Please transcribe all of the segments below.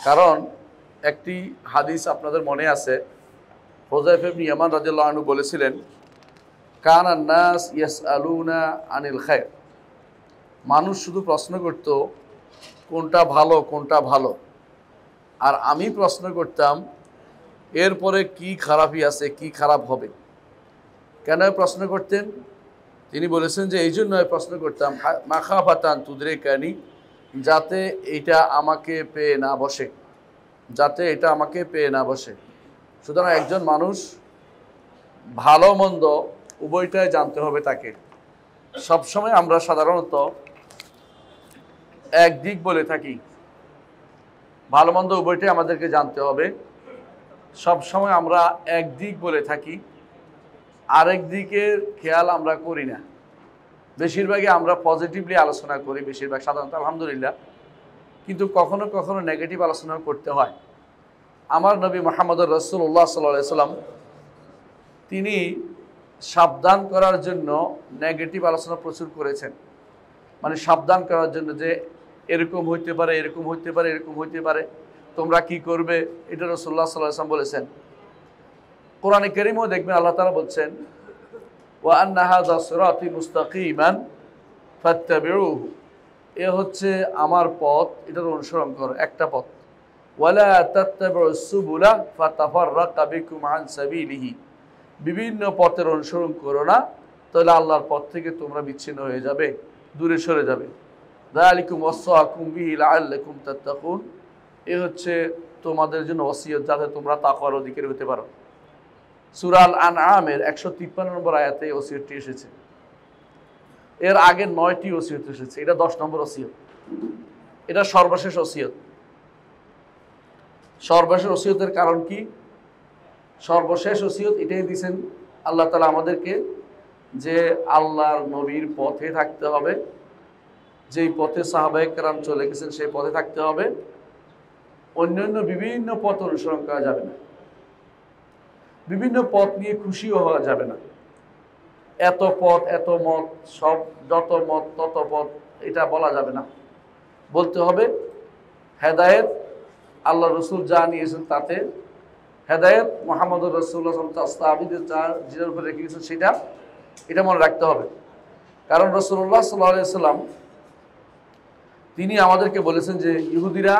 কারণ একটি হাদিস আপনাদের মনে আছে, হুযায়ফা ইবনে ইয়ামান রাদিয়াল্লাহু আনহু বলেছিলেন, কানান নাস ইয়াসআলুনা আনিল খায়র, মানুষ শুধু প্রশ্ন করত কোনটা ভালো কোনটা ভালো, আর আমি প্রশ্ন করতাম এরপরে কি খারাপই আছে, কি খারাপ হবে। কেন প্রশ্ন করতেন? তিনি বলেছেন যে এই জন্য প্রশ্ন করতাম মাখাফাতান তুদরিকানি, যাতে এটা আমাকে পেয়ে না বসে, যাতে এটা আমাকে পেয়ে না বসে। সুতরাং একজন মানুষ ভালো মন্দ উভয়টাই জানতে হবে তাকে। সবসময় আমরা সাধারণত এক দিক বলে থাকি, ভালো মন্দ উভয়টাই আমাদেরকে জানতে হবে। সবসময় আমরা এক দিক বলে থাকি, আরেক দিকের খেয়াল আমরা করি না। বেশিরভাগই আমরা পজিটিভলি আলোচনা করি, বেশিরভাগ সাধারণত আলহামদুলিল্লাহ, কিন্তু কখনো কখনো নেগেটিভ আলোচনা করতে হয়। আমার নবী মুহাম্মদুর রাসূলুল্লাহ সাল্লাল্লাহু আলাইহি ওয়াসাল্লাম তিনি সাবধান করার জন্য নেগেটিভ আলোচনা প্রচুর করেছেন। মানে সাবধান করার জন্য যে এরকম হইতে পারে, এরকম হইতে পারে, এরকম হইতে পারে, তোমরা কি করবে, এটা রাসূলুল্লাহ সাল্লাল্লাহু আলাইহি ওয়াসাল্লাম বলেছেন। কোরআনে কারীমেও দেখবেন আল্লাহ তাআলা বলছেন, ওয়া আন্না হাযা সিরাতি মুস্তাকিমান ফাত্তাবিউহু, এ হচ্ছে আমার পথ, এটার অনুসরণ করো, একটা পথ। ওয়ালা তাত্তাবিউস সুবুলা ফাতাফাররাকা বিকুম আন সাবিলিহি, বিভিন্ন পথের অনুসরণ করো না, তাহলে আল্লাহর পথ থেকে তোমরা বিচ্ছিন্ন হয়ে যাবে, দূরে সরে যাবে। যালিকুম ওয়াসাকুম বিহি লাআল্লাকুম তাত্তাকুন, এ হচ্ছে তোমাদের জন্য ওসিয়ত, যাতে তোমরা তাকওয়ার অধিকারী হতে পারো। সূরা আল আনআমের 153 নম্বর আয়াতে এই ওসিয়তটি এসেছে। এর আগে 9টি ওসিয়ত এসেছে, এটা 10 নম্বর ওসিয়ত। এটা সর্বশেষ ওসিয়ত। সর্বশেষ ওসিয়তের কারণ কি? সর্বশেষ ওসিয়ত এটাই দিয়েছেন আল্লাহ তাআলা আমাদেরকে, যে আল্লাহর নবীর পথে থাকতে হবে, যেই পথে সাহাবায়ে কেরাম চলে গেছেন সেই পথে থাকতে হবে। অন্যান্য বিভিন্ন পথ অনুসরণ করা যাবে না, বিভিন্ন পথ নিয়ে খুশিও হওয়া যাবে না। এত পথ, এত মত, সব যত মত তত পথ, এটা বলা যাবে না। বলতে হবে হেদায়েত আল্লাহ রসুল যা নিয়েছেন তাতে, হেদায়েত মুহাম্মদুর রাসূলুল্লাহ সাহাবীদের যা যেটার উপরে রেখে গেছেন সেটা, এটা মনে রাখতে হবে। কারণ রাসূলুল্লাহ সাল্লাল্লাহু আলাইহি ওয়াসাল্লাম তিনি আমাদেরকে বলেছেন যে ইহুদিরা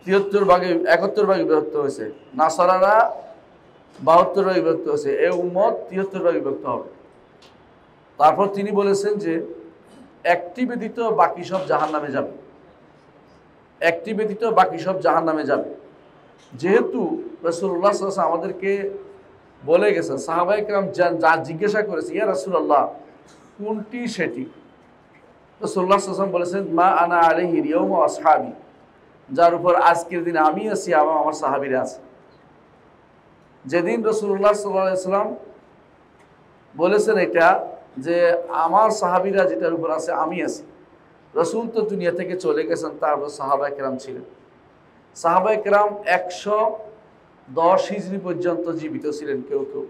73 ভাগে 71 ভাগে বিভক্ত হয়েছে, নাসারারা 72 ভাগে বিভক্ত হয়েছে, এই উম্মত 73 ভাগে বিভক্ত হবে। তারপর তিনি বলেছেন যে একটি ব্যতীত বাকি সব জাহান্নামে যাবে, একটি ব্যতীত বাকি সব জাহান্নামে যাবে। যেহেতু রাসূলুল্লাহ সাল্লাল্লাহু আলাইহি ওয়াসাল্লাম আমাদেরকে বলে গেছেন, সাহাবায়ে কেরাম যা জিজ্ঞাসা করেছে, ইয়া রাসূলুল্লাহ কোনটি সেটি, রাসূলুল্লাহ সাল্লাল্লাহু আলাইহি ওয়াসাল্লাম বলেছেন, মা আনা আলাইহি ইয়াউম ওয়া আসহাবি, যার উপর আজকের দিনে আমি আছি এবং আমার সাহাবীরা আছে। যেদিন রাসূলুল্লাহ সাল্লাল্লাহু আলাইহি ওয়াসাল্লাম বলেছেন এটা, যে আমার সাহাবীরা যেটার উপর আছে আমি আছি। রাসূল তো দুনিয়া থেকে চলে গেছেন, তারপর সাহাবায়ে কেরাম ছিলেন। সাহাবায়ে কেরাম 110 হিজরি পর্যন্ত জীবিত ছিলেন কেউ কেউ,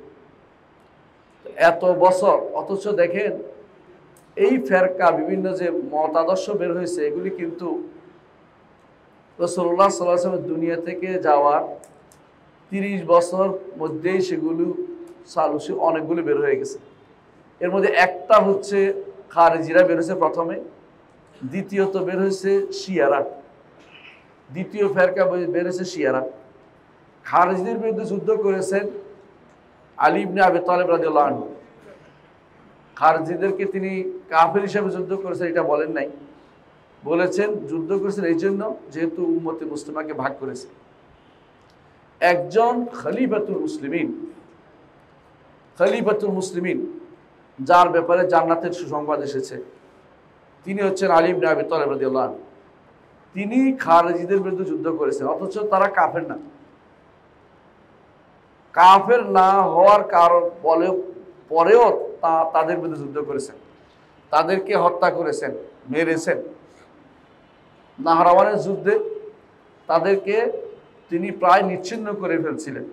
এত বছর। অথচ দেখেন এই ফেরকা, বিভিন্ন যে মতাদর্শ বের হয়েছে, এগুলি কিন্তু রাসূলুল্লাহ সাল্লাল্লাহু আলাইহি ওয়াসাল্লাম দুনিয়া থেকে যাওয়ার 30 বছর মধ্যেই সেগুলো সালুসি অনেকগুলো বের হয়ে গেছে। এর মধ্যে একটা হচ্ছে খারিজিরা বের হয়েছে প্রথমে, দ্বিতীয়ত বের হয়েছে শিয়ারা, দ্বিতীয় ফেরকা বের হয়েছে শিয়ারা। খারিজিদের বিরুদ্ধে যুদ্ধ করেছেন আলী ইবনে আবি তালেব রাদিয়াল্লাহু আনহু। খারিজিদেরকে তিনি কাফের হিসেবে যুদ্ধ করেছেন এটা বলেন নাই, বলেছেন যুদ্ধ করেছেন এই জন্য যেহেতু উম্মতে মুসলিমাকে ভাগ করেছে। একজন খলিফাতুল মুসলিমিন, খলিফাতুল মুসলিমিন যার ব্যাপারে জান্নাতের সুসংবাদ এসেছে, তিনি হচ্ছেন আলী ইবনে আবি তালেব রাদিয়াল্লাহু আনহু। তিনি খারিজিদের বিরুদ্ধে যুদ্ধ করেছেন, অথচ তারা কাফের না। কাফের না হওয়ার কারণ পরেও তাদের বিরুদ্ধে যুদ্ধ করেছেন, তাদেরকে হত্যা করেছেন, মেরেছেন। নাহরাওয়ানের যুদ্ধে তাদেরকে তিনি প্রায় নিচ্ছিন্ন করে ফেলছিলেন।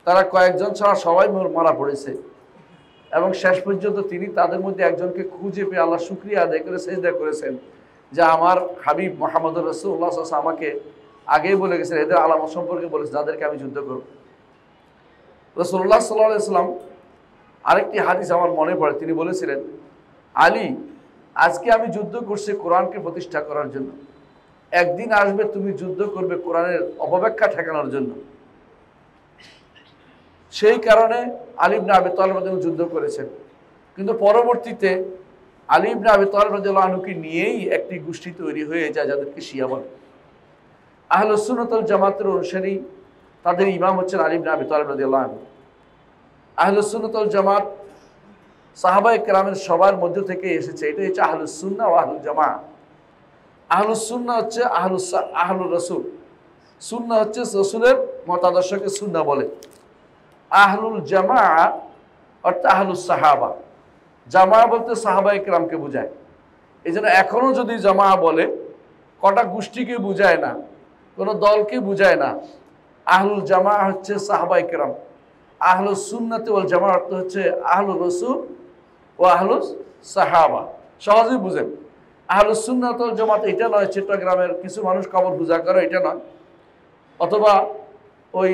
তারা কয়েকজন ছাড়া সবাই মারা পড়েছে, এবং শেষ পর্যন্ত তিনি তাদের মধ্যে একজনকে খুঁজে পেয়ে আল্লাহ শুকরিয়া আদায় করে সেজদা করেছেন যে আমার হাবিব মুহাম্মদুর রাসূলুল্লাহ সাল্লাল্লাহু আলাইহি ওয়াসাল্লাম আমাকে আগেই বলে গেছেন, এদের আলামত সম্পর্কে বলেছেন যাদেরকে আমি যুদ্ধ করব। রাসূলুল্লাহ সাল্লাল্লাহু আলাইহি ওয়াসাল্লাম আরেকটি হাদিস আমার মনে পড়ে, তিনি বলেছিলেন, আলী, আজকে আমি যুদ্ধ করছি কোরআনকে প্রতিষ্ঠা করার জন্য, একদিন আসবে তুমি যুদ্ধ করবে কোরআনের অপব্যাখ্যা ঠেকানোর জন্য। সেই কারণে আলী ইবনে আবি তালিব রাদিয়াল্লাহু আনহু যুদ্ধ করেছেন। কিন্তু পরবর্তীতে আলী ইবনে আবি তালিব রাদিয়াল্লাহু আনহুকে নিয়েই একটি গোষ্ঠী তৈরি হয়ে যায় যাদেরকে শিয়া বলে। আহলুস সুন্নাত ওয়াল জামাতের অনুসারী, তাদের ইমাম হচ্ছেন আলী ইবনে আবি তালিব রাদিয়াল্লাহু আনহু। আহলুস সুন্নাত ওয়াল জামাত সাহাবায়ে কেরামের সবার মধ্য থেকে এসেছে, এটাই হচ্ছে আহলুস সুন্নাহ ওয়া আহলুল জামাত। আহলুস সুন্নাহ হচ্ছে আহলুর রাসূল, সুন্নাহ হচ্ছে রাসূলের মতাদর্শকে সুন্নাহ বলে। আহলুল জামা অর্থাৎ আহলুস সাহাবা, জামা বলতে সাহাবায়ে কেরামকে বোঝায়। এই জন্য এখনো যদি জামা বলে কটা গোষ্ঠীকে বুঝায় না, কোনো দলকে বুঝায় না। আহলুল জামা হচ্ছে সাহাবায়ে কেরাম, আহলুস সুন্নাত ওয়াল জামা অর্থ হচ্ছে আহলুর রাসূল ও আহলুস সাহাবা। সহজেই বুঝেন। আহলুস সুন্নাত ওয়াল জামাত এটা নয় চট্টগ্রামের কিছু মানুষ কবর পূজা করে, এটা নয়, অথবা ওই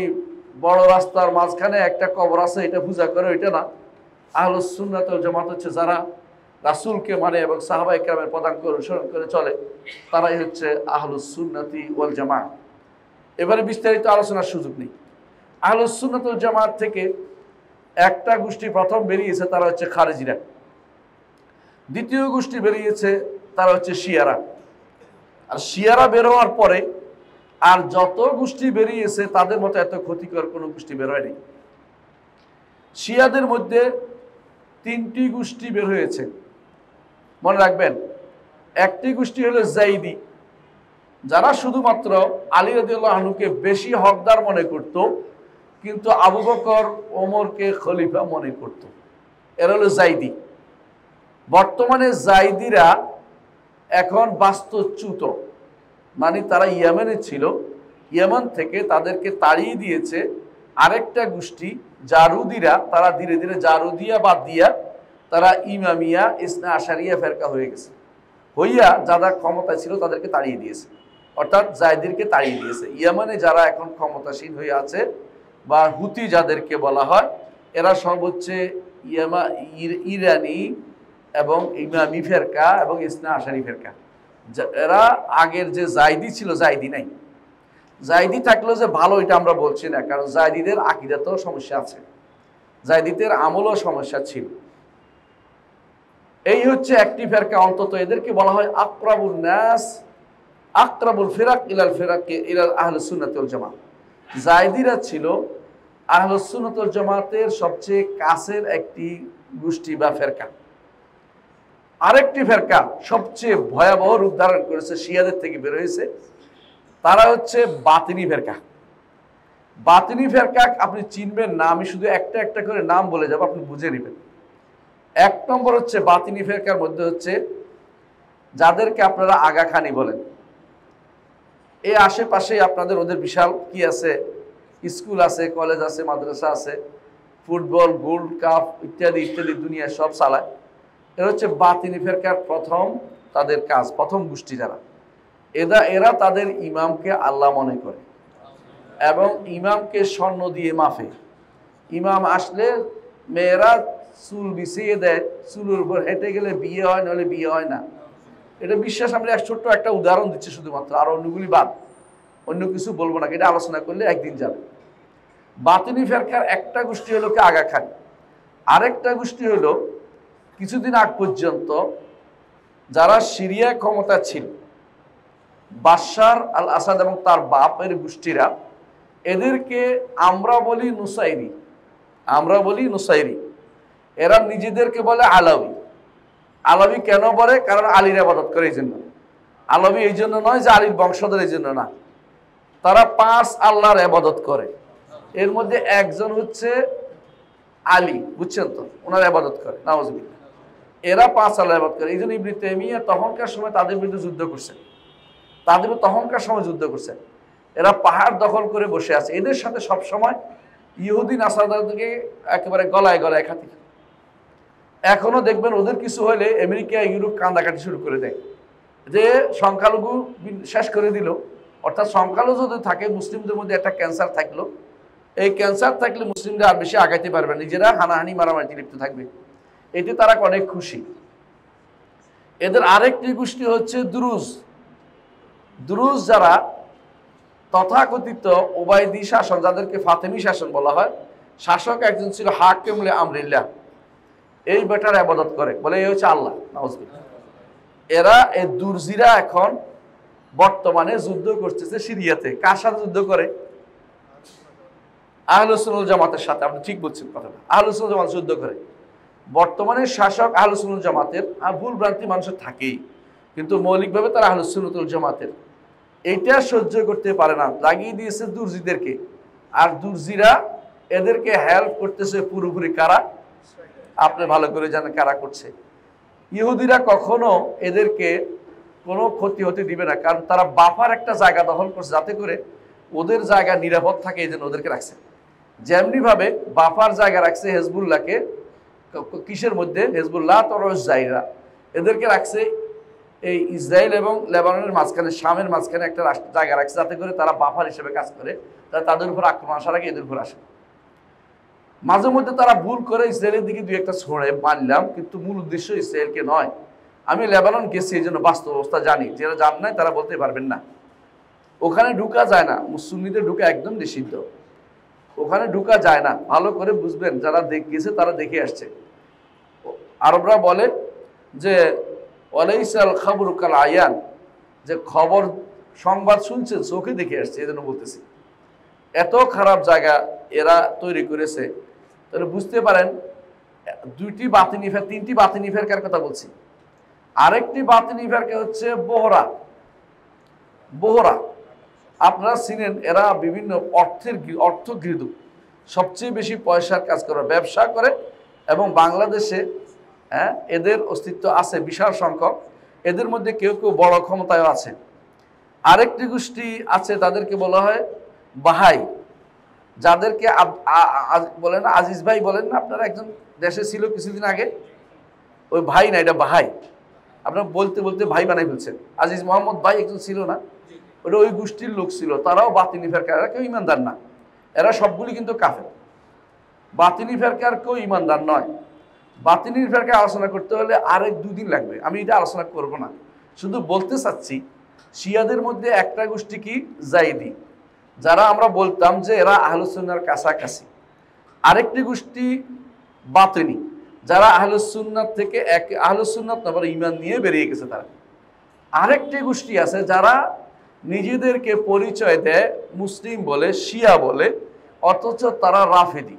বড় রাস্তার মাঝখানে একটা কবর আছে এটা পূজা করে, এটা না। আহলুস সুন্নাত ওয়াল জামাত হচ্ছে যারা রাসূলকে মানে এবং সাহাবায়ে কেরামের পদাঙ্ক অনুসরণ করে চলে, তারাই হচ্ছে আহলুস সুন্নাতি ওয়াল জামাত। এবারে বিস্তারিত আলোচনার সুযোগ নেই। আহলুস সুন্নাত ওয়াল জামাত থেকে একটা গোষ্ঠী প্রথম বেরিয়েছে, তারা হচ্ছে খারেজিরা। দ্বিতীয় গোষ্ঠী বেরিয়েছে, তারা হচ্ছে শিয়ারা। আর শিয়ারা বের হওয়ার পরে আর যত গোষ্ঠী বেরিয়েছে তাদের মতো এত ক্ষতিকর কোনো গোষ্ঠী বের হয়নি। শিয়াদের মধ্যে তিনটি গোষ্ঠী বের হয়েছে, মনে রাখবেন। একটি গোষ্ঠী হলো যাইদি, যারা শুধুমাত্র আলী রাদিয়াল্লাহু আনহুকে বেশি হকদার মনে করত, কিন্তু আবু বকর ওমরকে খলিফা মনে করত। এরা হলো যাইদি। বর্তমানে যাইদিরা এখন বাস্তুচ্যুত, মানে তারা ইয়েমেনে ছিল, ইয়েমেন থেকে তাদেরকে তাড়িয়ে দিয়েছে আরেকটা গোষ্ঠী জারুদিরা। তারা ধীরে ধীরে জারুদিয়া বাদ দিয়া তারা ইমামিয়া ইসনা আশারিয়া ফেরকা হয়ে গেছে, হইয়া যারা ক্ষমতায় ছিল তাদেরকে তাড়িয়ে দিয়েছে, অর্থাৎ জায়দিরকে তাড়িয়ে দিয়েছে। ইয়েমেনে যারা এখন ক্ষমতাসীন হয়ে আছে বা হুতি যাদেরকে বলা হয়, এরা সব হচ্ছে ইরানি এবং ইমামি ফেরকা এবং ইসনা আশারি ফেরকা। এরা আগের যে জায়দি ছিল, জায়দি নাই। জায়দি থাকলেও যে ভালো এটা আমরা বলছি না, কারণ জায়দিদের আকীদাতেও সমস্যা আছে, জায়দিদের আমলও সমস্যা ছিল। এই হচ্ছে একটি ফেরকা, অন্তত এদেরকে বলা হয় আকরাবুন নাস, আকরাবুল ফিরাক ইলাল ফিরাকে ইলাল আহলুস সুন্নাত ওয়াল জামাত। জায়দিরা ছিল আহলুস সুন্নাত ওয়াল জামাতের সবচেয়ে কাছের একটি গোষ্ঠী বা ফেরকা। আরেকটি ফেরকা সবচেয়ে ভয়াবহ রূপ ধারণ করেছে, শিয়াদের থেকে বের হয়েছে, তারা হচ্ছে বাতিনি ফেরকা। বাতিনি ফেরকা আপনি চিনবেন না, আমি শুধু একটা একটা করে নাম বলে যাব, আপনি বুঝে নেবেন। এক নম্বর হচ্ছে বাতিনি ফেরকার মধ্যে হচ্ছে যাদেরকে আপনারা আগাখানি বলেন। এই আশেপাশে আপনাদের ওদের বিশাল কি আছে, স্কুল আছে, কলেজ আছে, মাদ্রাসা আছে, ফুটবল, গোল্ড কাপ ইত্যাদি ইত্যাদি দুনিয়া সব চালায়। এরা হচ্ছে বাতিনি ফেরকার প্রথম তাদের কাজ, প্রথম গোষ্ঠী যারা। এরা তাদের ইমামকে আল্লাহ মনে করে এবং ইমামকে স্বর্ণ দিয়ে মাফে। ইমাম আসলে মেয়েরা চুল বিছিয়ে দেয়, চুলের উপর হেঁটে গেলে বিয়ে হয়, নাহলে বিয়ে হয় না। এটা বিশ্বাস। আমরা ছোট্ট একটা উদাহরণ দিচ্ছি শুধুমাত্র, আর অন্যগুলি বাদ, অন্য কিছু বলবো না, এটা আলোচনা করলে একদিন যাবে। বাতিনি ফেরকার একটা গোষ্ঠী হলো কি আগাখানি, আরেকটা গোষ্ঠী হলো কিছুদিন আগ পর্যন্ত যারা সিরিয়া ক্ষমতা ছিল, বাশার আল আসাদ এবং তার বাপের গোষ্ঠীরা, এদেরকে আমরা বলি নুসাইরি, আমরা বলি নুসাইরি। এরা নিজেদেরকে বলে আলাবি। আলাবি কেন বলে? কারণ আলীর ইবাদত করে, এই জন্য। আলাবি এই জন্য নয় যে আলীর বংশধর, এই জন্য না। তারা 5 আল্লাহর ইবাদত করে, এর মধ্যে একজন হচ্ছে আলী, বুঝছেন তো, ওনার ইবাদত করে, নাউজুবিল্লাহ। এরা 5 আল্লাহর ইবাদত করে। এই জন্য ইবনে তাইমিয়া তখনকার সময় তাদের বিরুদ্ধে যুদ্ধ করছেন, তখনকার সময় যুদ্ধ করছেন। এরা পাহাড় দখল করে বসে আছে, এদের সাথে সব সময় ইহুদি নাসারাদেরকে একেবারে গলায় গলায় খাতি। এখনো দেখবেন ওদের কিছু হলে আমেরিকা ইউরোপ কান্দাকাটি শুরু করে দেয়, যে সংখ্যালঘু শেষ করে দিল, অর্থাৎ সংখ্যালঘু যদি থাকে, মুসলিমদের মধ্যে একটা ক্যান্সার থাকলো, এই ক্যান্সার থাকলে মুসলিমরা আর বেশি আগাইতে পারবে, নিজেরা হানাহানি মারামারিতে লিপ্ত থাকবে। এতে তারা অনেক খুশি। এদের আরেকটি গোষ্ঠী হচ্ছে দুরুজ। দুরুজ যারা তথাকথিত ওবায়দি শাসন, যাদেরকে ফাতেমি শাসন বলা হয়, শাসক একজন ছিল হাকিমুল আমরিল্লাহ, এই বেটার ইবাদত করে, বলে এই হচ্ছে আল্লাহ, নাউজুবিল্লাহ। এরা এই দুরজিরা এখন বর্তমানে যুদ্ধ করতেছে সিরিয়াতে। কার সাথে যুদ্ধ করে? আহলুস সুন্নাহ ওয়াল জামাতের সাথে। আপনি ঠিক বলছেন কথাটা, আহলুস সুন্নাহ ওয়াল জামাত যুদ্ধ করে। বর্তমানে শাসক আহলুস সুন্নাহ ওয়াল জামাতের, আর ভুল ভ্রান্তি মানুষের থাকেই, কিন্তু মৌলিকভাবে তারা আহলুস সুন্নাহ ওয়াল জামাতের। এইটা সহ্য করতে পারে না, লাগিয়ে দিয়েছে দুরজিদেরকে। আর দুরজিরা এদেরকে হেল্প করতেছে পুরোপুরি। কারা? আপনি ভালো করে জানেন কারা করছে। ইহুদিরা কখনো এদেরকে কোনো ক্ষতি হতে দিবে না, কারণ তারা বাফার একটা জায়গা দখল করছে, যাতে করে ওদের জায়গা নিরাপদ থাকে, এই জন্য ওদেরকে রাখছে। যেমনিভাবে বাফার জায়গা রাখছে হেজবুল্লাহকে, কিসের মধ্যে? হেজবুল্লাহ তরজাইরা, এদেরকে রাখছে এই ইসরায়েল এবং লেবাননের মাঝখানে, শামের মাঝখানে একটা জায়গা রাখছে, যাতে করে তারা বাফার হিসেবে কাজ করে, তারা তাদের উপর আক্রমণ আসার আগে এদের উপর আসে। মাঝে মধ্যে তারা ভুল করে ইসরায়েলের দিকে দুই একটা ছড়ে, মানলাম, কিন্তু মূল উদ্দেশ্য ইসরায়েলকে নয়। আমি লেবানন গেছি, এই জন্য বাস্তব অবস্থা জানি। যারা জান নাই তারা বলতে পারবেন না। ওখানে ঢুকা যায় না, মুসলিমদের ঢুকা একদম নিষিদ্ধ, ওখানে ঢুকা যায় না। ভালো করে বুঝবেন, যারা গেছে তারা দেখে আসছে। আরবরা বলে যে ওয়ালাইসাল খাবরু কাল আয়ান, যে খবর সংবাদ শুনছেন, চোখে দেখে আসছে, এই জন্য বলতেছি। এত খারাপ জায়গা এরা তৈরি করেছে। তাহলে বুঝতে পারেন, দুইটি বাতিনি ফের, তিনটি বাতিনি ফেরকার কথা বলছি। আরেকটি বাতিনি ফেরকা হচ্ছে বোহরা। বোহরা আপনারা চিনেন, এরা বিভিন্ন অর্থগৃহীত, সবচেয়ে বেশি পয়সার কাজ করে, ব্যবসা করে, এবং বাংলাদেশে এদের অস্তিত্ব আছে বিশাল সংখ্যক। এদের মধ্যে কেউ কেউ বড় ক্ষমতায় আছে। আরেকটি গোষ্ঠী আছে, তাদেরকে বলা হয় বাহাই, যাদেরকে বলেন আজিজ ভাই বলেন না আপনারা, একজন দেশে ছিল কিছুদিন আগে, ওই ভাই না, এটা বাহাই। আপনারা বলতে বলতে ভাই বানাই ফেলছেন। আজিজ মোহাম্মদ ভাই একজন ছিল না, ওটা ওই গোষ্ঠীর লোক ছিল। তারাও বাতিনি ফেরকা, এরা কেউ ইমানদার না, এরা সবগুলি কিন্তু কাফের। বাতিনি ফেরকার কেউ ইমানদার নয়। বাতিনির ফেরকা আলোচনা করতে হলে আরেক দুদিন লাগবে, আমি এটা আলোচনা করব না। শুধু বলতে চাচ্ছি, শিয়াদের মধ্যে একটা গোষ্ঠী কি জাইদি, যারা আমরা বলতাম যে এরা আহলুস সুন্নাহর কাছাকাছি। আরেকটি গোষ্ঠী বাতিনি, যারা আহলুস সুন্নাহ থেকে আহলুস সুন্নাহ আবার ঈমান নিয়ে বেরিয়ে গেছে তারা। আরেকটি গোষ্ঠী আছে যারা নিজেদেরকে পরিচয় দেয় মুসলিম বলে, শিয়া বলে, অথচ তারা রাফিদি।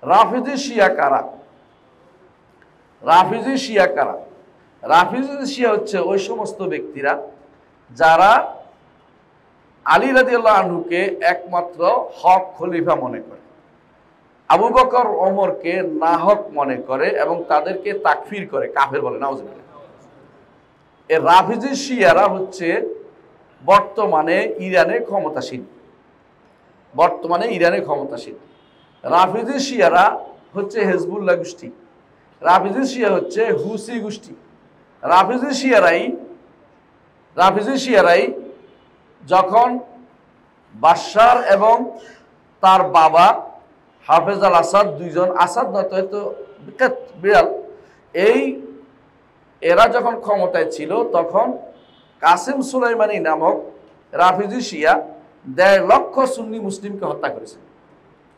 রাফিদি শিয়া কারা? রাফিজি শিয়া কারা? রাফিজি শিয়া হচ্ছে ওই সমস্ত ব্যক্তিরা যারা আলী রাদিয়াল্লাহু আনহুকে একমাত্র হক খলিফা মনে করে, আবু বকর ওমরকে নাহক মনে করে, এবং তাদেরকে তাকফির করে, কাফের বলে, নাউজুবিল্লাহ। এই রাফিজি শিয়ারা হচ্ছে বর্তমানে ইরানে ক্ষমতাসীন। বর্তমানে ইরানে ক্ষমতাসীন রাফিজি শিয়ারা হচ্ছে হেজবুল্লাহ গোষ্ঠী। রাফিজি শিয়া হচ্ছে হুসি গোষ্ঠী। রাফিজি শিয়ারাই যখন বাশার এবং তার বাবা হাফেজ আল আসাদ, দুইজন, আসাদ নয়তো হয়তো বিড়াল, এরা যখন ক্ষমতায় ছিল, তখন কাসেম সুলাইমানি নামক রাফিজি শিয়া ১.৫ লক্ষ সুন্নি মুসলিমকে হত্যা করেছে।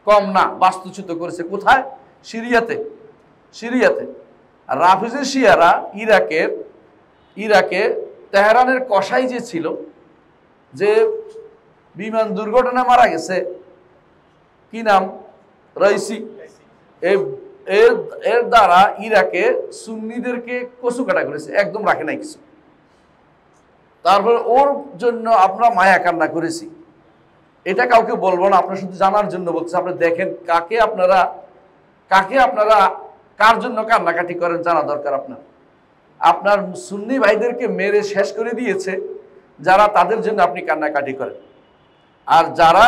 কম না, বাস্তুচ্যুত করেছে। কোথায়? সিরিয়াতে। আর রাফিজি শিয়ারা ইরাকে তেহরানের কসাই যে ছিল, যে বিমান দুর্ঘটনা মারা গেছে, কি নাম? রাইসি। এর দ্বারা ইরাকে সুন্নিদেরকে কচু কাটা করেছে, একদম রাখে নাই কিছু। তারপর ওর জন্য আমরা মায়া কান্না করেছি। এটা কাউকে বলবো না, আপনার শুধু জানার জন্য বলছি। আপনি দেখেন কাকে আপনারা কার জন্য কান্নাকাটি করেন, জানা দরকার আপনার। আপনার সুন্নি ভাইদেরকে মেরে শেষ করে দিয়েছে যারা, তাদের জন্য আপনি কান্নাকাটি করেন। আর যারা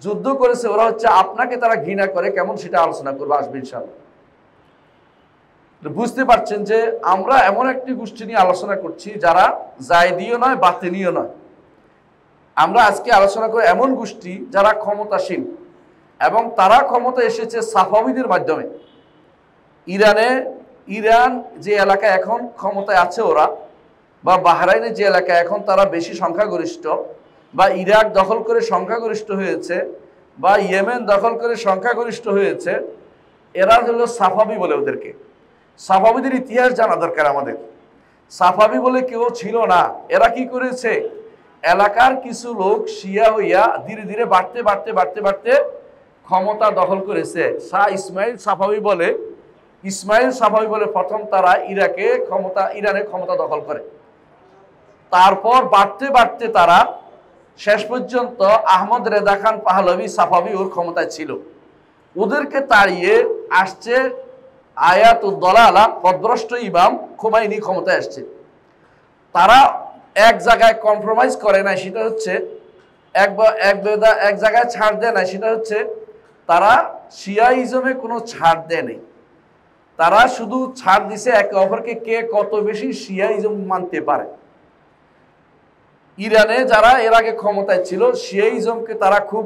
যুদ্ধ করেছে ওরা হচ্ছে আপনাকে তারা ঘৃণা করে, কেমন সেটা আলোচনা করবো, আসবে ইনশাআল্লাহ। বুঝতে পারছেন যে আমরা এমন একটি গোষ্ঠী নিয়ে আলোচনা করছি যারা জায়দিও নয়, বাতিনিও নয়। আমরা আজকে আলোচনা করি এমন গোষ্ঠী যারা ক্ষমতাসীন এবং তারা ক্ষমতা এসেছে সাফাবিদের মাধ্যমে। ইরান যে এলাকায় এখন ক্ষমতায় আছে ওরা, বা বাহরাইনে যে এলাকায় এখন তারা বেশি সংখ্যাগরিষ্ঠ, বা ইরাক দখল করে সংখ্যাগরিষ্ঠ হয়েছে, বা ইয়েমেন দখল করে সংখ্যাগরিষ্ঠ হয়েছে, এরা হলো সাফাবি বলে ওদেরকে। সাফাবিদের ইতিহাস জানা দরকার আমাদের। সাফাবি বলে কেউ ছিল না। এরা কি করেছে, এলাকার কিছু লোক শিয়া হইয়া ধীরে ধীরে বাড়তে বাড়তে বাড়তে বাড়তে ক্ষমতা দখল করেছে। শাহ ইসমাইল সাফাবি বলে প্রথম তারা ইরানে ক্ষমতা দখল করে। তারপর বাড়তে বাড়তে তারা শেষ পর্যন্ত আহমদ রেজা খান পাহলভি সাফাবি ওর ক্ষমতায় ছিল। ওদেরকে তাড়িয়ে আসছে আয়াতুদ্দলালা পথভ্রষ্ট ইমাম খোমাইনি ক্ষমতায় আসছে। তারা এক জায়গায় কম্প্রোমাইজ করে না, সেটা হচ্ছে এক জায়গায় ছাড় দেয় না, সেটা হচ্ছে তারা শিয়াইজমে কোনো ছাড় দেয় নাই। তারা শুধু ছাড় দিছে একে অপরকে কে কত বেশি শিয়াইজম মানতে পারে। ইরানে যারা এর আগে ক্ষমতায় ছিল শিয়াইজমকে তারা খুব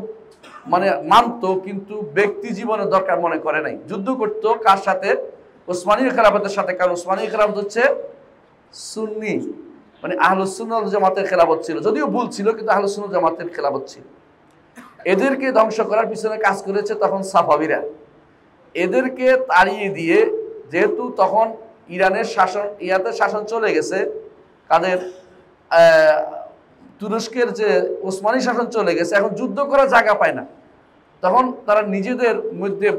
মানত, কিন্তু ব্যক্তি জীবনের দরকার মনে করে নাই। যুদ্ধ করত কার সাথে? ওসমানী খেলাফতের সাথে। কারণ ওসমানী খেলাফত হচ্ছে সুন্নি, আহলুস সুন্নাহ ওয়াল জামাতের খেলাফত ছিল, যদিও ভুল ছিল, কিন্তু আহলুস সুন্নাহ ওয়াল জামাতের খেলাফত ছিল। এদেরকে ধ্বংস করার পিছনে কাজ করেছে তখন সাফাবিরা। এদেরকে তাড়িয়ে দিয়ে, যেহেতু তখন ইরানের শাসন চলে গেছে, কাদের তুরস্কের যে ওসমানী শাসন চলে গেছে, এখন যুদ্ধ করার জায়গা পায় না। তখন তারা নিজেদের মধ্যে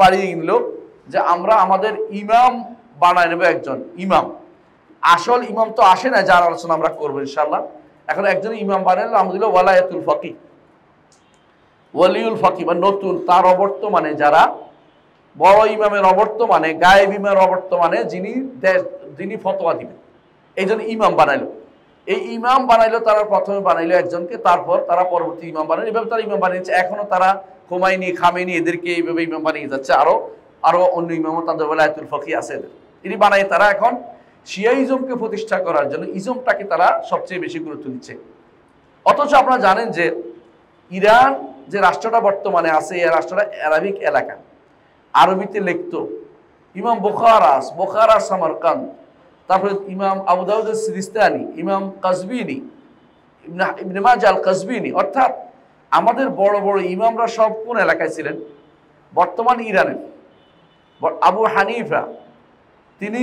বাড়িয়ে নিল যে আমরা আমাদের ইমাম বানায় নেব, একজন ইমাম। আসল ইমাম তো আসে না, যার আলোচনা আমরা করবো ইনশাল্লাহ। এখন একজন ইমাম বানাইলো, আমাদের ওয়ালায়াতুল ফকিহ, ওয়ালিউল ফকিহ, বা নতুন তার অবর্তমানে যারা বড় ইমামের অবর্তমানে, গায়েব ইমামের অবর্তমানে যিনি ফতোয়া দিবেন, এই জন্য ইমাম বানাইলো। এই ইমাম বানাইলো তারা, প্রথমে বানাইলো একজনকে, তারপর তারা পরবর্তী ইমাম বানাইলো। এইভাবে তারা ইমাম বানিয়েছে। এখনো তারা খোমাইনি, খামেনি এদেরকে এইভাবে ইমাম বানিয়ে যাচ্ছে। আরো অন্য ইমামও তাদের ওয়ালায়াতুল ফকিহ আছে। তিনি বানাই তারা এখন শিয়াইজমকে প্রতিষ্ঠা করার জন্য ইজমটাকে তারা সবচেয়ে বেশি গুরুত্ব দিচ্ছে। অথচ আপনারা জানেন যে ইরান যে রাষ্ট্রটা বর্তমানে আছে, এই রাষ্ট্রটা আরবিক এলাকা, আরবিতে লিখত। ইমাম বোখারা সামারকান্দ, তারপরে ইমাম আবু দাউদ সিজিস্তানি, ইমাম কাজবিনী, ইবনে মাজাহ আল কাজবিনী, অর্থাৎ আমাদের বড় বড় ইমামরা সব কোন এলাকায় ছিলেন? বর্তমান ইরানের। আবু হানিফা তিনি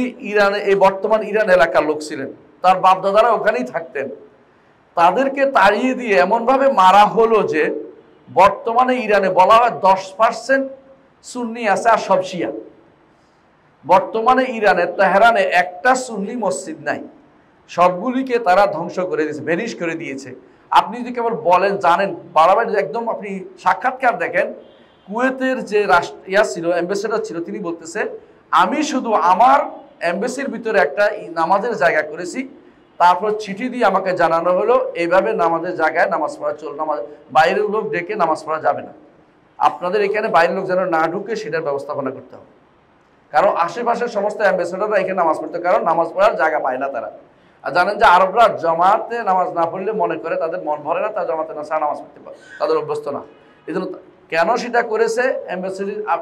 এই বর্তমান ইরান এলাকার লোক ছিলেন, তার বাপদাদারা ওখানেই থাকতেন। তাদেরকে তাড়িয়ে দিয়ে এমনভাবে মারা হলো যে বর্তমানে ইরানে বলা হয় 10% সুন্নি আছে আর সব শিয়া। বর্তমানে ইরানের তেহরানে একটা সুন্নি মসজিদ নাই, সবগুলিকে তারা ধ্বংস করে দিয়েছে, ভেনিশ করে দিয়েছে। আপনি যদি কেবল বলেন জানেন, বাড়াবাড়ি একদম আপনি সাক্ষাৎকার দেখেন, কুয়েতের যে ছিল, অ্যাম্বাসেডর ছিল, তিনি বলতেছে আমি শুধু আমার এমবেসির ভিতরে একটা নামাজের জায়গা করেছি, তারপর চিঠি দিয়ে আমাকে জানানো হলো এইভাবে নামাজের জায়গায় নামাজ পড়া বাইরের লোক ডেকে নামাজ পড়া যাবে না, আপনাদের এখানে বাইরের লোক যেন না ঢুকে সেটার ব্যবস্থাপনা করতে হবে। কারণ আশেপাশের সমস্ত অ্যাম্বাসেডররা এখানে নামাজ পড়তে, কারণ নামাজ পড়ার জায়গা পায় না তারা। আর জানেন যে আরবরা জামাতে নামাজ না পড়লে মনে করে তাদের মন ভরে না, তারা জামাতে না ছাড়া নামাজ পড়তে পারে, তাদের অভ্যস্ত না। এই জন্য কেন সেটা করেছে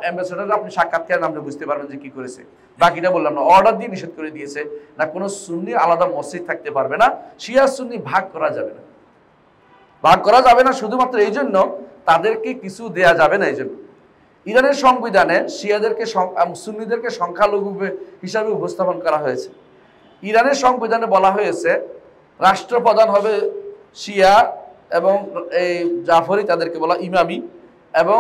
অ্যাম্বাসেডর, আপনি সাক্ষাৎকার নামটা বুঝতে পারবেন যে কি করেছে। বাকিটা বললাম না, অর্ডার দিয়ে নিষেধ করে দিয়েছে না, কোনো সুন্নি আলাদা মসজিদ থাকতে পারবে না, শিয়া সুন্নি ভাগ করা যাবে না, শুধুমাত্র এই জন্য তাদেরকে কিছু দেয়া যাবে না। এই জন্য ইরানের সংবিধানে শিয়াদেরকে সুন্নিদেরকে সংখ্যালঘু হিসাবে উপস্থাপন করা হয়েছে। ইরানের সংবিধানে বলা হয়েছে রাষ্ট্রপ্রধান হবে শিয়া এবং এই জাফরি, তাদেরকে বলা ইমামি, এবং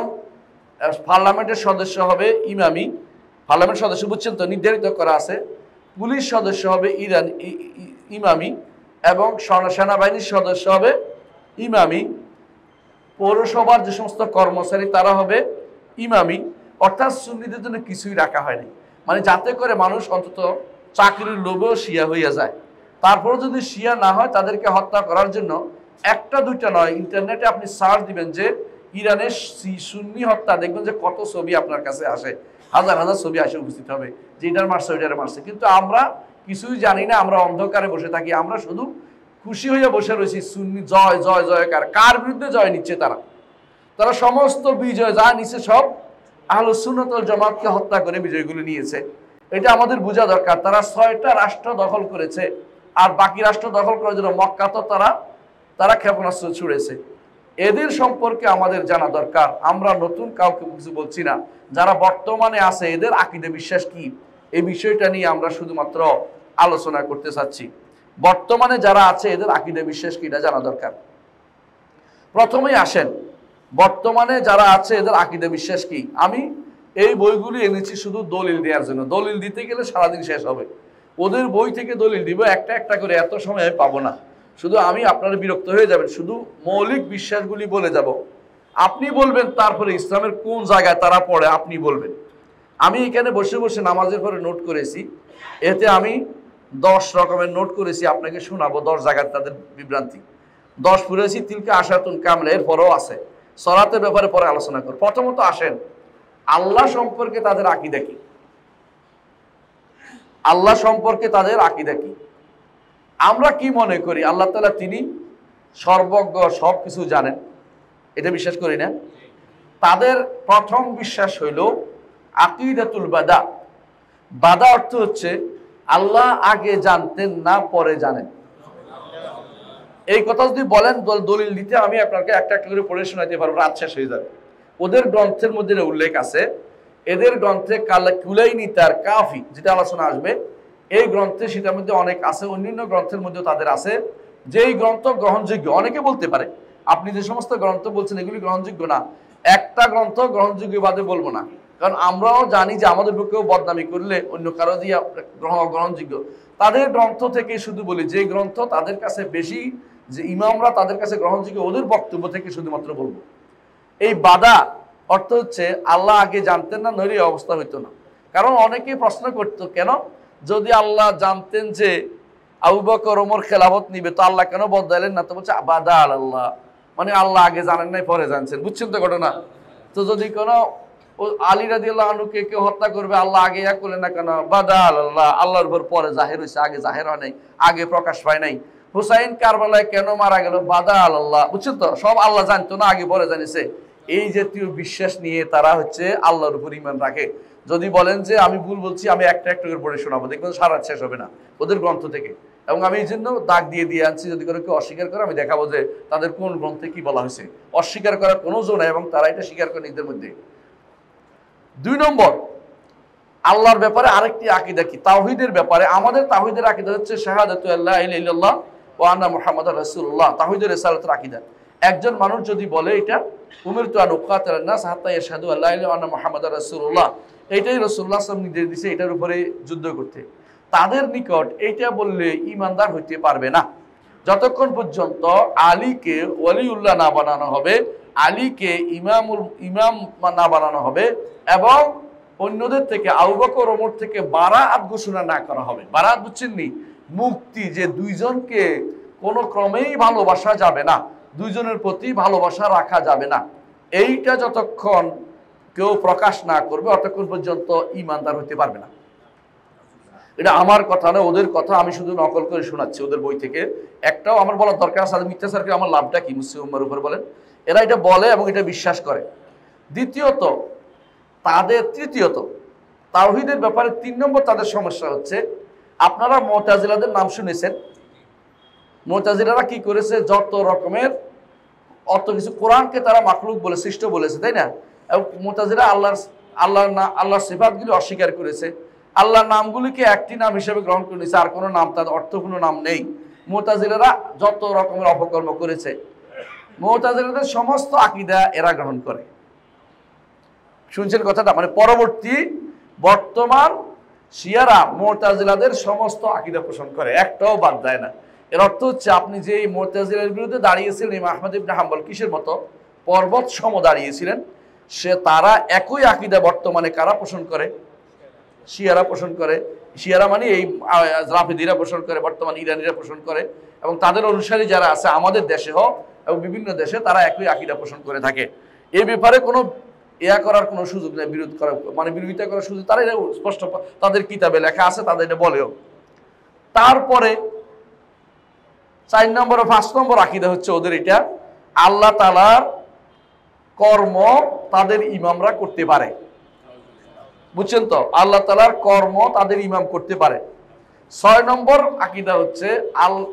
পার্লামেন্টের সদস্য হবে ইমামি, পার্লামেন্ট সদস্য বুঝছেন তো, নির্ধারিত করা আছে। পুলিশ সদস্য হবে ইমামি, এবং সেনাবাহিনীর সদস্য হবে ইমামি। পৌরসভার যে সমস্ত কর্মচারী তারা হবে ইমামি। অর্থাৎ সুন্নিদের জন্য কিছুই রাখা হয়নি, যাতে করে মানুষ অন্তত চাকরির লোভেও শিয়া হইয়া যায়। তারপরে যদি শিয়া না হয় তাদেরকে হত্যা করার জন্য একটা দুইটা নয়, ইন্টারনেটে আপনি সার্চ দিবেন যে ইরানের সুন্নি হত্যা, দেখবেন যে কত ছবি আপনার কাছে আসে, হাজার হাজার ছবি আসে উপস্থিত হবে যে এটার মারছে ওইটার মারছে। কিন্তু আমরা কিছুই জানি না, আমরা অন্ধকারে বসে থাকি। আমরা শুধু খুশি হইয়া বসে রয়েছে সুন্নি জয় জয় জয়কার। কার বিরুদ্ধে জয় নিচ্ছে তারা? তারা সমস্ত বিজয় যা নিচ্ছে সব আহলুস সুন্নাত ওয়াল জামাতকে হত্যা করে বিজয়গুলো নিয়েছে। এটা আমাদের বোঝা দরকার। তারা 6টা রাষ্ট্র দখল করেছে, আর বাকি রাষ্ট্র দখল করার জন্য মক্কা তো তারা ক্ষেপণাস্ত্র ছুড়েছে। এদের সম্পর্কে আমাদের জানা দরকার। আমরা নতুন কাউকে কিছু বলছি না, যারা বর্তমানে আছে এদের আকীদা বিশ্বাস কি, এই বিষয়টা নিয়ে আমরা শুধুমাত্র আলোচনা করতে চাচ্ছি। বর্তমানে যারা আছে এদের আকীদা বিশ্বাস কি এটা জানা দরকার। প্রথমেই আসেন বর্তমানে যারা আছে এদের আকীদা বিশ্বাস কি। আমি এই বইগুলি এনেছি শুধু দলিল দেওয়ার জন্য। দলিল দিতে গেলে সারাদিন শেষ হবে। ওদের বই থেকে দলিল দিব একটা একটা করে, এত সময় আমি পাবো না। শুধু আমি আপনারা বিরক্ত হয়ে যাবেন, শুধু মৌলিক বিশ্বাসগুলি বলে যাব। আপনি বলবেন তারপরে ইসলামের কোন জায়গায় তারা পড়ে আপনি বলবেন। আমি এখানে বসে বসে নামাজের পরে নোট করেছি, এতে আমি 10 রকমের নোট করেছি, আপনাকে শোনাবো 10 জায়গায় তাদের বিভ্রান্তি। 10 পড়েছি তিলকা আশাতুন কামলা, এর পরেও আছে। সলাতের ব্যাপারে পরে আলোচনা কর। প্রথমত আসেন আল্লাহ সম্পর্কে তাদের আকীদা কি। আল্লাহ সম্পর্কে তাদের আকীদা কি? আমরা কি মনে করি আল্লাহ তাআলা তিনি সর্বজ্ঞ, সব কিছু জানেন, এটা বিশ্বাস করি না। তাদের প্রথম বিশ্বাস হইল আকীদাতুল বাদা। বাদা অর্থ হচ্ছে আল্লাহ আগে জানতেন না, পরে জানেন। এই কথা যদি বলেন দলিল দিতে আমি আপনাকে একটা একটা করে পড়ে শোনাতে পারবো, রাত শেষ হয়ে যাবে। ওদের গ্রন্থের মধ্যে উল্লেখ আছে, এদের গ্রন্থে কুলাইনি তার কাফি যেটা আলোচনা আসবে, এই গ্রন্থে সেটার মধ্যে অনেক আছে। অন্যান্য গ্রন্থের মধ্যে তাদের আছে যে এই গ্রন্থ গ্রহণযোগ্য। অনেকে বলতে পারে আপনি যে সমস্ত গ্রন্থ বলছেন এগুলি গ্রহণযোগ্য না। একটা গ্রন্থ গ্রহণযোগ্য বাদে বলবো না, কারণ আমরাও জানি যে আমাদের পক্ষেও বদনামি করলে অন্য কারো দিয়ে গ্রহণযোগ্য। তাদের গ্রন্থ থেকে শুধু বলি যে গ্রন্থ তাদের কাছে বেশি, যে ইমামরা তাদের কাছে গ্রহণযোগ্য, ওদের বক্তব্য থেকে শুধুমাত্র বলবো। এই বাদা অর্থ হচ্ছে আল্লাহ আগে জানতেন না, নইলে অবস্থা হইতো না। কারণ অনেকেই প্রশ্ন করতো কেন যদি আল্লাহ জানতেন যে আবু বকর ওমর খেলাফত নিবে তো আল্লাহ কেন বদলাইলেন না? তো বলছে বাদা আল্লাহ, মানে আল্লাহ আগে জানেন নাই পরে জানছেন। বুঝছেন তো ঘটনা? তো যদি কোনো আলী রাদিয়াল্লাহু আনহুকে কেউ হত্যা করবে আল্লাহ আগে ইয়া করলেন না কেন? বাদা আল্লাহ, আল্লাহর উপর পরে জাহির হয়েছে, আগে জাহির হয় নাই, আগে প্রকাশ পায় নাই। হুসাইন কারবালায় কেন মারা গেল? বাদা আল্লাহ। বুঝছেন তো? সব আল্লাহ জানতো না, আগে পরে জানিছে। এই জাতীয় বিশ্বাস নিয়ে তারা হচ্ছে আল্লাহর উপর ঈমান রাখে। যদি বলেন যে আমি ভুল বলছি, আমি একটা একটা করে পড়ে শোনাবো, দেখবেন সারা শেষ হবে না ওদের গ্রন্থ থেকে। এবং আমি এই জন্য দাগ দিয়ে আনছি, যদি কোনো কেউ অস্বীকার করে আমি দেখাবো যে তাদের কোন গ্রন্থে কি বলা হয়েছে। অস্বীকার করার কোনো জো নাই, এবং তারা এটা স্বীকার করে নিজেদের মধ্যে। 2 নম্বর, আল্লাহর ব্যাপারে আরেকটি আকীদা কি, তাওহীদের ব্যাপারে। আমাদের তাওহীদের আকীদা হচ্ছে শাহাদাতু আল্লা ইলাহা ইল্লাল্লাহ ওয়া আন্না মুহাম্মাদুর রাসূলুল্লাহ, তাওহীদের রিসালাতের আকীদা। একজন মানুষ যদি বলে এটা উমিরতু আন উকাতিলান নাস হাত্তা ইয়াশহাদু আল্লা ইলাহা ইল্লাল্লাহ ওয়া আন্না মুহাম্মাদুর রাসূলুল্লাহ, এইটাই রাসূলুল্লাহ সাল্লাল্লাহু আলাইহি ওয়াসাল্লাম নির্দেশ দিয়েছে, এটার উপরে যুদ্ধ করতে। তাদের নিকট এইটা বললে ঈমানদার হইতে পারবে না যতক্ষণ পর্যন্ত আলীকে ওয়ালিউল্লাহ না বানানো হবে, আলীকে ইমাম না বানানো হবে, এবং অন্যদের থেকে আবু বকর ওমর থেকে বারাআত ঘোষণা না করা হবে। বারাআত বুঝছেন নি? মুক্তি, যে দুইজনকে কোনো ক্রমেই ভালোবাসা যাবে না, দুইজনের প্রতি ভালোবাসা রাখা যাবে না, এইটা যতক্ষণ কেউ প্রকাশ না করবে ততক্ষণ পর্যন্ত ঈমানদার হতে পারবে না। এটা আমার কথা না, ওদের কথা। আমি শুধু নকল করে শোনাচ্ছি ওদের বই থেকে। একটাও আমার বলার দরকার আছে মিথ্যাচার করে আমার লাভটা কি? মুসলিম উম্মার উপর বলেন। এরা এটা বলে এবং এটা বিশ্বাস করে। তৃতীয়ত, তাওহীদের ব্যাপারে 3 নম্বর তাদের সমস্যা হচ্ছে, আপনারা মুতাজিলাদের নাম শুনেছেন। মুতাজিলারা কি করেছে? যত রকমের অত কিছু, কোরআনকে তারা মাখলুক বলে, সৃষ্ট বলেছে, তাই না? এবং মুতাজিলা আল্লাহর সিফাতগুলি অস্বীকার করেছে। আল্লাহর নামগুলিকে একটি নাম হিসেবে গ্রহণ করে নিয়েছে, আর কোনো নাম, তাদের অর্থপূর্ণ নাম নেই। মুতাজিলারা যত রকমের অপকর্ম করেছে। মুতাজিলাদের সমস্ত আকীদা এরা গ্রহণ করে। শুনছেন কথাটা? মানে বর্তমান শিয়ারা মুতাজিলাদের সমস্ত আকীদা পোষণ করে, একটাও বাদ দেয় না। এর অর্থ হচ্ছে আপনি যে মুতাজিলার বিরুদ্ধে দাঁড়িয়েছিলেন ইমাম আহমদ ইবনে হাম্বল, কিসের মতো? পর্বত সম দাঁড়িয়েছিলেন। তারা একই আকীদা বর্তমানে কারা পোষণ করে? শিয়ারা পোষণ করে। শিয়ারা মানে এই রাফিদিরা পোষণ করে, বর্তমান ইরানিরা পোষণ করে, এবং তাদের অনুসারী যারা আছে আমাদের দেশে হোক এবং বিভিন্ন দেশে, তারা একই আকীদা পোষণ করে থাকে। এই ব্যাপারে কোনো করার কোনো সুযোগ নেই, বিরোধিতা করার সুযোগ, তারা এটা স্পষ্ট তাদের কিতাবে লেখা আছে, তাদের এটা বলেও। তারপরে 4 নম্বর 5 নম্বর আকীদা হচ্ছে ওদের এটা, আল্লাহ তাআলার কর্ম তাদের ইমামরা করতে পারে। বুঝছেন তো? আল্লাহ তাআলার কর্ম তাদের ইমাম করতে পারে। 6 নম্বর আকীদা হচ্ছে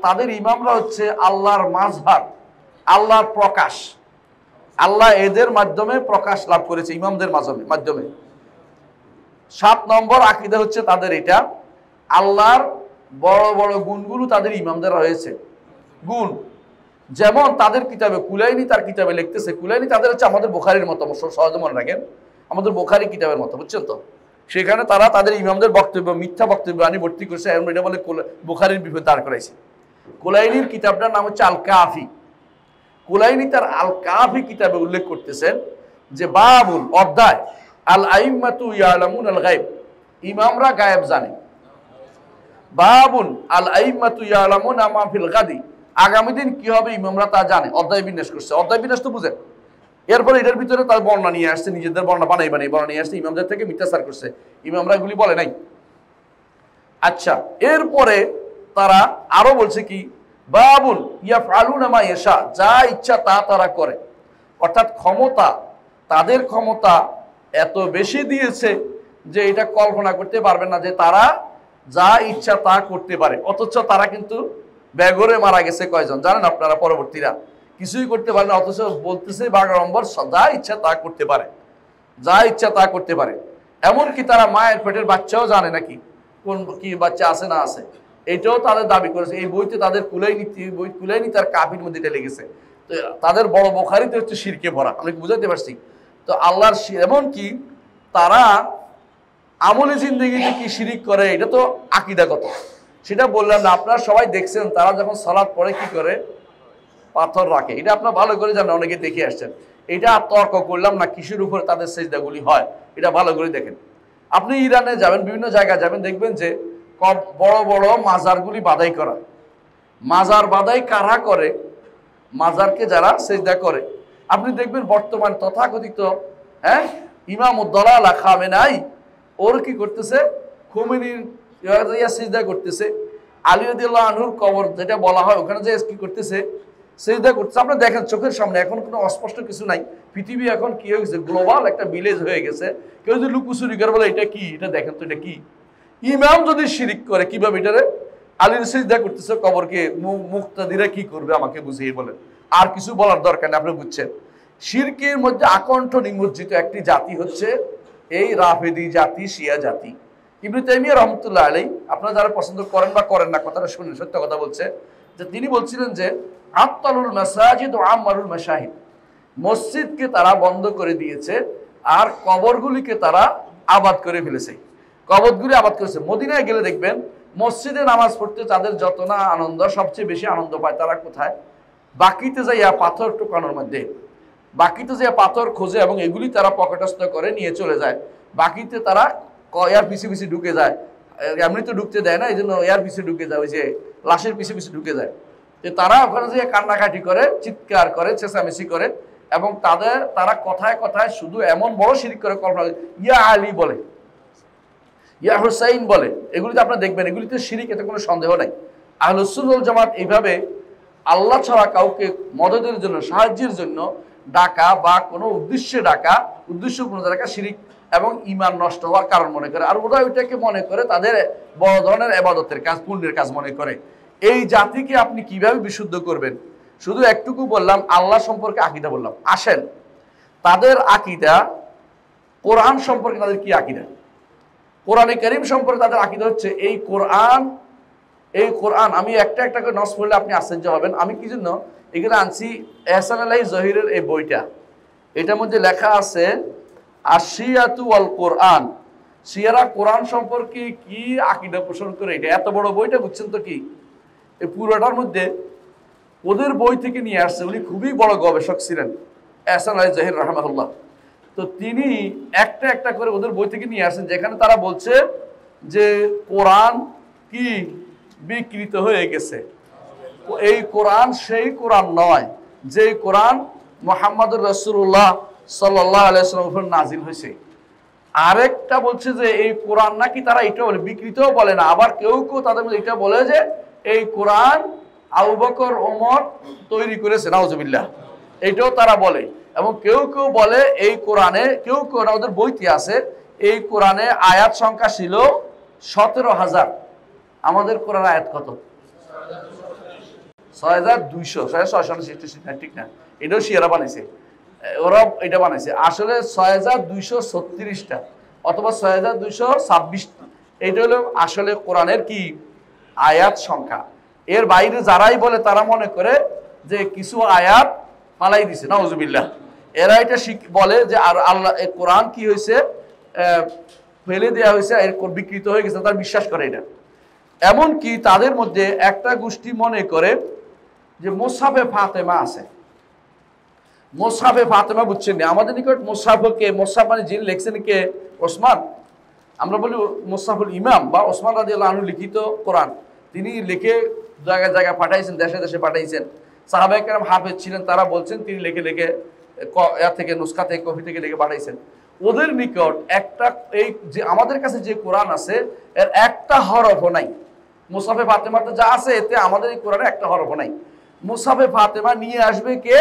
তাদের ইমামরা হচ্ছে আল্লাহর মাজহার, আল্লাহর প্রকাশ। আল্লাহ এদের মাধ্যমে প্রকাশ লাভ করেছে, ইমামদের মাধ্যমে। 7 নম্বর আকীদা হচ্ছে তাদের এটা, আল্লাহর বড় বড় গুণগুলো তাদের ইমামদের রয়েছে। গুণ যেমন তাদের কিতাবে কুলাইনি তার কিতাবে লিখতেছে, কুলাইনি তাদের হচ্ছে আমাদের বুখারীর মতো, সহজে মনে রাখেন, আমাদের বুখারী কিতাবের মতো, বুঝছেন তো? সেখানে তারা তাদের ইমামদের বক্তব্য, মিথ্যা বক্তব্য আনি ভর্তি করছে, এমন এটা বলে বুখারীর বিপরীতে দাঁড় করাইছে। কুলাইনির কিতাবটার নাম হচ্ছে আল কাফি। কুলাইনি তার আল কাফি কিতাবে উল্লেখ করতেছেন যে বাবুল অধ্যায়, আল আইম্মাতু ইয়ালামুন আল গায়ব, ইমামরা গায়েব জানে। বাবুন আল আইম্মাতু ইয়ালামুন মা ফিল গাদি, আগামী দিন কি হবে ইমামরা তা জানে। অধ্যায় বিন্যাস করছে, অধ্যায় বিন্যাস তো বুঝেন। এরপরে এটার ভিতরে তার বর্ণনা নিয়ে আসছে, নিজেদের বর্ণনা বানাই বর্ণনা নিয়ে আসছে, ইমামদের থেকে মিথ্যাচার করছে, ইমামরা এগুলি বলে নাই। আচ্ছা, এরপরে তারা আরো বলছে কি, বাবুল ইয়াফআলুনা মা ইয়াশা, যা ইচ্ছা তা তারা করে। অর্থাৎ ক্ষমতা, তাদের ক্ষমতা এত বেশি দিয়েছে যে এটা কল্পনা করতে পারবেন না যে তারা যা ইচ্ছা তা করতে পারে। অথচ তারা কিন্তু বেঘরে মারা গেছে কয়জন জানেন আপনারা? পরবর্তীরা কিছুই করতে পারে না, অথচ বলতেছে বাগাড়ম্বর যা ইচ্ছা তা করতে পারে, যা ইচ্ছা তা করতে পারে। এমনকি তারা মায়ের পেটের বাচ্চাও জানে নাকি কোন কি বাচ্চা আছে না আছে, এটাও তাদের দাবি করেছে। এই বইতে তাদের কুলাইনি তার কাফির মধ্যে এটা লেগেছে। তো তাদের বড় বুখারীতে হচ্ছে শিরকে ভরা, আমি বুঝাতে পারছি তো? আল্লাহর এমনকি তারা আমলে জিন্দেগিতে কি শিরিক করে এটা তো আকীদাগত, সেটা বললাম না। আপনারা সবাই দেখছেন তারা যখন সালাত পড়ে কি করে, পাথর রাখে। এটা আপনারা ভালো করে জানেন, অনেকে দেখে আসছেন। এটা তর্ক করলাম না কিসের উপরে তাদের সেজদাগুলি হয়, এটা ভালো করে দেখেন। আপনি ইরানে যাবেন, বিভিন্ন জায়গায় যাবেন, দেখবেন যে বড় বড় মাজারগুলি বাদাই করা। মাজার বাদাই কারা করে? মাজারকে যারা সেজদা করে। আপনি দেখবেন বর্তমান তথাকথিত ইমামুদ্দলালা খামেনাই ওর কি করতেছে, খোমেনির সিজদা করতেছে, আলী রাদিয়াল্লাহু আনহুর কবর যেটা বলা হয় ওখানে যে কি করতেছে, সিজদা করতেছে। আপনি দেখেন চোখের সামনে, এখন কোনো অস্পষ্ট কিছু নাই। পৃথিবী এখন কি হয়ে গেছে, গ্লোবাল একটা ভিলেজ হয়ে গেছে। কেউ যদি লুকুচুরি করে বলে এটা কি, এটা দেখেন তো এটা কি। ইমাম যদি শিরিক করে কিভাবে এটারে আলীর সিজদা করতেছে কবরকে, মুক্তাদিরা কি করবে আমাকে বুঝিয়ে বলেন। আর কিছু বলার দরকার নেই, আপনি বুঝছেন। শিরকের মধ্যে আকণ্ঠ নিমজ্জিত একটি জাতি হচ্ছে এই রাফেদি জাতি, শিয়া জাতি। ইবনে তাইমিয়া রাহমাতুল্লাহ আলাইহি, আপনারা যারা পছন্দ করেন বা করেন না কথাটা শুনেন, সত্য কথা বলছে যে তিনি বলছিলেন যে আত্তালুল মাসাজিদ ওয়া আমারুল মাশাহিদ, মসজিদকে তারা বন্ধ করে দিয়েছে আর কবরগুলিকে তারা আবাদ করে ফেলেছে। কবরগুলি আবাদ করেছে। মদিনায় গেলে দেখবেন মসজিদে নামাজ পড়তে তাদের যত না আনন্দ, সবচেয়ে বেশি আনন্দ পায় তারা কোথায়? বাকিতে যাইয়া পাথর টোকানোর মধ্যে, বাকিতে যাইয়া পাথর খোঁজে এবং এগুলি তারা পকেটস্থ করে নিয়ে চলে যায়। বাকিতে তারা এর পিছে পিছে ঢুকে যায়, এমনি তো ঢুকতে দেয় না, এই জন্য এর পিছে ঢুকে যায়, ওই যে লাশের পিছে পিছে ঢুকে যায়। যে তারা ওখানে যে কান্নাকাটি করে, চিৎকার করে, চেঁচামেচি করে এবং তারা কথায় কথায় শুধু এমন বড় শিরিক করে, কল্পনা ইয়া আলী বলে, ইয়া হুসাইন বলে। এগুলিতে আপনারা দেখবেন এগুলিতে শিরিক, এতে কোনো সন্দেহ নাই। আহলুস সুন্নাহ ওয়াল জামাত এইভাবে আল্লাহ ছাড়া কাউকে মদদের জন্য, সাহায্যের জন্য ডাকা বা কোনো উদ্দেশ্যে ডাকা, উদ্দেশ্যপূর্ণ ডাকা শিরিক এবং ঈমান নষ্ট হওয়ার কারণ মনে করে। আর ওরা ওইটাকে মনে করে তাদের বড় ধরনের ইবাদতের কাজ, পুণ্যের কাজ মনে করে। এই জাতিকে আপনি কিভাবে বিশুদ্ধ করবেন? শুধু একটুকু বললাম, আল্লাহ সম্পর্কে আকীদা বললাম। আসেন তাদের আকীদা, কোরআন সম্পর্কে তাদের কি আকীদা? কোরআনে কারীম সম্পর্কে তাদের আকীদা হচ্ছে এই কোরআন আমি একটা একটা করে নস পড়লে আপনি আশ্চর্য হবেন। আমি কি জন্য এখানে আনছি, এহসান আলাহি জহিরের এই বইটা, এটার মধ্যে লেখা আছে আশিয়াতু ওয়াল কোরআন, শিয়ারা কোরআন সম্পর্কে কি আকীদা পোষণ করে। এটা এত বড় বইটা, বুঝছেন তো কি, এই পুরোটার মধ্যে ওদের বই থেকে নিয়ে আসছে। উনি খুবই বড় গবেষক ছিলেন এহসান আলাহি জহির রাহমাহুল্লাহ। তো তিনি একটা একটা করে ওদের বই থেকে নিয়ে আসছেন, যেখানে তারা বলছে যে কোরআন কি বিকৃত হয়ে গেছে। এই কোরআন সেই কোরআন নয় যে কোরআন মুহাম্মদুর রাসূলুল্লাহ সাল্লাল্লাহু আলাইহি ওয়াসাল্লামের উপর নাজিল হয়েছে। আরেকটা বলছে যে এই কোরআন নাকি, তারা এটা বলে, বিকৃতও বলে না, আবার কেউ কেউ তাদের মধ্যে এটা বলে যে এই কোরআন আবু বকর ওমর তৈরি করেছে, নাউজুবিল্লাহ, এটাও তারা বলে। এবং কেউ কেউ বলে এই কোরআনে, কেউ কেউ ওদের বইতে আছে, এই কোরআনে আয়াত সংখ্যা ছিল 17,000। আমাদের কোরআন আয়াত কত? 6,200, ঠিক না? এটাও শিয়ারা বানাইছে, ওরা এটা বানাইছে। আসলে 6,236টা অথবা 6,226, এটা হলো আসলে কোরআনের কি আয়াত সংখ্যা। এর বাইরে যারাই বলে তারা মনে করে যে কিছু আয়াত ফালাই দিছে, নাউজুবিল্লাহ। এরা এটা বলে যে আর আল্লাহ কোরআন কি হয়েছে, ফেলে দেওয়া হয়েছে, এর বিকৃত হয়ে গেছে, তারা বিশ্বাস করে এটা। এমনকি তাদের মধ্যে একটা গোষ্ঠী মনে করে যে মুসহাফে ফাতেমা আছে। মুসহাফে ফাতেমা বুঝছেন না? আমাদের নিকট মুসহাফকে, মুসহাফ মানে যিনি লিখছেন কে? ওসমান। আমরা বলি মুসহাফুল ইমাম বা ওসমান রাদিয়াল্লাহু আনহু লিখিত কোরআন। তিনি লিখে জায়গায় জায়গায় পাঠাইছেন, দেশে দেশে পাঠাইছেন। সাহাবায়ে কেরাম হাফেজ ছিলেন, তারা বলছেন তিনি লিখে লিখে থেকে নুসখা থেকে কপি থেকে লিখে পাঠাইছেন। ওদের নিকট একটা এই যে আমাদের কাছে যে কোরআন আছে এর একটা হরফও নাই। মুসহাফে ফাতেমাতে যা আছে এতে আমাদের এই কোরআনে একটা হরফও নাই। মুসহাফে ফাতেমা নিয়ে আসবে কে?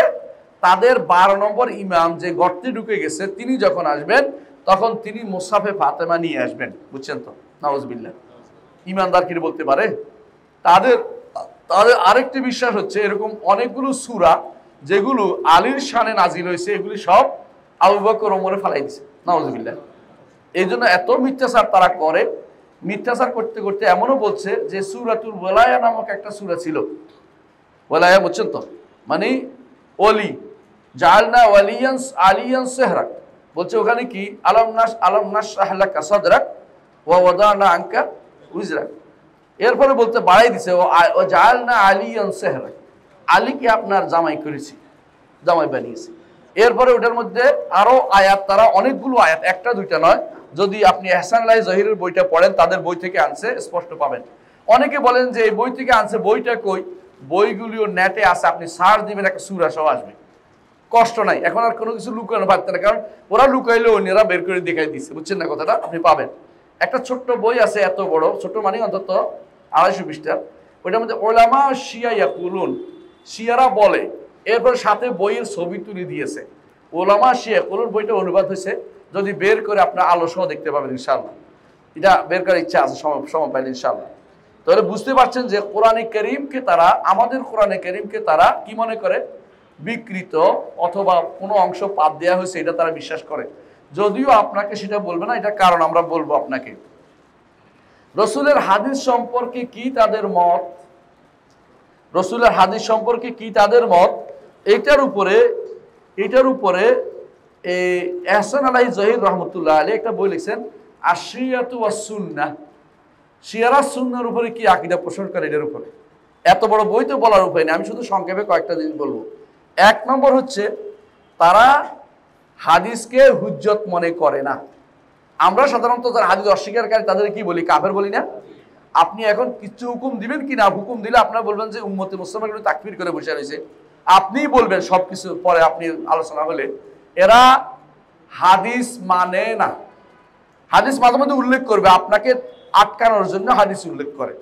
তাদের 12 নম্বর ইমাম যে গর্তে ঢুকে গেছে, তিনি যখন আসবেন তখন তিনি মুসহাফে ফাতেমা নিয়ে আসবেন, বুঝছেন তো? নাউজুবিল্লাহ। ইমানদার কি বলতে পারে? তাদের তাদের আরেকটি বিশ্বাস হচ্ছে এরকম অনেকগুলো সূরা যেগুলো আলীর শানে নাজিল হয়েছে, এগুলি সব আবু বকর ওমরে ফালাই দিছে, নাউজুবিল্লাহ। এই জন্য এত মিথ্যাচার তারা করে। মিথ্যাচার করতে করতে এমনও বলছে যে সূরাতুল ওয়ালায়া নামক একটা সূরা ছিল। ওয়ালায়া বুঝছেন তো? মানে ওলি, জাআলনা ওয়ালিয়ান আলিয়ান সেহরাক, বলছে ওখানে কি আলাম নাশরাহ লাকা সাদরাক ওয়া ওয়াদানা আনকা উজরাক। এরপরে বলতে বাড়াই দিছে ও জাআলনা আলিয়ান সেহরাক, আলীকে আপনার জামাই করেছি, জামাই বানিয়েছি। এরপরে ওটার মধ্যে আরো আয়াত, তারা অনেকগুলো আয়াত, একটা দুইটা নয়। যদি আপনি এহসান আলাই জহিরের বইটা পড়েন, তাদের বই থেকে আনছে, স্পষ্ট পাবেন। অনেকে বলেন যে এই বই থেকে আনছে, বইটা কই? বইগুলিও নেটে আছে, আপনি সার্চ দিবেন একটা সূরা সহ আসবে, কষ্ট নাই। এখন আর কোনো কিছু লুকানো পারতে না, কারণ ওরা লুকাইলে অন্যরা বের করে দেখাই দিচ্ছে, বুঝছেন না কথাটা? আপনি পাবেন একটা ছোট্ট বই আছে, এত বড়, ছোট মানে অন্তত 250 পৃষ্ঠা। ওইটার মধ্যে ওলামা শিয়া ইয়াকুলুন, শিয়ারা বলে, এরপর সাথে বইয়ের ছবি তুলে দিয়েছে। ওলামা শিয়া ইয়াকুলুন বইটা অনুবাদ হয়েছে, যদি বের করে আপনার আলো সহ দেখতে পাবেন ইনশাআল্লাহ। এটা বের করার ইচ্ছা আছে, সময় পাইলে ইনশাআল্লাহ। তাহলে বুঝতে পারছেন যে কোরআনে কারীমকে তারা, আমাদের কোরআনে কারীমকে তারা কি মনে করে? বিকৃত অথবা কোনো অংশ বাদ দেওয়া হয়েছে, এটা তারা বিশ্বাস করে। যদিও আপনাকে সেটা বলবে না, এটা কারণ আমরা বলবো আপনাকে। রসুলের হাদিস সম্পর্কে কি তাদের মত, রসুলের হাদিস সম্পর্কে কি তাদের মত, এটার উপরে এহসান আলাই জহির রহমতুল্লাহ আলী একটা বই লিখছেন, আশরিয়াতু ওয়াস সুন্নাহ, শিয়ারা সুন্নাহর উপরে কি আকীদা পোষণ করে, এটার উপরে। এত বড় বই তো বলার উপায় নেই, আমি শুধু সংক্ষেপে কয়েকটা জিনিস বলবো। 1 নম্বর হচ্ছে তারা হাদিসকে হুজ্জত মনে করে না। আমরা সাধারণত যারা হাদিস অস্বীকারী তাদের কি বলি? কাফের বলি না? আপনি এখন কিছু হুকুম দিবেন কি না, হুকুম দিলে আপনারা বলবেন যে উম্মতে মুসলিমরা তাকফির করে বসে রয়েছে, আপনিই বলবেন সবকিছু পরে আপনি আলোচনা হলে। এরা হাদিস মানে না। হাদিস মাঝে মধ্যে উল্লেখ করবে, আপনাকে আটকানোর জন্য হাদিস উল্লেখ করে,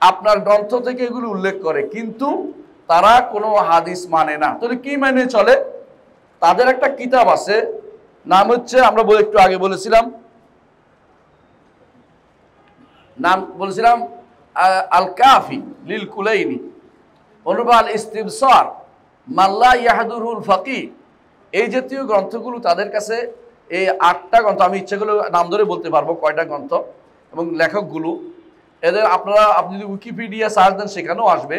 আপনার গ্রন্থ থেকে এগুলো উল্লেখ করে, কিন্তু তারা কোনো হাদিস মানে না। তাহলে কি মানে চলে? তাদের একটা কিতাব আছে, নাম হচ্ছে, আমরা একটু আগে বলেছিলাম, নাম বলেছিলাম আল কাফি লিল কুলাইনি, অনুবা আল ইস্তিবসার, মাল্লা ইয়াহদুরুল ফাকিহ। এই জাতীয় গ্রন্থগুলো তাদের কাছে, এই 8টা গ্রন্থ, আমি ইচ্ছাগুলো নাম ধরে বলতে পারবো কয়টা গ্রন্থ এবং লেখকগুলো। এদের আপনি যদি উইকিপিডিয়া সার্চ দেন সেখানেও আসবে।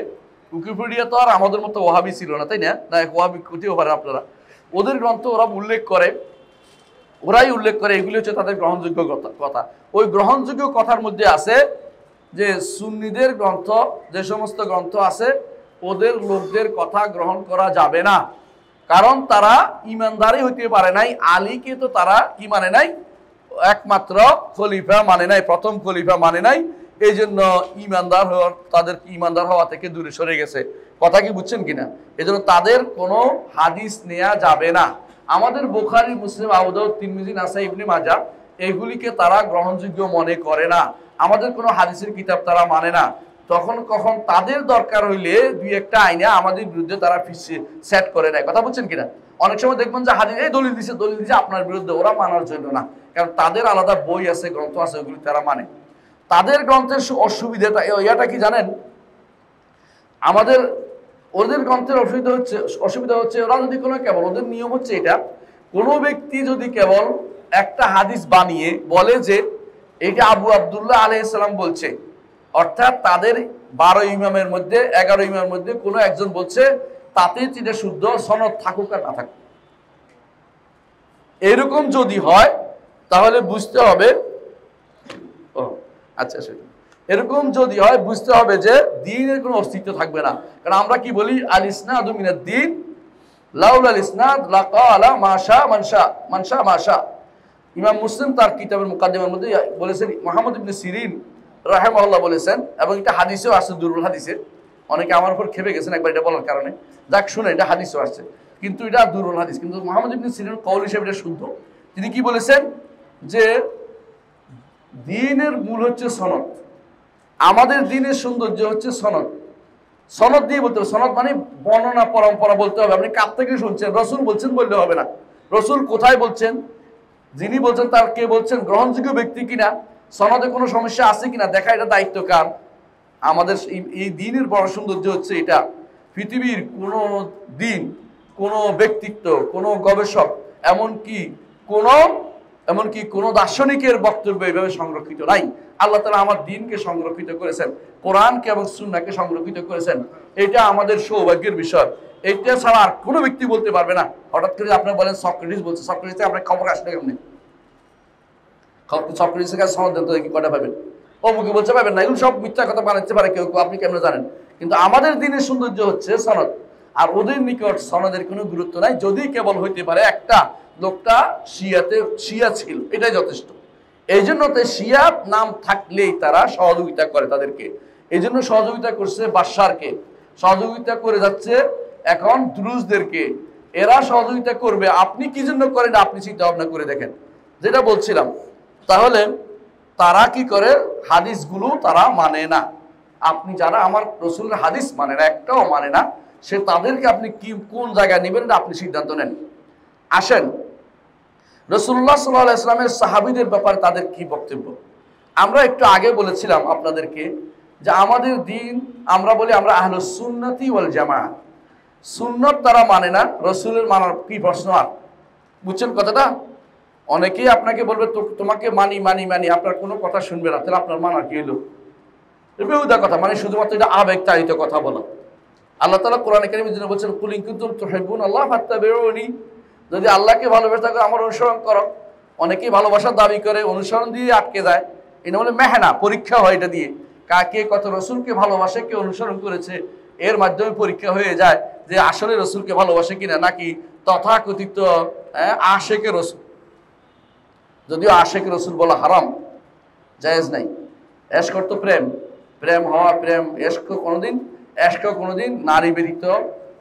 উইকিপিডিয়া তো আর আমাদের মতো ওহাবি ছিল না, তাই না? ওহাবি হতেও পারে আপনারা। ওদের গ্রন্থ ওরা ওরাই উল্লেখ করে, এগুলি হচ্ছে তাদের গ্রহণযোগ্য কথা। ওই গ্রহণযোগ্য কথার মধ্যে আছে যে সুন্নিদের গ্রন্থ, যে সমস্ত গ্রন্থ আছে, ওদের লোকদের কথা গ্রহণ করা যাবে না, কারণ তারা ইমানদারই হইতে পারে নাই। আলীকে তো তারা কি মানে নাই? একমাত্র খলিফা মানে নাই, প্রথম খলিফা মানে নাই। এই জন্য তাদের ইমানদার হওয়া থেকে দূরে সরে গেছে। কথা কি বুঝছেন কিনা? এই জন্য তাদের কোনো হাদিস নেওয়া যাবে না। আমাদের বুখারী, মুসলিম, আবু দাউদ, তিরমিজি, নাসাই, ইবনে মাজাহ, এগুলিকে তারা গ্রহণযোগ্য মনে করে না। আমাদের কোনো হাদিসের কিতাব তারা মানে না। তো তখন কখন তাদের দরকার হইলে দুই একটা আইনে আমাদের বিরুদ্ধে তারা সেট করে নেয়। কথা বলছেন কিনা? অনেক সময় দেখবেন যে হাজির এই দলিল দিছে আপনার বিরুদ্ধে, ওরা মানার জন্য না, কারণ তাদের আলাদা বই আছে, গ্রন্থ আছে, ওগুলি তারা মানে। তাদের গ্রন্থের অসুবিধাটা ইয়াটা কি জানেন? আমাদের ওদের গ্রন্থের অসুবিধা হচ্ছে ওরা যদি কোনো কেবল, ওদের নিয়ম হচ্ছে এটা, কোনো ব্যক্তি যদি কেবল একটা হাদিস বানিয়ে বলে যে এটা আবু আব্দুল্লাহ আলাইহিস সালাম বলছে, অর্থাৎ তাদের 12 ইমামের মধ্যে 11 ইমামের মধ্যে কোনো একজন বলছে, তাতে এটা শুদ্ধ, সনদ থাকুক আর না থাকুক। এরকম যদি হয় তাহলে বুঝতে হবে, আচ্ছা সেটা এরকম যদি হয় বুঝতে হবে যে দ্বীনের কোনো অস্তিত্ব থাকবে না। কারণ আমরা কি বলি, আল ইসনাদু মিনাদ দ্বীন লাউলাল ইসনাদ লাকালা মাশা মানশা মাশা। ইমাম মুসলিম তার কিতাবের মুকাদ্দিমার মধ্যে বলেছেন, মুহাম্মদ ইবনে সিরিন রাহিমাহুল্লাহ বলেছেন, এবং এটা হাদিসেও আছে, দুরুল হাদিসে। অনেকে আমার উপর খেপে গেছেন একবার এটা বলার কারণে, যাক শুনে, এটা হাদিসেও আসছে, কিন্তু এটা দুরুল হাদিস, কিন্তু মুহাম্মদ ইবনে সিরিন কওল হিসেবে এটা শুদ্ধ। তিনি কি বলেছেন যে দ্বীনের মূল হচ্ছে সনদ, আমাদের দ্বীনের সৌন্দর্য হচ্ছে সনদ। সনদ দিয়ে বলতে হবে, সনদ মানে বর্ণনা পরম্পরা বলতে হবে। আপনি কার থেকে শুনছেন, রসুল বলছেন বললে হবে না, রসুল কোথায় বলছেন, যিনি বলছেন তার কে বলছেন, গ্রহণযোগ্য ব্যক্তি কিনা, সনদে কোনো সমস্যা আছে কিনা দেখা, এটা দায়িত্ব কার? আমাদের। এই দ্বীনের বড় সৌন্দর্য হচ্ছে এটা, পৃথিবীর কোনো দ্বীন, কোনো ব্যক্তিত্ব, কোনো গবেষক, এমনকি কোনো দার্শনিকের বক্তব্য এইভাবে সংরক্ষিত নাই। আল্লাহ তাআলা আমার দ্বীনকে সংরক্ষিত করেছেন, কোরআনকে এবং সুন্নাহকে সংরক্ষিত করেছেন। এটা আমাদের সৌভাগ্যের বিষয়। এইটা ছাড়া আর কোনো ব্যক্তি বলতে পারবে না। হঠাৎ করে আপনি বলেন সক্রেটিস বলছে, সক্রেটিসে আপনার খবর আসলে কেমনি? সক্রেটিসের কাছে সনদ দেন তো দেখি কটা পাবেন? অমুকে বলছে পাবেন না, এগুলো সব মিথ্যা কথা বানাতে পারে কেউ, আপনি কেমন জানেন? কিন্তু আমাদের দ্বীনের সৌন্দর্য হচ্ছে সনদ, আর ওদের নিকট সনদের কোনো গুরুত্ব নাই। যদি কেবল হইতে পারে একটা লোকটা শিয়া ছিল, এটাই যথেষ্ট। এই জন্য শিয়া নাম থাকলেই তারা সহযোগিতা করে তাদেরকে, এই জন্য সহযোগিতা করছে বাশারকে, সহযোগিতা করে যাচ্ছে এখন দ্রুজদেরকে, এরা সহযোগিতা করবে। আপনি কি জন্য করেন আপনি চিন্তা ভাবনা করে দেখেন, যেটা বলছিলাম। তাহলে তারা কি করে, হাদিসগুলো তারা মানে না। আপনি যারা আমার রসুলের হাদিস মানে না, একটাও মানে না, সে তাদেরকে আপনি কোন জায়গায় নেবেন আপনি সিদ্ধান্ত নেন। আসেন রাসূলুল্লাহ সাল্লাল্লাহু আলাইহি ওয়াসাল্লামের সাহাবীদের ব্যাপারে তাদের কি বক্তব্য। আমরা একটু আগে বলেছিলাম আপনাদেরকে যে আমাদের দ্বীন, আমরা বলি আমরা আহলুস সুন্নতি ওয়াল জামাআহ, সুন্নত তারা মানে না, রসুলের মানার কি প্রশ্ন আর? বুঝছেন কথাটা? অনেকেই আপনাকে বলবে তোমাকে মানি মানি মানি, আপনার কোনো কথা শুনবে না, তাহলে আপনার মানার কি হলো? বেহুদা কথা, মানে শুধুমাত্র এটা আবেগতাড়িত কথা বলা। আল্লাহ তাআলা কোরআনে কারীমের জন্য বলছেন, কুল ইন কুনতুম তুহিব্বুনাল্লাহ ফাত্তাবিউনি, যদি আল্লাহকে ভালোবেসে থাকো আমার অনুসরণ করো। অনেকেই ভালোবাসার দাবি করে, অনুসরণ দিয়ে আটকে যায়। এটা বলে মেহনা, পরীক্ষা হয় এটা দিয়ে, কাকে কত রসুলকে ভালোবাসে, কে অনুসরণ করেছে, এর মাধ্যমে পরীক্ষা হয়ে যায় যে আসলে রসুলকে ভালোবাসে কিনা, নাকি তথাকথিত আশেকে রসুল। যদিও আশেকে রসুল বলা হারাম, জায়েজ নাই। এশক তো প্রেম, প্রেম হওয়া, প্রেম এশক কোনোদিন নারী ব্যতীত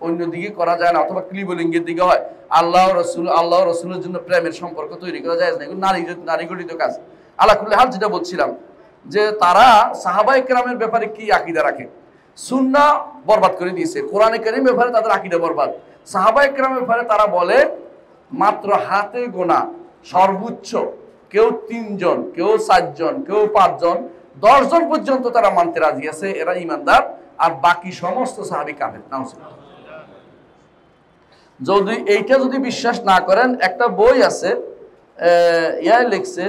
অন্যদিকে করা যায় না, অথবা ক্লিবলিঙ্গের দিকে হয়। আল্লাহ রসুলের জন্য প্রেমের সম্পর্ক তৈরি করা যায় না, এগুলো নারী গঠিত কাজ। আল্লাহ কুল্লি হাল, যেটা বলছিলাম যে তারা সাহাবায়ে কেরামের ব্যাপারে কি আকীদা রাখে, সুন্নাহ বরবাদ করে দিয়েছে, কোরআনে কারীম ব্যাপারে তাদের আকীদা বরবাদ। সাহাবায়ে কেরামের ব্যাপারে তারা বলে মাত্র হাতে গোনা, সর্বোচ্চ কেউ 3 জন, কেউ 4 জন, কেউ 5 জন, 10 জন পর্যন্ত তারা মানতে রাজি আছে, এরা ইমানদার, আর বাকি সমস্ত সাহাবী কাফের। নাউজুবিল্লাহ। যদি বিশ্বাস না করেন, একটা বই আছে, লিখছে,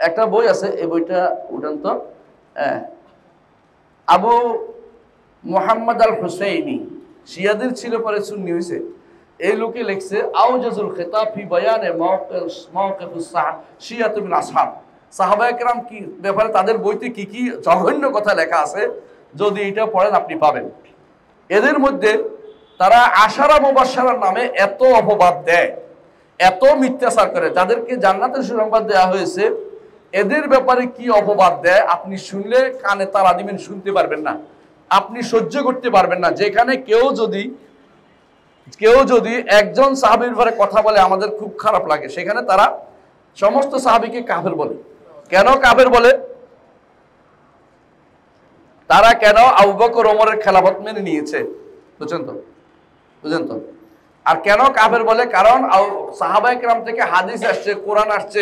একটা বই আছে, এই বইটা উঠান তো, আবু মুহাম্মদ আল হুসাইনি, শিয়াদের ছিল, পরে সুন্নি হয়েছে। এই লোকে লিখছে আউজাজুল খিতাব ফি বায়ানে মাওকিফুস শিয়াত মিন আসহাব, সাহাবায়ে কেরাম কি ব্যাপারে তাদের বইতে কি কি জঘন্য কথা লেখা আছে, যদি এটা পড়েন আপনি পাবেন। এদের মধ্যে তারা আশারা মুবাশশারার নামে এত অপবাদ দেয়, এত মিথ্যাচার করে, যাদেরকে জান্নাতের সুসংবাদ দেওয়া হয়েছে, এদের ব্যাপারে কি অপবাদ দেয় আপনি শুনলে কানে তালা দিবেন, শুনতে পারবেন না, আপনি সহ্য করতে পারবেন না। যেখানে কেউ যদি একজন সাহাবীর ব্যাপারে কথা বলে আমাদের খুব খারাপ লাগে, সেখানে তারা সমস্ত সাহাবীকে কাফের বলে। কেন কাফের বলে? তারা কেন আবু বকর ওমরের খেলাফত মেনে নিয়েছে? বুঝছেন তো? আর কেন কাফের বলে? কারণ সাহাবায়ে কেরাম থেকে হাদিস আসছে, কোরআন আসছে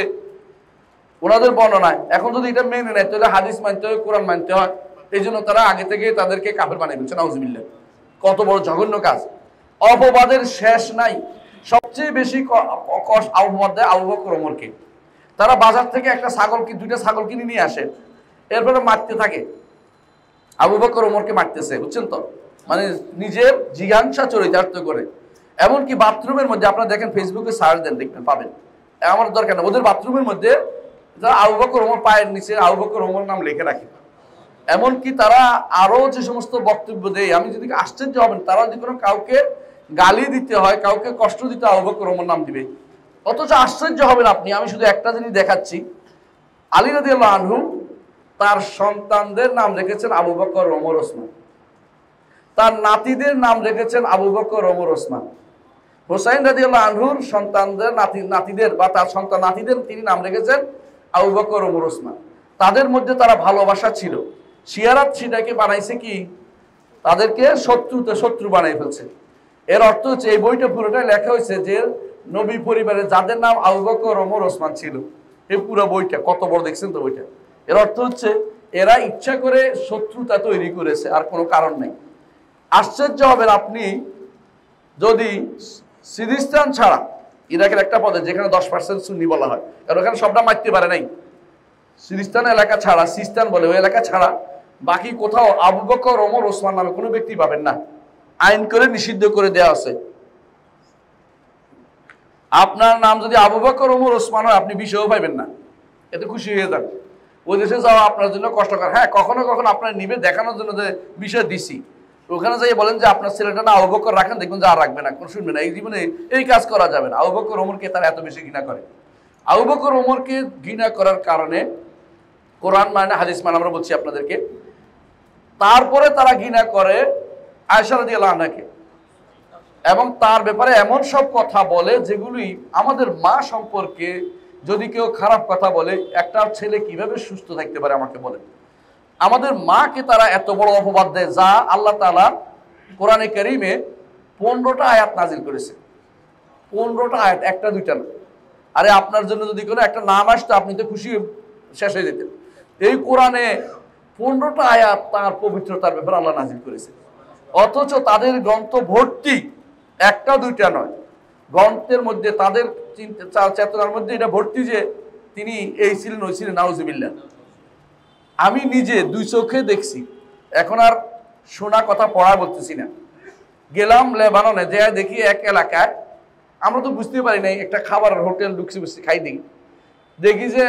ওনাদের বর্ণনায়। এখন যদি এটা মেনে নেয় তাহলে হাদিস মানতে হয়, কোরআন মানতে হয়। এই জন্য তারা আগে থেকে তাদেরকে কাফের বানিয়ে দিচ্ছে। নাউজুবিল্লাহ। কত বড় জঘন্য কাজ! অপবাদের শেষ নাই। সবচেয়ে বেশি অপবাদ দেয় আবু বকর ওমরকে। তারা বাজার থেকে একটা ছাগল, দুইটা ছাগল কিনে নিয়ে আসে, এরপরে মারতে থাকে। আবু বকর ওমরকে মারতেছে, বুঝছেন তো? মানে নিজের জিজ্ঞাসা চরিতার্থ করে। এমনকি বাথরুমের মধ্যে আপনারা দেখেন, ফেসবুকে সার্চ দেন, দেখবেন পাবেন। আমার দরকার না, ওদের বাথরুমের মধ্যে আবু বকর ওমর পায়ের নিচে আবু বকর ওমর নাম লিখে রাখে। এমনকি তারা আরো যে সমস্ত বক্তব্য দেয়, আমি যদি আশ্চর্য হবেন, তারা যদি কোনো কাউকে গালি দিতে হয়, কাউকে কষ্ট দিতে আবু বকর ওমর নাম দিবে। অথচ আশ্চর্য হবেন আপনি, আমি শুধু একটা জিনিস দেখাচ্ছি। আলী রাদিয়াল্লাহু আনহু তার সন্তানদের নাম রেখেছেন আবু বকর ওমর ওসমান, তার নাতিদের নাম রেখেছেন আবু বকর ওমর ওসমান। হুসাইন রাদিয়াল্লাহু আনহুর সন্তানদের নাতিদের বা তার সন্তান নাতিদের তিনি নাম রেখেছেন আবু বকর ওমর ওসমান। তাদের মধ্যে তারা ভালোবাসা ছিল। শিয়ারাত সেটাকে বানাইছে কি, তাদেরকে শত্রু বানাই ফেলছে। এর অর্থ হচ্ছে এই বইটা পুরোটাই লেখা হয়েছে যে নবী পরিবারে যাদের নাম আবু বকর ওমর ওসমান ছিল, এই পুরো বইটা কত বড় দেখছেন তো বইটা। এর অর্থ হচ্ছে এরা ইচ্ছা করে শত্রুতা তৈরি করেছে, আর কোনো কারণ নেই। আশ্চর্য হবেন আপনি যদি সিরিস্তান ছাড়া, ইরাকের একটা পদে যেখানে 10% সুন্নি বলা হয়, কারণ ওখানে সবটা মারতে পারে নাই, সিরিস্তান এলাকা ছাড়া, সিস্তান বলে ওই এলাকা ছাড়া বাকি কোথাও আবু বকর ওমর ওসমান নামে কোনো ব্যক্তি পাবেন না। আইন করে নিষিদ্ধ করে দেওয়া আছে। আপনার নাম যদি আবু বকর ওমর ওসমান হয়, আপনি বিষয়ও পাইবেন না। এতে খুশি হয়ে যান। ওই দেশে যাওয়া আপনার জন্য কষ্টকর। হ্যাঁ, কখনো কখনো আপনার নিবে দেখানোর জন্য যে বিষয় দিছি, ওখানে যাই বলেন যে আপনার ছেলেটা না আবু বকর রাখেন, দেখবেন যে আর রাখবে না, কোনো শুনবে না। এই জীবনে এই কাজ করা যাবে না। আবু বকর ওমরকে তারা এত বেশি ঘৃণা করে। আবু বকর ওমরকে ঘৃণা করার কারণে কোরআন মানে, হাদিস মানে আমরা বলছি আপনাদেরকে। তারপরে তারা ঘৃণা করে আয়েশা রাদিয়াল্লাহু আনহাকে, এবং তার ব্যাপারে এমন সব কথা বলে যেগুলি আমাদের মা সম্পর্কে যদি কেউ খারাপ কথা বলে, একটা ছেলে কিভাবে সুস্থ থাকতে পারে আমাকে বলে। আমাদের মাকে তারা এত বড় অপবাদ দেয়, যা আল্লাহ তাআলা কোরআনে কারীমে 15টা আয়াত নাজিল করেছে। 15টা আয়াত, একটা দুইটা না। আরে আপনার জন্য যদি কোনো একটা নাম আসতো, আপনি তো খুশি শেষ হয়ে যেতেন। এই কোরআনে 15টা আয়াত তার পবিত্রতার ব্যাপারে আল্লাহ নাজিল করেছে। অথচ তাদের গ্রন্থ ভর্তি, একটা দুইটা নয়, গ্রন্থের মধ্যে তাদের চেতনার মধ্যে এটা ভর্তি যে তিনি এই ছিলেন, ওই ছিলেন। নাউজুবিল্লাহ। আমি নিজে দুই চোখে দেখছি, এখন আর শোনা কথা পড়া বলতেছি না। গেলাম লেবাননে, যে দেখি এক এলাকায়, আমরা তো বুঝতে পারি নাই, একটা খাবারের হোটেল ঢুকছি, খাই দেখি যে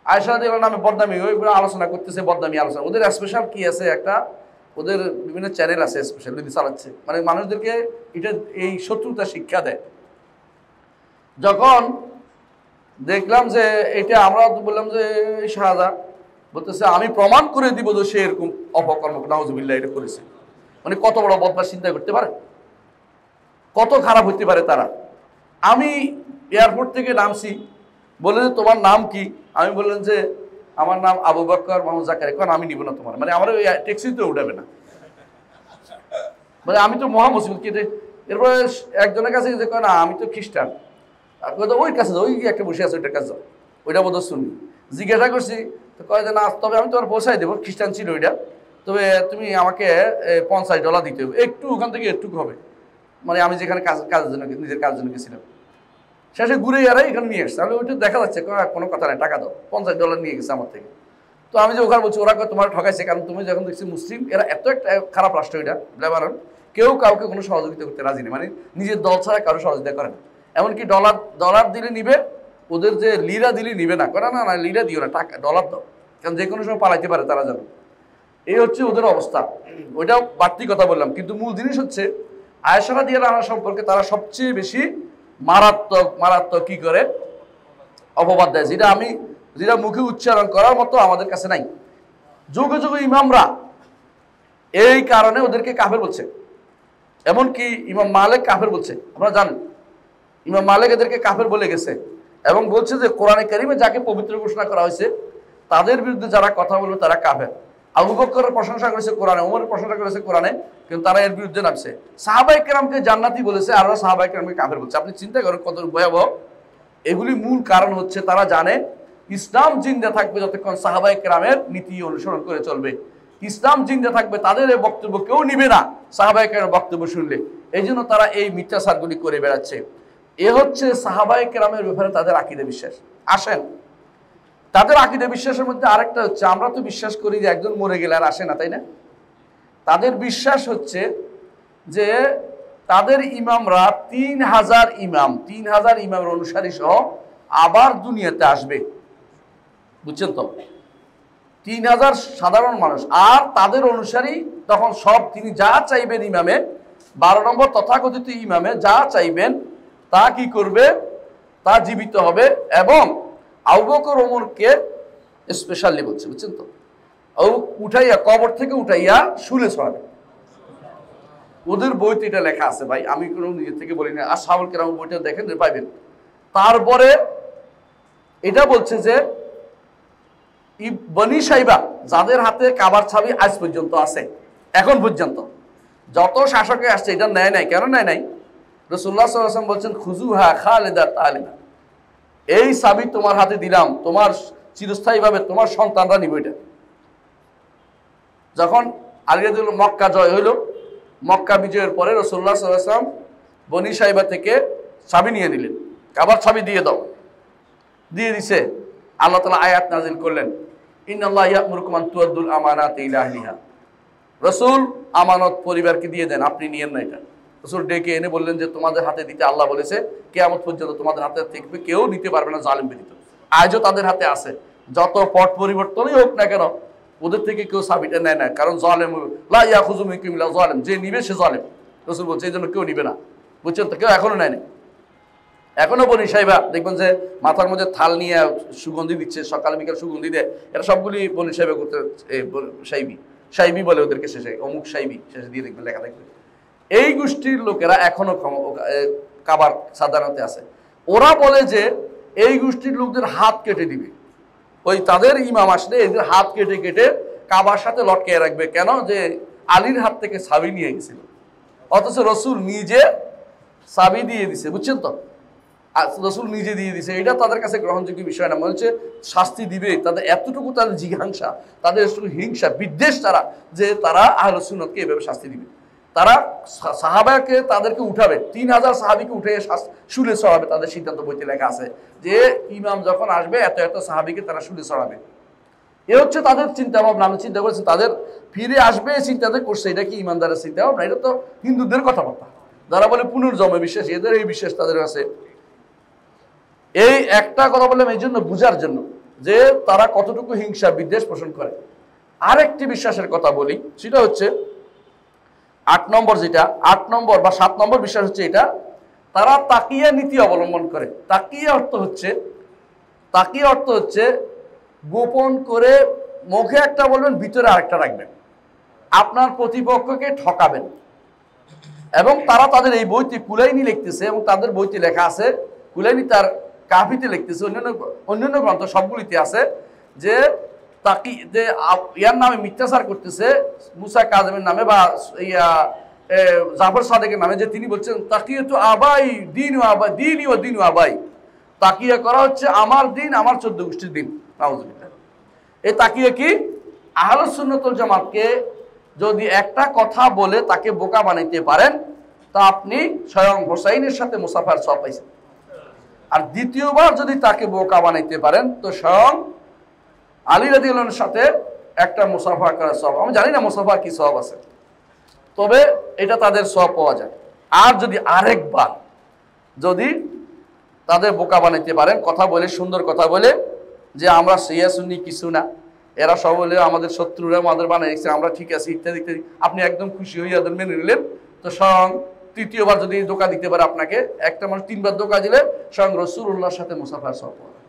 আয়েশা রাদিয়াল্লাহু নামে বদনামি, ওইগুলো আলোচনা করতেছে, বদনামি আলোচনা। ওদের স্পেশাল কি আছে, একটা ওদের বিভিন্ন চ্যানেল আছে স্পেশাল, যদি চালাচ্ছে, মানে মানুষদেরকে এটা এই শত্রুতা শিক্ষা দেয়। যখন দেখলাম যে এটা, আমরা বললাম যে শাহাদা বলতেছে আমি প্রমাণ করে দিব যে সে এরকম অপকর্ম, নাউজুবিল্লাহ, এটা করেছে। মানে কত বড় বদমাশ চিন্তা করতে পারে, কত খারাপ হইতে পারে তারা। আমি এয়ারপোর্ট থেকে নামছি, বলে যে তোমার নাম কি? আমি বললাম যে আমার নাম আবু বকর মোহাম্মদ জাকারিয়া। কারণ আমি নিব না তোমার, মানে আমার ওই ট্যাক্সিতে উঠাবে না, মানে আমি তো মহামুসলিম। এরপরে একজনের কাছে যে কয় না আমি তো খ্রিস্টান, ওই কাছে যাও, ওই একটা বসে আছে, ওইটার কাছে যাও, ওইটা বোধ শুনি। জিজ্ঞাসা করছি, তো কয় যে না, তবে আমি তোমার পৌঁছাই দেবো, খ্রিস্টান ছিল ওইটা, তবে তুমি আমাকে $50 দিতে হবে, একটু ওখান থেকে একটু হবে, মানে আমি যেখানে কাজের জন্য, নিজের কাজের জন্য গেছিলাম। শেষে ঘুরে এরাই এখানে নিয়ে এসছে। আমি ওইটা দেখা যাচ্ছে, কোনো কথা নেই, টাকা দাও। $50 নিয়ে গেছে আমার থেকে। তো আমি যে ওখানে বলছি, ওরা তোমার ঠকাইছে, কারণ তুমি যখন দেখছি মুসলিম, এরা এত একটা খারাপ রাষ্ট্র এটা লেবানন, কেউ কাউকে কোনো সহযোগিতা করতে রাজি নেই, মানে নিজের দল ছাড়া কারো সহযোগিতা করে না। এমনকি ডলার দিলে নিবে, ওদের যে লিরা দিলে নিবে না, করে না, না লিরা দিও না, টাকা ডলার দাও, কারণ যে কোনো সময় পালাইতে পারে তারা জানো। এই হচ্ছে ওদের অবস্থা। ওইটাও বাড়তি কথা বললাম, কিন্তু মূল জিনিস হচ্ছে আয়েশা রাদিয়াল্লাহু আনহা সম্পর্কে তারা সবচেয়ে বেশি মারাত্মক কি করে অপবাদ দেয়, যেটা মুখে উচ্চারণ করার মতো আমাদের কাছে নাই। যুগে যুগে ইমামরা এই কারণে ওদেরকে কাফের বলছে। এমনকি ইমাম মালিক কাফের বলছে, আপনারা জানেন, ইমাম মালিক এদেরকে কাফের বলে গেছে, এবং বলছে যে কোরআনে কারিমে যাকে পবিত্র ঘোষণা করা হয়েছে তাদের বিরুদ্ধে যারা কথা বলবে তারা কাফের। আবু বকরের প্রশংসা করেছে কোরআনে, ওমরের প্রশংসা করেছে কোরআনে, কিন্তু তারা এর বিরুদ্ধে নামছে। সাহাবায়ে কেরামকে জান্নাতি বলেছে, আর সাহাবায়ে কেরামকে কাফের বলছে। আপনি চিন্তা করেন কত ভয়াবহ। এগুলি মূল কারণ হচ্ছে তারা জানে ইসলাম জিন্দা থাকবে যতক্ষণ সাহাবায়ে কেরামের নীতি অনুসরণ করে চলবে। ইসলাম জিন্দা থাকবে, তাদের এই বক্তব্য কেউ নিবে না সাহাবায়ে কেরামের বক্তব্য শুনলে। এই জন্য তারা এই মিথ্যাচারগুলি করে বেড়াচ্ছে। এ হচ্ছে সাহাবায়ে কেরামের ব্যাপারে তাদের আকীদা বিশ্বাস। আসেন, তাদের আকীদা বিশ্বাসের মধ্যে আরেকটা হচ্ছে, আমরা তো বিশ্বাস করি যে একজন মরে গেলে আর আসে না, তাই না? তাদের বিশ্বাস হচ্ছে যে তাদের ইমামরা 3000 ইমাম, 3000 ইমামের অনুসারী সহ আবার দুনিয়াতে আসবে, বুঝছেন তো? 3000 সাধারণ মানুষ আর তাদের অনুসারী তখন সব, তিনি যা চাইবেন ইমামে, 12 নম্বর তথাকথিত ইমামে যা চাইবেন তা কি করবে? তা জীবিত হবে। এবং আবু বকর ওমরকে স্পেশালি বলছে, বুঝছেন তো? উঠাইয়া, কবর থেকে উঠাইয়া শুলে ছড়াবে। ওদের বইতে এটা লেখা আছে ভাই, আমি কোনো নিজের থেকে বলি না, আসহাবুল কিরাম বইটা দেখেন পাইবেন। তারপরে এটা বলছে যে বনি সাইবা, যাদের হাতে কাবার ছাবি আজ পর্যন্ত আছে, এখন পর্যন্ত যত শাসকে আসছে, এটা নেয় নাই। কেন নেয় নাই? রাসূলুল্লাহ সাল্লাল্লাহু আলাইহি ওয়াসাল্লাম বলছেন, খুযুহা খালিদা তালিনা, এই চাবি তোমার হাতে দিলাম, তোমার চিরস্থায়ীভাবে তোমার সন্তানরা নিবে। এটা যখন আলী রাদিয়াল্লাহু মক্কা জয় হইল, মক্কা বিজয়ের পরে রাসূলুল্লাহ সাল্লাল্লাহু আলাইহি ওয়াসাল্লাম বনি সাইবা থেকে চাবি নিয়ে নিলেন, কাবার চাবি দিয়ে দাও, দিয়ে দিছে। আল্লাহ তাআলা আয়াত নাযিল করলেন, ইন্নাল্লাহা ইয়া'মুরুকুম আন তুআদ্দুল আমানাতি ইলা আহলিহা। রাসূল আমানত পরিবারকে দিয়ে দেন, আপনি নিয়েন না। এটা রাসূল ডেকে এনে বললেন যে তোমাদের হাতে দিতে আল্লাহ বলেছে, কিয়ামত পর্যন্ত তোমাদের হাতে থাকবে, কেউ নিতে পারবে না জালেম ব্যতীত। আজও তাদের হাতে আছে, যত পট পরিবর্তনই হোক না কেন, ওদের থেকে কেউ চাবিটা নেয় না, কারণ জালেম লা ইয়াখুযু মিনকুম ইল্লা জালেম, যে নিবে সে জালেম। রাসূল বলছে এই জন্য কেউ নিবে না, বুঝছেন তো? কেউ এখনো নেয় না। এখনো বনি সাইবা দেখবেন যে মাথার মধ্যে থাল নিয়ে সুগন্ধি দিচ্ছে, সকাল বিকাল সুগন্ধি দেয়। এরা সবগুলি বনি সাইবা করতে, সাইবি বলে ওদেরকে, শেষে অমুক সাইবি শেষে দিয়ে দেখবেন লেখা থাকবে। এই গোষ্ঠীর লোকেরা এখনো কাবার সাধারণতে আছে। ওরা বলে যে এই গোষ্ঠীর লোকদের হাত কেটে দিবে, ওই তাদের ইমাম আসলে এদের হাত কেটে কেটে কাবার সাথে লটকে রাখবে। কেন? যে আলীর হাত থেকে চাবি নিয়ে গেছিল, অথচ রাসূল নিজে চাবি দিয়ে দিছে, বুঝছেন তো? রাসূল নিজে দিয়ে দিছে। এটা তাদের কাছে গ্রহণযোগ্য বিষয় না। মনে হচ্ছে শাস্তি দিবে, তাদের এতটুকু তাদের জিজ্ঞাসা, তাদের হিংসা বিদ্বেষ তারা, যে তারা আহলে সুন্নাতকে এভাবে শাস্তি দিবে। তারা সাহাবাকে তাদেরকে উঠাবে, 3000 সাহাবিকে উঠে শুলে চড়াবে। তাদের সিদ্ধান্ত বইতে লেখা আছে যে ইমাম যখন আসবে এত এত সাহাবিকে তারা শুলে চড়াবে। এ হচ্ছে তাদের চিন্তা ভাবনা। আমি চিন্তা করছি তাদের ফিরে আসবে চিন্তাতে করছে। এটা কি ইমানদারের চিন্তা ভাবনা? এটা তো হিন্দুদের কথাবার্তা, যারা বলে পুনর্জন্মে বিশ্বাস, এদের এই বিশ্বাস তাদের আছে। এই একটা কথা বললাম এই জন্য, বুঝার জন্য যে তারা কতটুকু হিংসা বিদ্বেষ পোষণ করে। আরেকটি বিশ্বাসের কথা বলি, সেটা হচ্ছে 8 নম্বর, যেটা 8 নম্বর বা 7 নম্বর বিশ্বাস হচ্ছে এটা, তারা তাকিয়া নীতি অবলম্বন করে। তাকিয়া অর্থ হচ্ছে গোপন করে মুখে একটা বলবেন, ভিতরে আরেকটা রাখবেন, আপনার প্রতিপক্ষকে ঠকাবেন। এবং তারা তাদের এই বইতে কুলাইনি লিখতেছে, এবং তাদের বইতে লেখা আছে, কুলাইনি তার কাফিতে লিখতেছে, অন্যান্য গ্রন্থ সবগুলিতে আছে, যে ইয়ার নামে মিথ্যাচার করতেছে, মুসা কাযেমের নামে বা জাফর সাদেকের নামে, যে তিনি বলছেন তাকিয়াতু আবাই দিন ও দিন আবাই, তাকিয়া করা হচ্ছে আমার দিন, আমার 14 গোষ্ঠীর দিন। নাউযুবিল্লাহ। এই তাকিয়া কি? আহলে সুন্নাত ওয়াল জামাতকে যদি একটা কথা বলে তাকে বোকা বানাইতে পারেন, তা আপনি স্বয়ং হোসাইনের সাথে মুসাফার সওয়াব পাইছেন। আর দ্বিতীয়বার যদি তাকে বোকা বানাইতে পারেন, তো স্বয়ং আলী রাদিয়াল্লাহু আনহুর সাথে একটা মুসাফা করার সওয়াব। আমি জানি না মুসাফা কি সওয়াব আছে, তবে এটা তাদের সওয়াব পাওয়া যায়। আর যদি আরেকবার যদি তাদের বোকা বানাইতে পারেন, কথা বলে, সুন্দর কথা বলে, যে আমরা শিয়া সুন্নি কিছু না, এরা সব হলে আমাদের শত্রুরা আমাদের বানাই রেখেছে, আমরা ঠিক আছে ইত্যাদি ইত্যাদি, আপনি একদম খুশি হয়ে ওদের মেনে নিলেন, তো স্বয়ং তৃতীয়বার যদি ধোঁকা দিতে পারে আপনাকে, একটা মানুষ 3 বার ধোঁকা দিলে স্বয়ং রাসূলুল্লাহর সাথে মুসাফার সওয়াব পাওয়া যায়।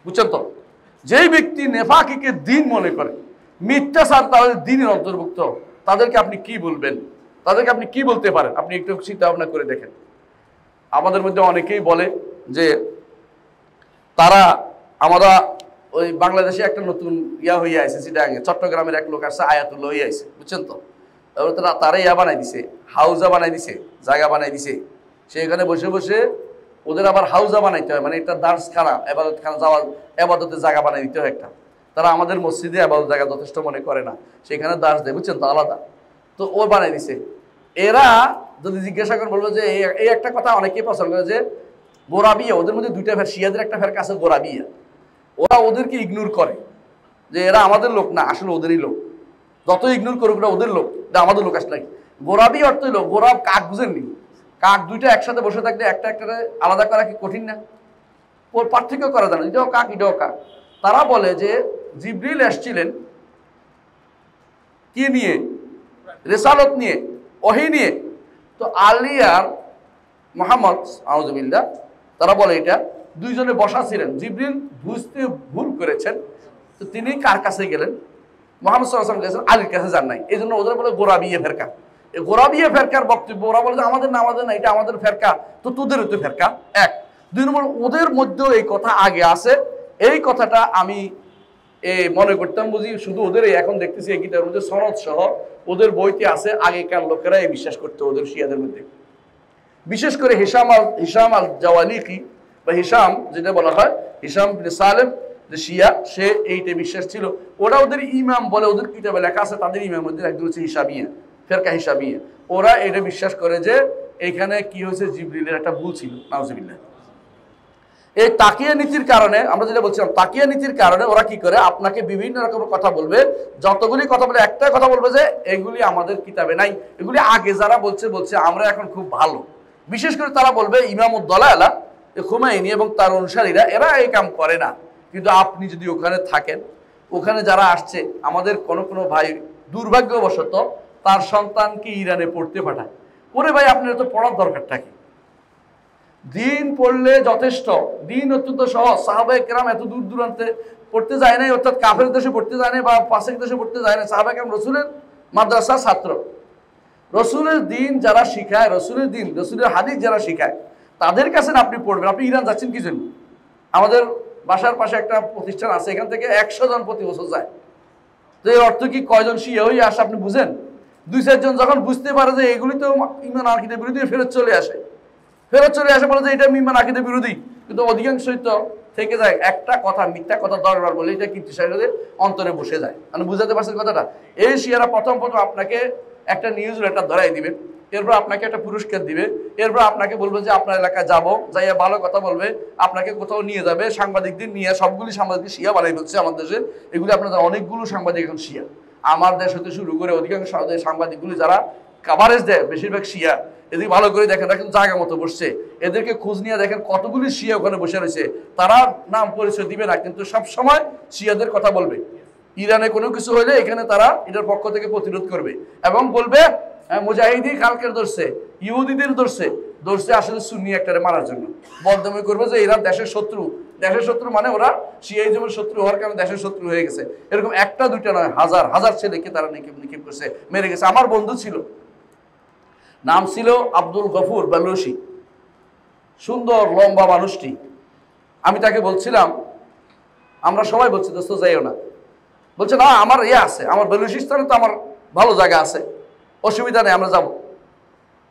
বুঝছেন তো? যেই ব্যক্তি নেফাকিকে দিন মনে করে, মিথ্যাচার তাদের দিনের অন্তর্ভুক্ত, তাদেরকে আপনি কি বলবেন? তাদেরকে আপনি কি বলতে পারেন? আপনি একটু চিন্তা ভাবনা করে দেখেন। আমাদের মধ্যে অনেকেই বলে যে আমরা ওই বাংলাদেশে একটা নতুন ইয়া হয়ে আছে, সেটা আগে চট্টগ্রামের এক লোক আসছে, আয়াতুল্লাহ হয়ে আছে, বুঝছেন তো? তারা ইয়া বানাই দিছে, হাউজা বানাই দিছে, জায়গা বানাই দিছে। সেখানে বসে বসে ওদের আবার হাউজা বানাইতে হয়, মানে একটা দার্সখানা, এবাদতখানা, যাওয়ার এবাদতের জায়গা বানাই দিতে হয় একটা। তারা আমাদের মসজিদে এবাদত জায়গা যথেষ্ট মনে করে না, সেখানে দাস দেয়, বুঝছেন তো, আলাদা। তো ও বানাই দিছে। এরা যদি জিজ্ঞাসা করে বলবো যে এই একটা কথা অনেকেই পছন্দ করে যে গোরাবিয়া, ওদের মধ্যে দুইটা ফের, শিয়াদের একটা ফেরকা আছে গোরাবিয়া। ওরা ওদেরকে ইগনোর করে যে এরা আমাদের লোক না, আসলে ওদেরই লোক। যত ইগনোর করুক ওরা ওদের লোক, আমাদের লোক আসলে। গোরাবি অর্থ হইল, গোরাব কাক, বুঝেননি? কাক দুইটা একসাথে বসে থাকলে একটা একটা আলাদা করা কি কঠিন না? ওর পার্থক্য করা যায় না, এটাও কাক এটাও কাক। তারা বলে যে জিবরিল এসছিলেন কি নিয়ে? রেসালত নিয়ে, ওহী নিয়ে। তো আলী আর মুহাম্মদ আউযুবিল্লাহ, তারা বলে এটা দুইজনে বসা ছিলেন, জিবরিল বুঝতে ভুল করেছেন, তো তিনি কার কাছে গেলেন? মুহাম্মদ সাল্লাল্লাহু আলাইহি ওয়াসাল্লাম গেছেন, আলীর কাছে যান নাই। এই জন্য ওদের বলে গোরাবিয়া ফেরকা। এই গোরাবিয়া ফেরকার বক্তব্য, ওরা বলে যে আমাদের না, আমাদের না, এটা আমাদের ফেরকা, তো তোদেরও তো ফেরকা। এক, দুই নম্বর, ওদের মধ্যেও এই কথা আগে আছে। এই কথাটা আমি মনে করতাম বুঝি শুধু ওদের, এখন দেখতেছি এই কিতাবের মধ্যে সনদ সহ ওদের বইতে আছে। আগেকার লোকেরা এই বিশ্বাস করতে, ওদের শিয়াদের মধ্যে বিশেষ করে হিশাম আল জাওয়ালিকি বা হিশাম যেটা বলা হয়, হিশাম বিন সালেম যে শিয়া, সে এইটা বিশ্বাস ছিল। ওরা ওদের ইমাম বলে, ওদের কিতাবে লেখা আছে, তাদের ইমাম মধ্যে একজন হচ্ছে হিসাবিয়া, ফেরকা হিসাবিয়া। ওরা এটা বিশ্বাস করে যে এখানে কি হয়েছে, জিবরিলের একটা ভুল ছিল, নাউজুবিল্লাহ। এই তাকিয়া নীতির কারণে, আমরা যেটা বলছিলাম, তাকিয়া নীতির কারণে ওরা কি করে, আপনাকে বিভিন্ন রকমের কথা বলবে। যতগুলি কথা বলে, একটা কথা বলবে যে এগুলি আমাদের কিতাবে নাই, এগুলি আগে যারা বলছে আমরা এখন খুব ভালো। বিশেষ করে তারা বলবে ইমামুদ্দলালা, খুমাইনি এবং তার অনুসারীরা, এরা এই কাম করে না। কিন্তু আপনি যদি ওখানে থাকেন, ওখানে যারা আসছে, আমাদের কোনো ভাই দুর্ভাগ্যবশত তার সন্তানকে ইরানে পড়তে পাঠায়। ওরে ভাই, আপনার তো পড়ার দরকারটা কি? দিন পড়লে যথেষ্ট, দিন অত্যন্ত সহজ। সাহাবায়ে কেরাম এত দূর দূরান্তে পড়তে যায় নাই, অর্থাৎ কাফের দেশে পড়তে যায় নাই বা পাশের দেশে পড়তে যায় না। সাহাবায়ে কেরাম রসুলের মাদ্রাসার ছাত্র। রসুলের দিন যারা শিখায়, রসুলের দিন, রসুলের হাদিস যারা শিখায়, তাদের কাছে আপনি পড়বেন। আপনি ইরান যাচ্ছেন কি জন্য? আমাদের বাসার পাশে একটা প্রতিষ্ঠান আছে, এখান থেকে 100 জন প্রতি বছর যায়। তো এর অর্থ কি কয়জন শিয়া হয়ে আসে আপনি বুঝেন? 2-4 জন যখন বুঝতে পারে যে এগুলি তো ঈমান আকীদার বিরোধী, ফেরত চলে আসে বলে যে এটা ঈমান আকীদার বিরোধী। কিন্তু অধিকাংশই তো থেকে যায় একটা কথা, মিথ্যা কথা 10 বার বলে, এটা কিন্তু শিয়াদের অন্তরে বসে যায়। মানে বুঝাতে পারছেন কথাটা? এই শিয়ারা প্রথম আপনাকে একটা নিউজ লেটার ধরাই দিবে, এরপর আপনাকে একটা পুরস্কার দিবে, এরপর আপনাকে বলবে যে আপনার এলাকায় যাবো, যাইয়া ভালো কথা বলবে, আপনাকে কোথাও নিয়ে যাবে, সাংবাদিকদের নিয়ে, সবগুলি সাংবাদিক শিয়া বানাই ফেলছে আমাদের দেশে। এগুলি আপনাদের অনেকগুলো সাংবাদিক এখন শিয়া, আমার দেশ হতে শুরু করে অধিকাংশ সাংবাদিকগুলি যারা কাভারেজ দেয় বেশিরভাগ শিয়া। এদিকে ভালো করে দেখেন, এখন জায়গা মতো বসছে, এদেরকে খোঁজ নিয়ে দেখেন কতগুলি শিয়া ওখানে বসে রয়েছে। তারা নাম পরিচয় দিবে না, কিন্তু সব সময় শিয়াদের কথা বলবে। ইরানে কোনো কিছু হলে এখানে তারা এটার পক্ষ থেকে প্রতিরোধ করবে এবং বলবে মুজাহিদি কালকের ধরছে, ইহুদিদের ধরছে আসলে সুন্নি একটারে মারার জন্য। বদনামি করবে যে এরা দেশের শত্রু। দেশের শত্রু মানে ওরা শিয়াইজমের শত্রু হওয়ার কারণে দেশের শত্রু হয়ে গেছে। এরকম একটা দুইটা নয়, হাজার হাজার ছেলেকে তারা নিক্ষেপ করছে, মেরে গেছে। আমার বন্ধু ছিল, নাম ছিল আব্দুল গফুর বেলুসি, সুন্দর লম্বা মানুষটি। আমি তাকে বলছিলাম, আমরা সবাই বলছি দোস্ত যাইও না। বলছে না, আমার আছে, আমার বেলুচিস্তানে তো আমার ভালো জায়গা আছে, অসুবিধা নেই, আমরা যাব।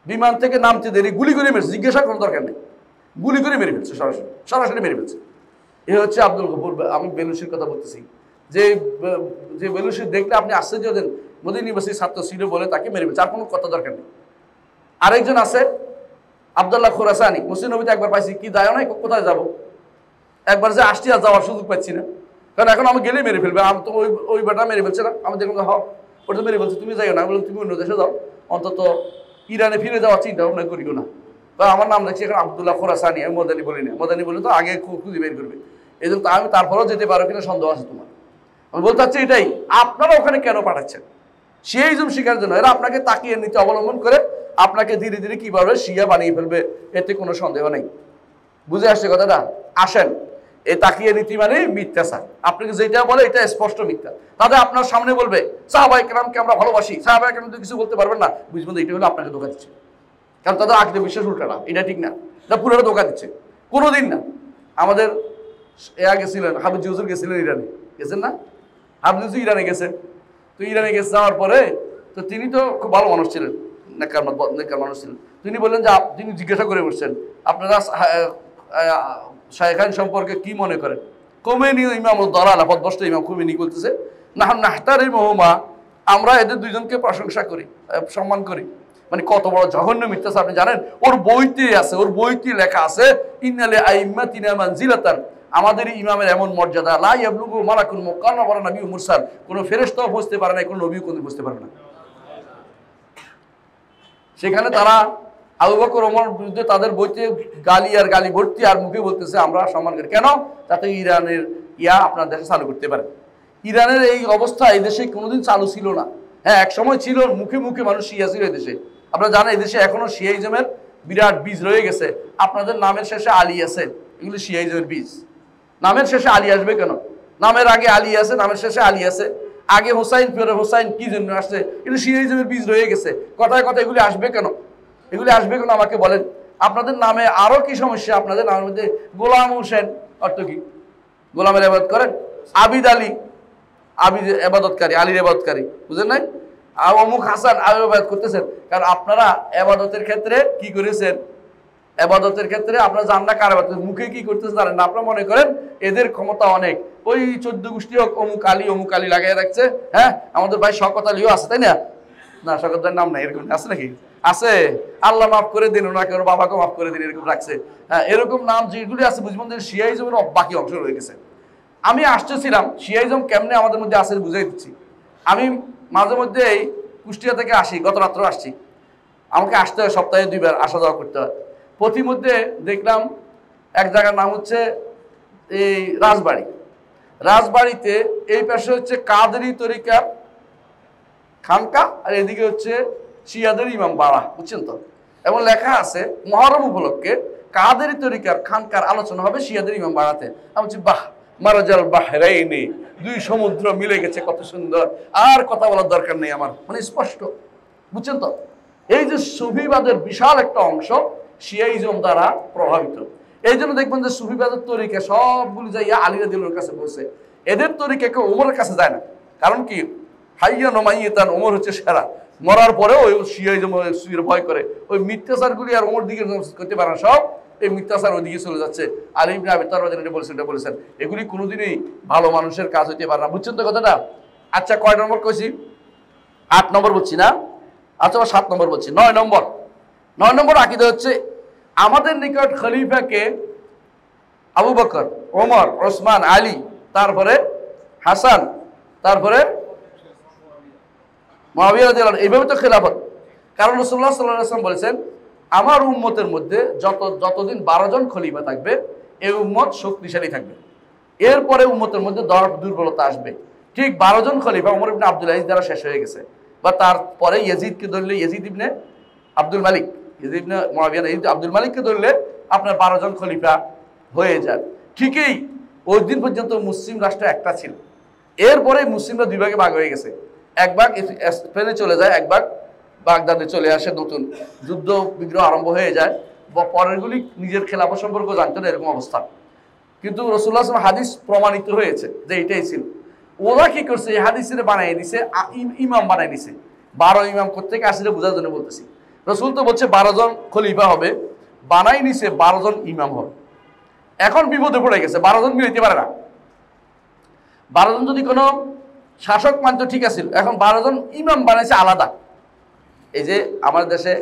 বিমান থেকে নামতে দেরি, গুলি করে মেরেছে, জিজ্ঞাসা করার দরকার নেই, গুলি করে মেরে ফেলছে, সরাসরি মেরে ফেলছে। এ হচ্ছে আব্দুল গফুর। আমি বেলুচির কথা বলতেছি, যে বেলুচি দেখলে আপনি আশ্চর্য হতেন, মদিনা ইউনিভার্সিটির ছাত্র ছিল বলে তাকে মেরে ফেলছে, আর কোনো কথা দরকার নেই। আরেকজন আছে আব্দুল্লাহ খুরাসানি, মুসলিম নবীতে একবার পাইছি, কি দায় নাই, কোথায় যাব, একবার যে আসছি আর যাওয়ার সুযোগ পাচ্ছি না, কারণ এখন আমি গেলেই মেরে ফেলবে। আমি তো ওই বেটা মেরে ফেলছে না, আমি দেখলাম হ ওটা মেরে ফেলছে, তুমি যাইও না। বললাম তুমি অন্য দেশে যাও, অন্তত ইরানে ফিরে যাওয়ার চিন্তা ভাবনা করিও না। আমার নাম দেখছি এখন আব্দুল্লাহ খুরাসানি, আমি মদানি বলি না, মদানি বলে তো আগে খুঁজে বের করবে। এই জন্য আমি তারপরেও যেতে পারো কিনা সন্দেহ আছে তোমার। আমি বলতে চাচ্ছি এটাই, আপনারা ওখানে কেন পাঠাচ্ছেন? সেই জন্য শিখার জন্য। এরা আপনাকে তাকিয়ে নিতে অবলম্বন করে আপনাকে ধীরে ধীরে কিভাবে শিয়া বানিয়ে ফেলবে, এতে কোনো সন্দেহ নেই। বুঝে আসছে কথাটা? আসেন, এই তাকিয়ে নীতি মানে মিথ্যাচার। আপনাকে যেটা বলে এটা স্পষ্ট মিথ্যা। তাদের আপনার সামনে বলবে সাহাবায়ে কেরামকে আমরা ভালোবাসি, সাহাবায়ে কেরাম তো কিছু বলতে পারবেন না, বুঝবেন এটা হলো আপনাকে ধোঁকা দিচ্ছে। কারণ তাদের আকীদা বিশ্বাস উল্টা না, এটা ঠিক না, এটা পুরোটা ধোঁকা দিচ্ছে। কোনোদিন না। আমাদের গেছিলেন, হাফিজ হুজুর গেছিলেন ইরানে, গেছেন না? হাফিজ হুজুর ইরানে গেছেন। তো ইরানে গেছে যাওয়ার পরে তো তিনি তো খুব ভালো মানুষ ছিলেন, নেককার মানুষ ছিলেন। তিনি বললেন যে তিনি জিজ্ঞাসা করে বসছেন, আপনারা শায়খান সম্পর্কে কি মনে করেন? খোমেনি ইমাম দলাল পথভ্রষ্ট ইমাম খোমেনি বলতেছে, নাহতারিম হুমা, আমরা এদের দুইজনকে প্রশংসা করি, সম্মান করি। মানে কত বড় জঘন্য মিথ্যাচার আপনি জানেন? ওর বইতে আছে, ওর বইতে লেখা আছে ইন্নালে আইম্মাতিনা মানজিলাতান, আমাদের ইমামের এমন মর্যাদা, লা ইয়াবলুগু মালাকুন মুকাররাম ওয়া নবী মুরসাল, কোনো ফেরেশতাও বুঝতে পারে না, কোনো নবীও কোনদিন বুঝতে পারবে না। সেখানে তারা আবু বকর ওমর বিরুদ্ধে তাদের বইতে গালি আর গালি ভর্তি, আর মুখে বলতেছে আমরা সম্মান করি। কেন? তাতে ইরানের আপনার দেশে চালু করতে পারে। ইরানের এই অবস্থা এই দেশে কোনোদিন চালু ছিল না। হ্যাঁ, এক সময় ছিল, মুখে মুখে মানুষ শিয়া ছিল এই দেশে। আপনারা জানেন এই দেশে এখনো শিয়াইজমের বিরাট বীজ রয়ে গেছে। আপনাদের নামের শেষে আলী আছে, এগুলি শিয়াইজমের বীজ। নামের শেষে আলী আসবে কেন? নামের আগে আলী আছে, নামের শেষে আলী আছে, আগে হোসাইন পরে হোসাইন কি জন্য আসছে? এগুলো শিয়াইজমের বীজ রয়ে গেছে। কথায় কথা এগুলি আসবে কেন? এগুলি আসবে কেন আমাকে বলেন। আপনাদের নামে আরো কি সমস্যা? আপনাদের নামের মধ্যে গোলাম হোসেন অর্থ কি? গোলামের ইবাদত করেন। আবিদ আলী, আবিদ এবাদতকারী, আলীর এবাদতকারী, বুঝেন নাই? আর অমুক হাসান আলী ইবাদত করতেছেন। কারণ আপনারা এবাদতের ক্ষেত্রে কি করেছেন? এবাদতের ক্ষেত্রে আপনারা জান না কার এবাদত, মুখে কি করতেছেন জানেন না। আপনারা মনে করেন এদের ক্ষমতা অনেক, ওই 14 গোষ্ঠী হোক অমুক আলী লাগাই রাখছে। হ্যাঁ, আমাদের ভাই শওকত আলীও আছে, তাই না? না, শওকত আলীর নাম নাই, এরকম আছে নাকি? আছে। আল্লাহ মাফ করে দিন ওনাকে, ওর বাবাকে মাফ করে দিন, এরকম রাখছে। হ্যাঁ, এরকম নাম যেগুলি আছে বুঝবেন যে শিয়াইজমের বাকি অংশ রয়ে গেছে। আমি আসতেছিলাম শিয়াইজম কেমনে আমাদের মধ্যে আছে বুঝাই দিচ্ছি। আমি মাঝে মধ্যে এই কুষ্টিয়া থেকে আসি, গত রাত্রে আসছি। আমাকে আসতে হয় সপ্তাহে 2 বার, আসা যাওয়া করতে হয়। প্রতিমধ্যে দেখলাম এক জায়গার নাম হচ্ছে এই রাজবাড়ি। রাজবাড়িতে এই পাশে হচ্ছে কাদেরি তরিকার খানকা, আর এদিকে হচ্ছে শিয়াদের ইমাম বাড়া, বুঝছেন তো? এবং লেখা আছে মহরম উপলক্ষে কাদেরি তরিকার খানকার আলোচনা হবে শিয়াদের ইমাম বাড়াতে। আমি বলছি বাহ, মারাজাল বাহরাইনি, 2 সমুদ্র মিলে গেছে, কত সুন্দর, আর কথা বলার দরকার নেই আমার, মানে স্পষ্ট, বুঝছেন তো? এই যে সুফিবাদের বিশাল একটা অংশ শিয়াইজম দ্বারা প্রভাবিত। এই জন্য দেখবেন যে সুফিবাদের তরিকা সবগুলি যাইয়া আলী রাদিয়াল্লাহু আনহুর কাছে বসে। এদের তরিকা কেউ ওমরের কাছে যায় না। কারণ কি? হাইয়া নমাইয়াতান, ওমর হচ্ছে সেরা। মরার পরেও ওই শিয়াইজম ভয় করে, ওই মিথ্যাচারগুলি আর ওমর দিকে করতে পারে না, সব এই মিথ্যাচার ওইদিকে চলে যাচ্ছে। আলী ইবনে আবি তালহা বলেছেন, এগুলি কোনোদিনই ভালো মানুষের কাজ হইতে পারে না, বুঝছেন তো কথাটা? আচ্ছা, কয় নম্বর কইছি? 8 নম্বর বলছি না? আচ্ছা, 7 নম্বর বলছি। 9 নম্বর আকীদা হচ্ছে আমাদের নিকট খলিফাকে আবু বকর, ওমর, ওসমান, আলী, তারপরে হাসান, তারপরে মুআবিয়া রাদিয়াল্লাহু আনহু, এইভাবে তো খেলাফত। কারণ রাসূলুল্লাহ সাল্লাল্লাহু আলাইহি ওয়াসাল্লাম বলেছেন আমার উম্মতের মধ্যে যতদিন 12 জন খলিফা থাকবে এই উম্মত শক্তিশালী থাকবে। এরপরে উম্মতের মধ্যে দুর্বলতা আসবে। ঠিক 12 জন খলিফা ওমর ইবনে আব্দুল আজিজ দ্বারা শেষ হয়ে গেছে। বা তারপরে ইয়াজিদকে ধরলে ইয়াজিদ ইবনে আব্দুল মালিক, ইয়াজিদ ইবনে মুআবিয়া না, আব্দুল মালিককে ধরলে আপনার 12 জন খলিফা হয়ে যায়। ঠিকই ওই দিন পর্যন্ত মুসলিম রাষ্ট্র একটা ছিল। এরপরে মুসলিমরা 2 ভাগে ভাগ হয়ে গেছে। এক ভাগ স্পেনে চলে যায়, এক ভাগ বাগদাদে চলে আসে, নতুন যুদ্ধ বিগ্রহ আরম্ভ হয়ে যায়। পরেরগুলি নিজের খেলাফত সম্পর্কে জানতো না, এরকম অবস্থা। কিন্তু রাসূলুল্লাহ সাল্লাল্লাহু আলাইহি ওয়াসাল্লাম হাদিস প্রমাণিত হয়েছে যে এটাই ছিল। ওরা কি করছে? এই হাদিসে বানাই দিছে, ইমাম বানাই দিছে। 12 ইমাম কোত্থেকে আসলে বোঝার জন্য বলতেছি। রাসূল তো বলছে 12 জন খলিফা হবে, বানাই নিছে 12 জন ইমাম হবে। এখন বিপদে পড়ে গেছে, 12 জন মিলাইতে পারে না। 12 জন যদি কোনো শাসক মানতো ঠিক আছে, এখন 12 জন ইমাম বানাইছে আলাদা। এই যে আমাদের দেশে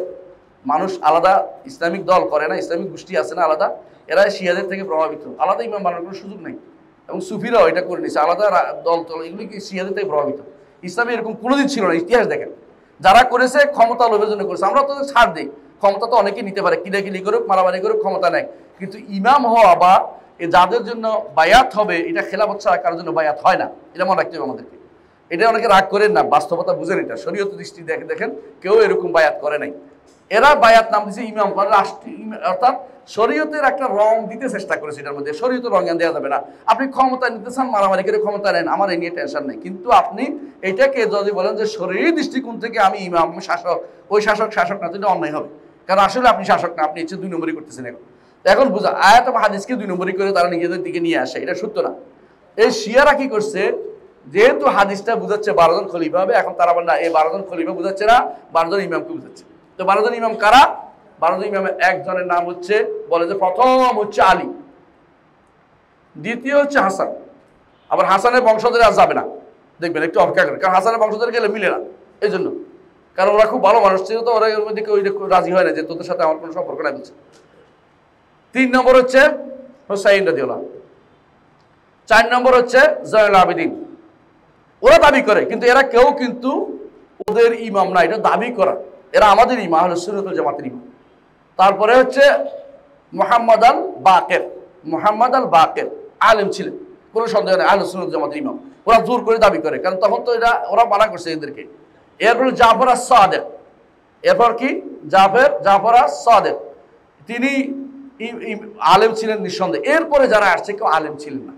মানুষ আলাদা ইসলামিক দল করে না, ইসলামিক গোষ্ঠী আছে না আলাদা, এরা শিয়াদের থেকে প্রভাবিত, আলাদা ইমাম বানানোর কোনো সুযোগ নেই। এবং সুফিরাও এটা করে নিছে, আলাদা দল এগুলি কি শিয়াদের থেকে প্রভাবিত। ইসলামে এরকম কোনোদিন ছিল না, ইতিহাস দেখেন। যারা করেছে ক্ষমতা লোভের জন্য করেছে। আমরা তো ছাড় দিই, ক্ষমতা তো অনেকেই নিতে পারে, কিলাকিলি করুক, মারামারি করুক, ক্ষমতা নেয়। কিন্তু ইমাম হওয়া বা যাদের জন্য বায়াত হবে, এটা খেলাফত ছাড়া কারোর জন্য বায়াত হয় না, এটা মনে রাখতে হবে আমাদেরকে। এটা অনেকে রাগ করেন না, বাস্তবতা বুঝেন। এটা শরীয়ত দৃষ্টি দেখেন, কেউ এরকম বায়াত করে নাই। এরা বায়াত নাম দিয়েছে ইমাম, রাষ্ট্রীয়, অর্থাৎ শরীয়তের একটা রং দিতে চেষ্টা করেছে। এটার মধ্যে শরীয়তের রং দেওয়া যাবে না। আপনি ক্ষমতা নিতে চান, মারামারি করে ক্ষমতা নেন, আমার এই নিয়ে টেনশন নেই। কিন্তু আপনি এটাকে যদি বলেন যে শরীর দৃষ্টিকোণ থেকে আমি ইমাম, আমি শাসক, ওই শাসক না, এটা অন্যায় হবে। কারণ আসলে আপনি শাসক না, আপনি হচ্ছে 2 নম্বরই করতেছেন এখন। এখন বুঝা আয়াত এবং হাদিসকে 2 নম্বরই করে তারা নিজেদের দিকে নিয়ে আসে, এটা সত্য না। এই শিয়ারা কি করছে, যেহেতু হাদিসটা বুঝাচ্ছে 12 জন খলিফা হবে, এখন তারা বলে না এই 12 জন খলিফা বুঝাচ্ছে না, 12 জন ইমামকে বুঝাচ্ছে। তো 12 জন ইমাম কারা? 12 জন ইমামের একজনের নাম হচ্ছে, বলে যে প্রথম হচ্ছে আলী, দ্বিতীয় হচ্ছে হাসান। আবার হাসানের বংশধরে আর যাবে না, দেখবেন একটু অপেক্ষা করে, কারণ হাসানের বংশধরে গেলে মিলে না এই জন্য, কারণ ওরা খুব ভালো মানুষ ছিল, তো ওরা ওর মধ্যে কেউ রাজি হয় না যে তোদের সাথে আমার কোনো সম্পর্ক নাই বলছে। 3 নম্বর হচ্ছে হুসাইন রাদিয়াল্লাহু আনহু, 4 নম্বর হচ্ছে জয়নুল আবেদিন। ওরা দাবি করে, কিন্তু এরা কেউ কিন্তু ওদের ইমাম না, এটা দাবি করা, এরা আমাদের ইমাম, আহলে সুন্নাত ওয়াল জামাতের ইমাম। তারপরে হচ্ছে মুহাম্মদ আল বাকের, মুহাম্মদ আল বাকের আলেম ছিলেন, কোনো সন্দেহ নেই, আহলে সুন্নাত ওয়াল জামাতের ইমাম। ওরা জোর করে দাবি করে, কারণ তখন তো ওরা মানা করছে এদেরকে। এরপর জাফর আস-সাদেক, এরপর কি জাফর আস-সাদেক, তিনি আলেম ছিলেন নিঃসন্দেহে। এরপরে যারা আসছে কেউ আলেম ছিলেন না,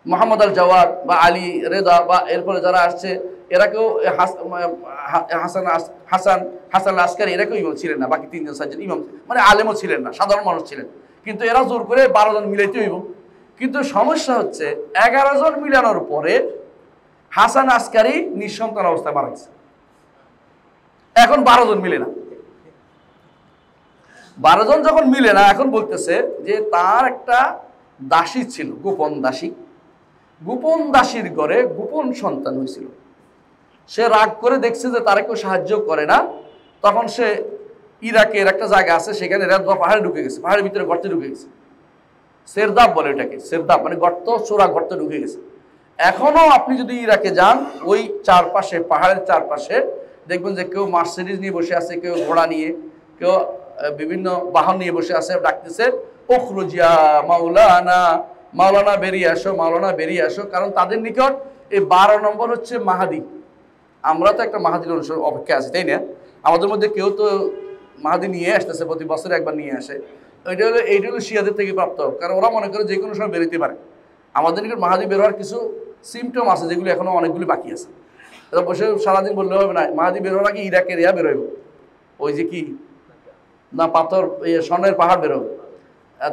মোহাম্মদ আল জওয়াদ বা আলী রেদা বা এরপরে যারা আসছে এরা কেউ হাসান আসকারি এরা কেউ ইমাম ছিলেন না, বাকি 3 জন 4 জন ইমাম মানে আলেমও ছিলেন না, সাধারণ মানুষ ছিলেন। কিন্তু এরা জোর করে 12 জন মিলাইতে হইব। কিন্তু সমস্যা হচ্ছে 11 জন মিলানোর পরে হাসান আসকারি নিঃসন্তান অবস্থায় মারা গেছে, এখন 12 জন মিলে না। 12 জন যখন মিলে না, এখন বলতেছে যে তার একটা দাসী ছিল, গোপন দাসী, গোপন দাসীর ঘরে গোপন সন্তান হয়েছিল। সে রাগ করে দেখছে যে তারা কেউ সাহায্য করে না, তখন সে ইরাকের একটা জায়গা আছে সেখানে রেদবা পাহাড়ে ঢুকে গেছে, পাহাড়ের ভিতরে গর্তে ঢুকে গেছে, সেরদাব বলে এটাকে, সেরদাব মানে গর্ত, চোরা গর্তে ঢুকে গেছে। এখনো আপনি যদি ইরাকে যান, ওই চারপাশে পাহাড়ের চারপাশে দেখবেন যে কেউ মার্সিডিজ নিয়ে বসে আছে, কেউ ঘোড়া নিয়ে, কেউ বিভিন্ন বাহন নিয়ে বসে আছে, ডাকতেছে উখরুজিয়া মাওলানা, মাওলানা বেরিয়ে আসো, মাওলানা বেরিয়ে আসো। কারণ তাদের নিকট এই 12 নম্বর হচ্ছে মাহাদি। আমরা তো একটা মাহাদির অনুসরণ অপেক্ষা আছি, তাই না? আমাদের মধ্যে কেউ তো মাহাদি নিয়ে আসতেছে, প্রতি বছরে একবার নিয়ে আসে। এইটা হলো শিয়াদের থেকে প্রাপ্ত, কারণ ওরা মনে করে যে কোনো সময় বেরোতে পারে। আমাদের নিকট মাহাদি বেরোয়ার কিছু সিমটম আছে, যেগুলো এখনো অনেকগুলি বাকি আছে। এটা বসে সারাদিন বললে হবে না। মাহাদি বেরোর আগে ইরাকের বেরোইব, ওই যে কি না পাথর স্বর্ণের পাহাড় বেরোবে,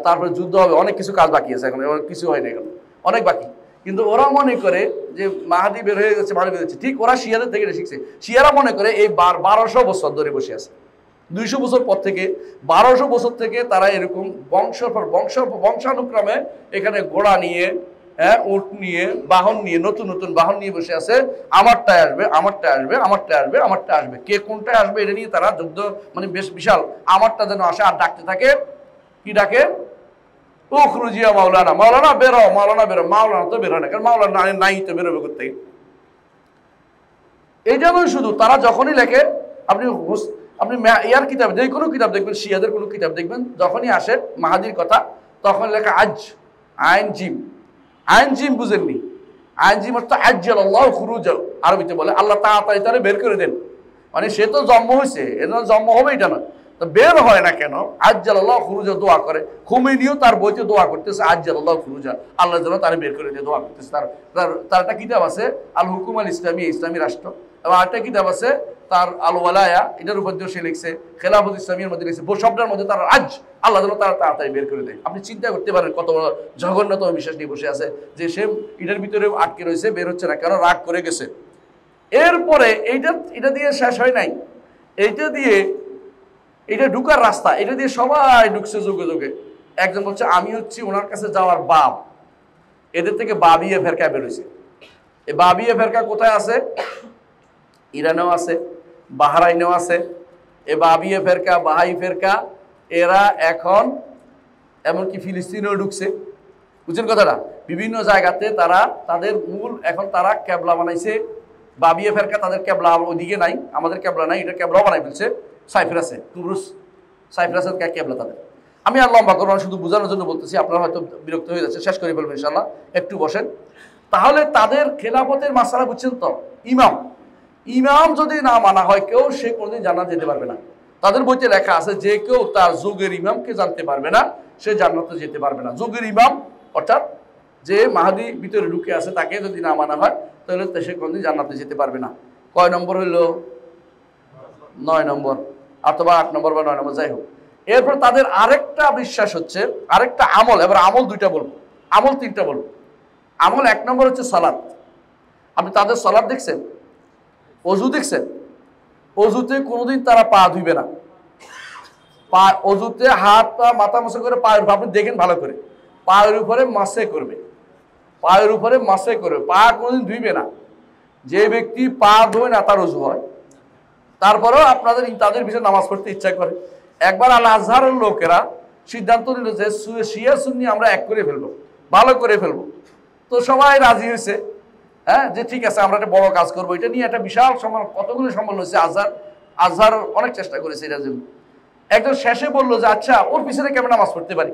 তারপরে যুদ্ধ হবে, অনেক কিছু কাজ বাকি আছে, এখন কিছু হয় না, এখন অনেক বাকি। কিন্তু ওরা মনে করে যে মাহাদি বের হয়ে গেছে, মাহাদি বের হচ্ছে, ঠিক ওরা শিয়াদের থেকে শিখছে। শিয়ারা মনে করে এই 1200 বছর ধরে বসে আছে, 200 বছর পর থেকে, 1200 বছর থেকে তারা এরকম বংশানুক্রমে এখানে ঘোড়া নিয়ে, উট নিয়ে, বাহন নিয়ে, নতুন নতুন বাহন নিয়ে বসে আছে। আমারটায় আসবে, আমারটায় আসবে, আমারটায় আসবে, আমারটায় আসবে, কে কোনটায় আসবে এটা নিয়ে তারা যুদ্ধ, মানে বেশ বিশাল। আমারটা যেন আসে, আর ডাকতে থাকে, কি ডাকে? উখরুজিয়া মাওলানা, মাওলানা বেরো, মাওলানা বেরো। মাওলানা তো বেরো না, কারণ মাওলানা নাই তো বেরোবে করতে। এই যেমন শুধু তারা যখনই লেখে, আপনি ইয়ার কিতাব, যে কোনো কিতাব দেখবেন, শিয়াদের কোনো কিতাব দেখবেন, যখনই আসে মাহাদির কথা, তখন লেখা আজ, আইন জিম। আইন জিম বুঝেননি? আইন জিম অর্থ আজ্জাল আল্লাহ খুরুজাহু, আরবিতে বলে আল্লাহ তাড়াতাড়ি তারা বের করে দেন। মানে সে তো জন্ম হয়েছে, এর জন্ম হবে এটা না, তো বের হয় না কেন? আজ্জাল আল্লাহ খুরুজা দোয়া করে। খুমেনিও তার বইতে দোয়া করতেছে আজ্জাল আল্লাহ খুরুজা, আল্লাহ যেন তারা বের করে দিয়ে দোয়া করতেছে। তার একটা কিতাব আছে আল হুকুম আল ইসলামী, ইসলামী রাষ্ট্র, এবং আরেকটা কিতাব আছে তার আল ওয়ালায়া, এটার উপর দিয়ে সে লিখছে খেলাফত ইসলামীর মধ্যে লিখছে, শব্দের মধ্যে তার আজ, আল্লাহ যেন তারা তাড়াতাড়ি বের করে দেয়। আপনি চিন্তা করতে পারেন কত বড় জঘন্যতম বিশ্বাস নিয়ে বসে আছে, যে সে এটার ভিতরে আটকে রয়েছে, বের হচ্ছে না কেন? রাগ করে গেছে। এরপরে এটা দিয়ে শেষ হয় নাই, এটা ঢুকার রাস্তা, এটা দিয়ে সবাই ঢুকছে যুগে যুগে। একজন বলছে আমি হচ্ছি ওনার কাছে যাওয়ার বাপ, এদের থেকে বাবিয়ে ফেরকা বেরোইছে। এই বাবিয়ে ফেরকা কোথায় আছে? ইরানেও আছে, বাহরাইনেও আছে। এ বাবিয়ে ফেরকা, বাহাই ফেরকা, এরা এখন এমনকি ফিলিস্তিনেও ঢুকছে। বুঝছেন কথাটা? বিভিন্ন জায়গাতে তারা তাদের মূল, এখন তারা ক্যাবলা বানাইছে। বাবিয়ে ফেরকা তাদের ক্যাবলা ওইদিকে নাই, আমাদের ক্যাবলা নাই, এটা ক্যাবলাও বানাই ফেলছে সাইপ্রাসে, তুরস্ক সাইপ্রাসের ক্যাবলা তাদের। আমি আর লম্বা করবো না, শুধু বোঝানোর জন্য বলতেছি, আপনারা হয়তো বিরক্ত হয়ে যাচ্ছে, শেষ করে ফেলবেন ইনশাল্লাহ, একটু বসেন। তাহলে তাদের খেলাফতের মাসালা বুঝছেন তো? ইমাম যদি না মানা হয় কেউ, সে কোনোদিন জান্নাত যেতে পারবে না। তাদের বইতে লেখা আছে যে কেউ তার যুগের ইমামকে জানতে পারবে না, সে জান্নাতে যেতে পারবে না। যুগের ইমাম অর্থাৎ যে মাহাদি ভিতরে ঢুকে আছে, তাকে যদি না মানা হয় তাহলে সে কোনোদিন জান্নাতে যেতে পারবে না। কয় নম্বর হইল? 9 নম্বর, অথবা 8 নম্বর বা 9 নম্বর, যাই হোক। এরপর তাদের আরেকটা বিশ্বাস হচ্ছে, আরেকটা আমল, এবার আমল দুইটা বলবো, আমল তিনটা বলবো। আমল এক নম্বর হচ্ছে সালাত। আপনি তাদের সালাত দেখছেন, অজু দেখছেন? অজুতে কোনোদিন তারা পা ধুইবে না। অজুতে হাত পা মাথা মাসে করে পায়ের উপর, আপনি দেখেন ভালো করে, পায়ের উপরে মাসে করবে, পায়ের উপরে মাসে করবে, পা কোনোদিন ধুইবে না। যে ব্যক্তি পা ধোয় না তার অজু হয়। তারপরেও আপনাদের তাদের বিষয়ে নামাজ পড়তে ইচ্ছা করে। একবার আল আজহারের লোকেরা সিদ্ধান্ত নিল যে শিয়া সুন্নি আমরা এক করে ফেলবো, ভালো করে ফেলবো। তো সবাই রাজি হয়েছে, হ্যাঁ, যে ঠিক আছে আমরা একটা বড় কাজ করবো। এটা নিয়ে একটা বিশাল কতগুলো সম্মেলন হয়েছে। আজহার অনেক চেষ্টা করেছে এটার জন্য। একজন শেষে বললো যে আচ্ছা ওর পিছনে কেমন নামাজ পড়তে পারি।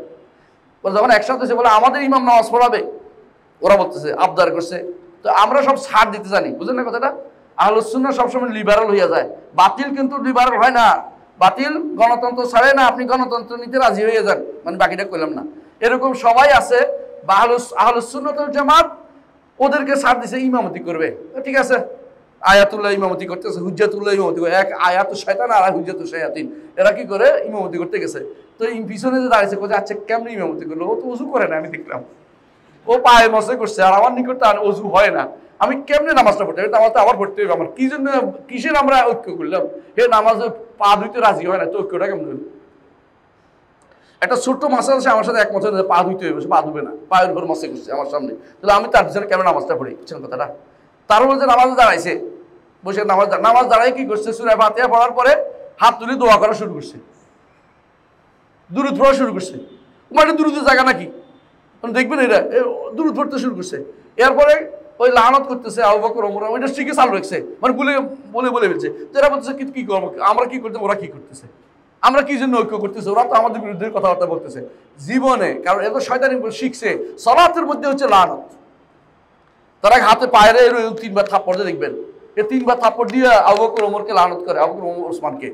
যখন একসাথে এসে বলে আমাদের ইমাম নামাজ পড়াবে, ওরা বলতেছে আবদার করছে। তো আমরা সব ছাড় দিতে জানি, বুঝলেন না কথাটা? আহলুস সুন্নাহ সবসময় লিবারাল হইয়া যায়। বাতিল কিন্তু লিবারাল হয় না। বাতিল গণতন্ত্র ছাড়ে না, আপনি গণতন্ত্র নিতে রাজি হয়ে যান, মানে বাকিটা কইলাম না। এরকম সবাই আছে বা আহলুস সুন্নাহ ওয়াল জামাত ওদেরকে ছাড় দিছে, ইমামতি করবে, ঠিক আছে। আয়াতুল্লাহ ইমামতি করতেছে, হুজ্জাতুল্লাহ ইমামতি করে, এক আয়াতুল শয়তান আর হুজ্জাতুল শায়াতিন, এরা কি করে ইমামতি করতে গেছে। তো পিছনে যে দাঁড়িয়েছে কোথায়, আচ্ছা কেমনি ইমামতি করলো? ও তো উজু করে না, আমি দেখলাম ও পায়ে মশে করছে, আর আমার নিকট তো অজু হয় না, আমি কেমনে নামাজটা পড়তে হবে? নামাজটা আবার পড়তে হবে আমার, কি জন্য কিসের আমরা ঐক্য করলাম? হে নামাজে পা ধুইতে রাজি হয় না, তো ঐক্যটা কেমন হলো? একটা ছোট্ট মাসা আছে আমার সাথে এক বছর পা ধুইতে হবে, পা ধুবে না, পায়ের উপর মশে করছে আমার সামনে, তাহলে আমি তার পিছনে কেন নামাজটা পড়ি? বুঝছেন কথাটা? তার উপর যে নামাজে দাঁড়াইছে, বসে নামাজ দাঁড়াই কি করছে, সূরা ফাতিহা পড়ার পরে হাত তুলে দোয়া করা শুরু করছে, দুরূদ পড়া শুরু করছে। মানে দুরূদের জায়গা নাকি দেখবেন, এটা দুরূদ পড়তে শুরু করছে। এরপরে ওই লানত করতেছে আবু বকর ওমর, ওইটা শিখে চালু রাখছে, মানে বলে ফেলছে। তো এরা বলতেছে কি করবো, আমরা কি করতে, ওরা কি করতেছে, আমরা কি জন্য ঐক্য করতেছে, ওরা তো আমাদের বিরুদ্ধে কথাবার্তা বলতেছে জীবনে। কারণ এত শয়তানি শিখছে, সালাতের মধ্যে হচ্ছে লানত। তারা হাতে পায়ে তিনবার থাপ্পড় দিয়ে দেখবেন, এই তিনবার থাপ্পড় দিয়ে আবু বকর ওমরকে লানত করে, আবু বকর ওমর ওসমানকে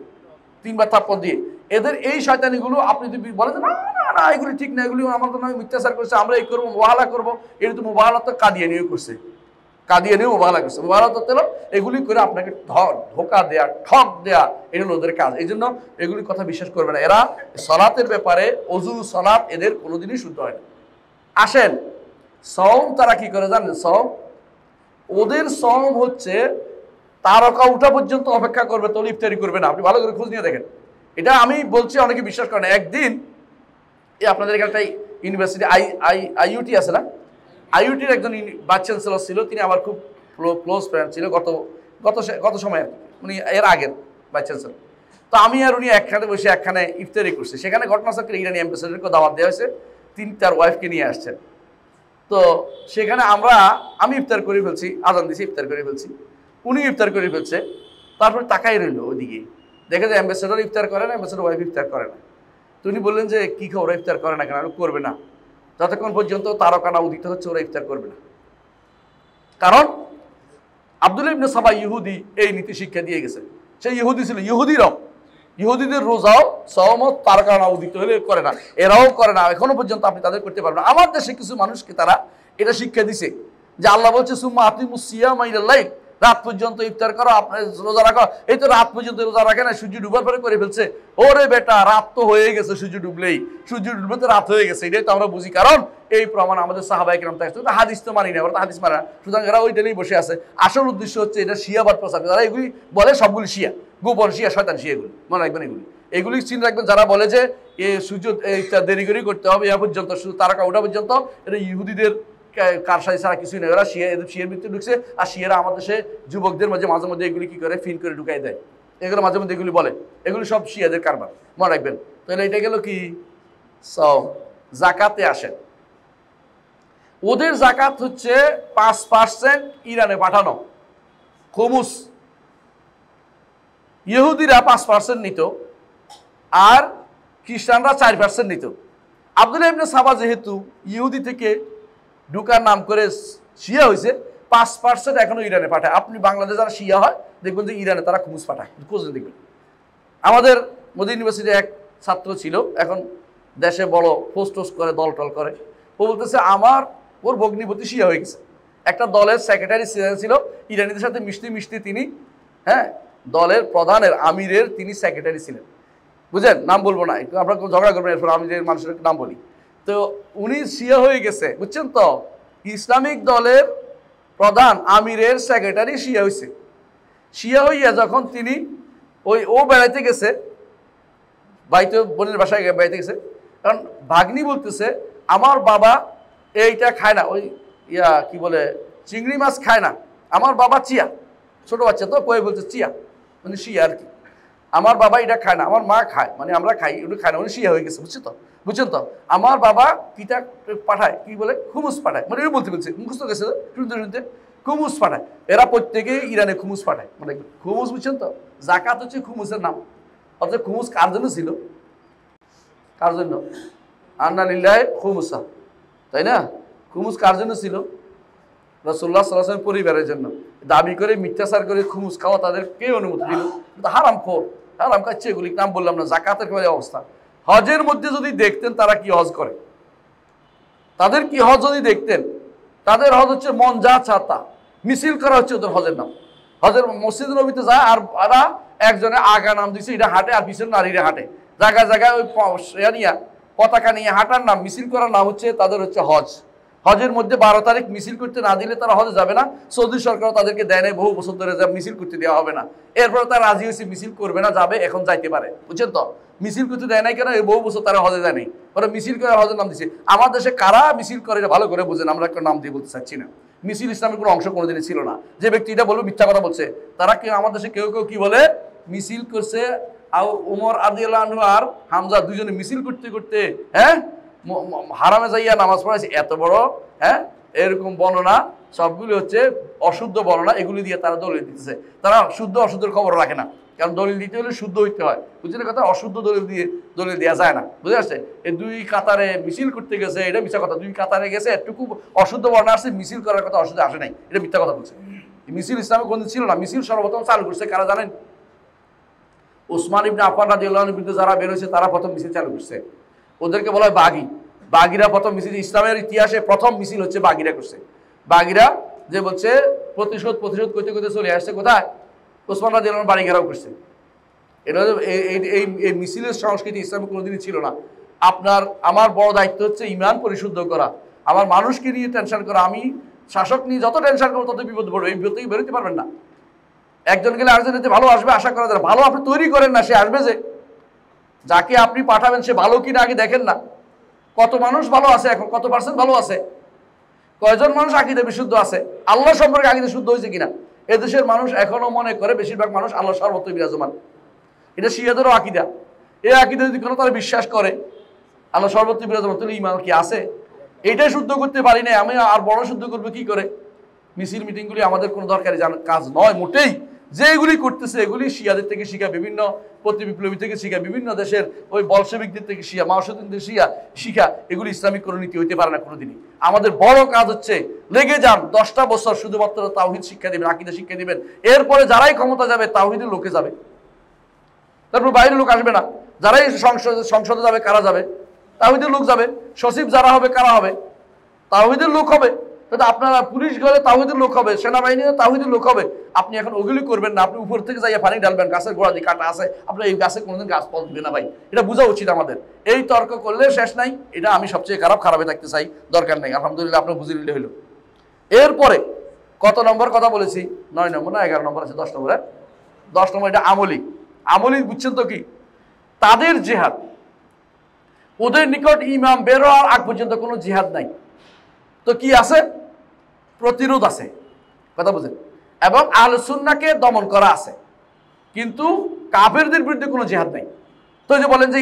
তিনবার থাপ্পড় দিয়ে। এদের এই শয়তানিগুলো আপনি যদি বলেন না না না এগুলি ঠিক না, এগুলি আমাদের নামে মিথ্যাচার করছে, আমরা এই করবো, মুবাহালা করবো, এটা তো মুবাহালা তো কাদিয়ানিও করছে, কাদিয়ানিও মুবাহালা করছে। মুবাহালা তো এগুলি করে আপনাকে ধোকা দেয়া, ঠক দেয়া, এটা হলো ওদের কাজ। এই জন্য এগুলির কথা বিশ্বাস করবে না। এরা সালাতের ব্যাপারে অজু সালাত এদের কোনোদিনই শুদ্ধ হয় না। আসেন সওম তারা কি করে জানেন? সওম ওদের সওম হচ্ছে তারকা উঠা পর্যন্ত অপেক্ষা করবে, তো ইফতারি করবে না। আপনি ভালো করে খোঁজ নিয়ে দেখেন, এটা আমি বলছি, অনেকে বিশ্বাস করে না। একদিন আপনাদের এখানটাই ইউনিভার্সিটি আইইউটি আছে না, আইইউটির একজন ভাইস চ্যান্সেলর ছিল, তিনি আমার খুব ক্লোজ ফ্রেন্ড ছিল গত সময়, উনি এর আগের ভাইস চ্যান্সেলর। তো আমি আর উনি একখানে বসে একখানে ইফতারি করছি। সেখানে ঘটনাচক্রে ইরানি অ্যাম্বাসেডারকে দাওয়াত দেওয়া হয়েছে, তিনি তার ওয়াইফকে নিয়ে আসছেন। তো সেখানে আমি ইফতার করে ফেলছি, আজান দিছি, ইফতার করে ফেলছি, উনি ইফতার করে ফেলছে। তারপরে তাকাই রইল ওইদিকে, দেখে যে অ্যাম্বাসেডার ইফতার করে না, অ্যাম্বাসেডার ওয়াইফ ইফতার করে না। তো উনি বললেন যে কী খবর, ওরা ইফতার করে না কেন? করবে না, যতক্ষণ পর্যন্ত তারকা না উদিত হচ্ছে ওরা ইফতার করবে না। কারণ আব্দুল্লাহ ইবনে সাবা ইহুদি এই নীতি শিক্ষা দিয়ে গেছে। সেই ইহুদি ছিল, ইহুদিদের রোজাও সওমত তারকা না উদিত হলে করে না, এরাও করে না, এখনো পর্যন্ত আপনি তাদের করতে পারবেন না। আমার দেশে কিছু মানুষকে তারা এটা শিক্ষা দিছে যে আল্লাহ বলছে সুম্মা আতিমুস সিয়ামা ইলাল লাইল, রাত পর্যন্ত ইফতার করো, আপনার রোজা রাখো। এই তো রাত পর্যন্ত রোজা রাখে না, সূর্য ডুবার পরে করে ফেলছে। ওরে বেটা, রাত তো হয়ে গেছে, সূর্য ডুবলেই, সূর্য ডুবলে তো রাত হয়ে গেছে। এটাই তো আমরা বুঝি, কারণ এই প্রমাণ আমাদের সাহাবায়ে কেরাম থেকে। হাদিস তো মানি না, ওরা তো হাদিস মানে না, সুতরাং এরা ওইটা নিয়েই বসে আছে। আসল উদ্দেশ্য হচ্ছে এটা শিয়াবাদ প্রচার। যারা এগুলি বলে সবগুলি শিয়া, গোপন শিয়া, শয়তান শিয়া, এগুলি মনে রাখবেন। এগুলি চিন্তা রাখবেন, যারা বলে যে সূর্য দেরি করে করতে হবে ইয়া পর্যন্ত, শুধু তারকা ওঠা পর্যন্ত, এটা ইহুদিদের কারসাজি ছাড়া কিছুই নেই। ওরা শিয়ার ভিতরে ঢুকছে, আর শিয়ারা আমাদের দেশে যুবকদের মাঝে মধ্যে এগুলি কি করে ফিন করে ঢুকাই দেয়, এগুলো মাঝে মধ্যে এগুলি বলে, এগুলি সব শিয়াদের কারবার, মনে রাখবেন। তাহলে এটা গেল কি সব। জাকাতে আসেন, ওদের জাকাত হচ্ছে 5% ইরানে পাঠানো খুমুস। ইহুদিরা 5% নিত, আর খ্রিস্টানরা 4% নিত। আব্দুল্লাহ ইবনে সাবা যেহেতু ইহুদি থেকে ঢুকার নাম করে শিয়া হয়েছে, 5% এখনো ইরানে পাঠায়। আপনি বাংলাদেশ যারা শিয়া হয় দেখবেন যে ইরানে তারা খুমুস পাঠায়, খোঁজে দেখবেন। আমাদের মদিনা ইউনিভার্সিটির এক ছাত্র ছিল, এখন দেশে বড় পোস্ট করে, দল টল করে। ও বলতেছে ওর ভগ্নিপতি শিয়া হয়ে গেছে। একটা দলের সেক্রেটারি ছিল, ইরানিদের সাথে মিশতে তিনি দলের প্রধানের আমিরের তিনি সেক্রেটারি ছিলেন। বুঝলেন? নাম বলবো না, একটু আপনার ঝগড়া করবেন এরপর আমি যে মানুষের নাম বলি। তো উনি শিয়া হয়ে গেছে, বুঝছেন তো? ইসলামিক দলের প্রধান আমিরের সেক্রেটারি শিয়া হয়েছে। শিয়া হইয়া যখন তিনি ও বেড়াইতে গেছে, বাড়িতে বোনের বাসায় বেড়াইতে গেছে, কারণ ভাগ্নি বলতেছে আমার বাবা এইটা খায় না, ওই কি বলে চিংড়ি মাছ খায় না, আমার বাবা চিয়া, ছোট বাচ্চা তো কয়ে বলছে চিয়া মানে শিয়া আর কি, আমার বাবা এটা খায় না, আমার মা খায়, মানে আমরা খাই, ওটা খায় না, মানে শিয়া হয়ে গেছে, বুঝছেন তো? আমার বাবা কিটা পাঠায়, কি বলে খুমুস পাঠায়, মানে এটা বলতে মুখস্থ গেছে শুনতে শুনতে, খুমুস পাঠায়। এরা প্রত্যেকে ইরানে খুমুস পাঠায়, মানে খুমুস, বুঝছেন তো? জাকাত হচ্ছে খুমুসের নাম। অর্থাৎ খুমুস কার জন্য ছিল? কার জন্য? আন্না লিল্লাহি খুমুসা, তাই না? খুমুস কার জন্য ছিল? রাসূলুল্লাহ সাল্লাল্লাহু আলাইহি ওয়াসাল্লাম পরিবারের জন্য। দাবি করে মিথ্যাচার করে খুমুস খাওয়া তাদের কে অনুমতি দিল? হারাম খোর, হারাম খাচ্ছে, এগুলি নাম বললাম না। জাকাতের কি অবস্থা? হজের মধ্যে যদি দেখতেন তারা কি হজ করে, তাদের কি হজ যদি দেখতেন, তাদের হজ হচ্ছে মন যা ছাতা মিছিল করা হচ্ছে ওদের হজের নাম। হজের মসজিদ নবীতে যায় আর ওরা একজনে আগা নাম দিচ্ছে, এটা হাঁটে, আর পিছনে নারীরা হাঁটে, জায়গায় জায়গায় ওই নিয়ে পতাকা নিয়ে হাঁটার নাম, মিছিল করার নাম হচ্ছে তাদের হচ্ছে হজ। হজের মধ্যে 12 তারিখ মিছিল করতে না দিলে তারা হজে যাবে না। সৌদি সরকার তাদেরকে দেয় নাই, বহু বছর ধরে মিছিল করতে দেওয়া হবে না। এরপরে তারা রাজি হয়েছে মিছিল করবে না, যাবে, এখন যাইতে পারে, বুঝছেন তো? মিছিল করতে দেয় নাই কেন? বহু বছর তারা হজে যায় নাই, ওরা মিছিল করে হজের নাম দিচ্ছে। আমার দেশে কারা মিছিল করে এটা ভালো করে বুঝেন, আমরা একটা নাম দিয়ে বলতে চাচ্ছি না। মিছিল ইসলামের কোনো অংশ কোনোদিনই ছিল না। যে ব্যক্তি এটা বলবে মিথ্যা কথা বলছে। তারা কেউ আমার দেশে কেউ কেউ কি বলে, মিছিল করছে উমর রাদিয়াল্লাহু আনহু আর হামজা দুইজনে মিছিল করতে করতে হারামে যাইয়া নামাজ পড়াইছে, এত বড় এরকম বর্ণনা সবগুলি হচ্ছে অশুদ্ধ বর্ণনা, এগুলি দিয়ে তারা দলিল দিতেছে। তারা শুদ্ধ অশুদ্ধের খবর রাখে না, কারণ দলিল দিতে হলে শুদ্ধ হইতে হয়, বুঝলেন কথা? অশুদ্ধ দলিল দেওয়া যায় না, বুঝে আসছে? এই 2 কাতারে মিছিল করতে গেছে, এটা মিথ্যা কথা। 2 কাতারে গেছে, এটুকু অশুদ্ধ বর্ণনা আসছে, মিছিল করার কথা অশুদ্ধ আসে নাই, এটা মিথ্যা কথা বলছে। মিছিল ইসলামে কোনদিন ছিল না। মিছিল সর্বপ্রথম চালু করছে কারা জানেন? উসমান ইবনে আফফান রাদিয়াল্লাহু আনহুর বিরুদ্ধে যারা বের হয়েছে তারা প্রথম মিছিল চালু করছে। ওদেরকে বলা হয় বাগি। বাগিরা প্রথম মিছিল, ইসলামের ইতিহাসে প্রথম মিছিল হচ্ছে বাগিরা করছে। বাগিরা যে বলছে প্রতিশোধ করতে করতে চলে আসছে কোথায়? উসমান রাদিয়াল্লাহু আনহুর বাড়ি ঘেরাও করছে। এটা এই মিছিলের সংস্কৃতি ইসলামে কোনোদিনই ছিল না। আমার বড় দায়িত্ব হচ্ছে ইমান পরিশুদ্ধ করা, আমার মানুষকে নিয়ে টেনশন করা। আমি শাসক নিয়ে যত টেনশন করবো তত বিপদ পড়বে, এই বিপদ থেকে বেরোতে পারবেন না। একজন গেলে আরেকজন ভালো আসবে আশা করা যায়, ভালো আপনি তৈরি করেন না, সে আসবে যে। যাকে আপনি পাঠাবেন সে ভালো কিনা আগে দেখেন না। কত মানুষ ভালো আছে এখন, কত পার্সেন্ট ভালো আছে? কয়জন মানুষ আকীদা বিশুদ্ধ আছে? আল্লাহ সম্পর্কে আকীদা শুদ্ধ হয়েছে কিনা? এদেশের মানুষ এখনো মনে করে, বেশিরভাগ মানুষ আল্লাহ সর্বত্র বিরাজমান। এটা শিয়াদেরও আকীদা। এই আকীদা যদি কোনো তারা বিশ্বাস করে আল্লাহ সর্বত্র বিরাজমান, তাহলে ঈমান কি আছে? এইটাই শুদ্ধ করতে পারি না, আমি আর বড় শুদ্ধ করবো কি করে? মিছিল মিটিংগুলি আমাদের কোনো দরকারি কাজ নয় মোটেই। যেগুলি করতেছে এগুলি শিয়াদের থেকে শিখা, বিভিন্ন প্রতিবিপ্লবী থেকে শিখা, বিভিন্ন দেশের ওই বলশেবিকদের থেকে শিখা, মাওসুদ্দিনদের শিখা, এগুলি ইসলামিক কোনো নীতি হইতে পারে না কোনোদিনই। আমাদের বড় কাজ হচ্ছে লেগে যান 10টা বছর শুধুমাত্র তাওহীদ শিক্ষা দিবেন, আকীদা শিক্ষা দিবেন। এরপরে যারাই ক্ষমতা যাবে তাওহীদের লোকে যাবে, তারপর বাইরের লোক আসবে না। যারাই সংসদে যাবে কারা যাবে? তাওহীদের লোক যাবে। সচিব যারা হবে কারা হবে? তাওহীদের লোক হবে। তাহলে আপনারা পুলিশ গেলে তাওহীদের লোক হবে, সেনাবাহিনীতে তাওহীদের লোক হবে। আপনি এখন ওগুলি করবেন না, আপনি উপর থেকে যাইয়া পানি ঢালবেন, গাছের গোড়া দিয়ে কাটা আছে, আপনার এই গাছে কোনোদিন গাছ ফল দিবে না ভাই, এটা বোঝা উচিত আমাদের। এই তর্ক করলে শেষ নাই। এটা আমি সবচেয়ে খারাপে থাকতে চাই, দরকার নেই। আলহামদুলিল্লাহ আপনার বুঝে নিলে হইল। এরপরে কত নম্বর কথা বলেছি? 9 নম্বর না 11 নম্বর আছে? 10 নম্বর। 10 নম্বর এটা আমলি। আমলি বুঝছেন তো কি? তাদের জিহাদ, ওদের নিকট ইমাম বের হওয়ার আগ পর্যন্ত কোনো জিহাদ নাই। তো কি আছে? প্রতিরোধ আছে, কথা বুঝেন, এবং আহলে সুন্নাহকে দমন করা আছে, কিন্তু কাফেরদের বিরুদ্ধে কোনো জিহাদ নাই। তো যে বলেন যে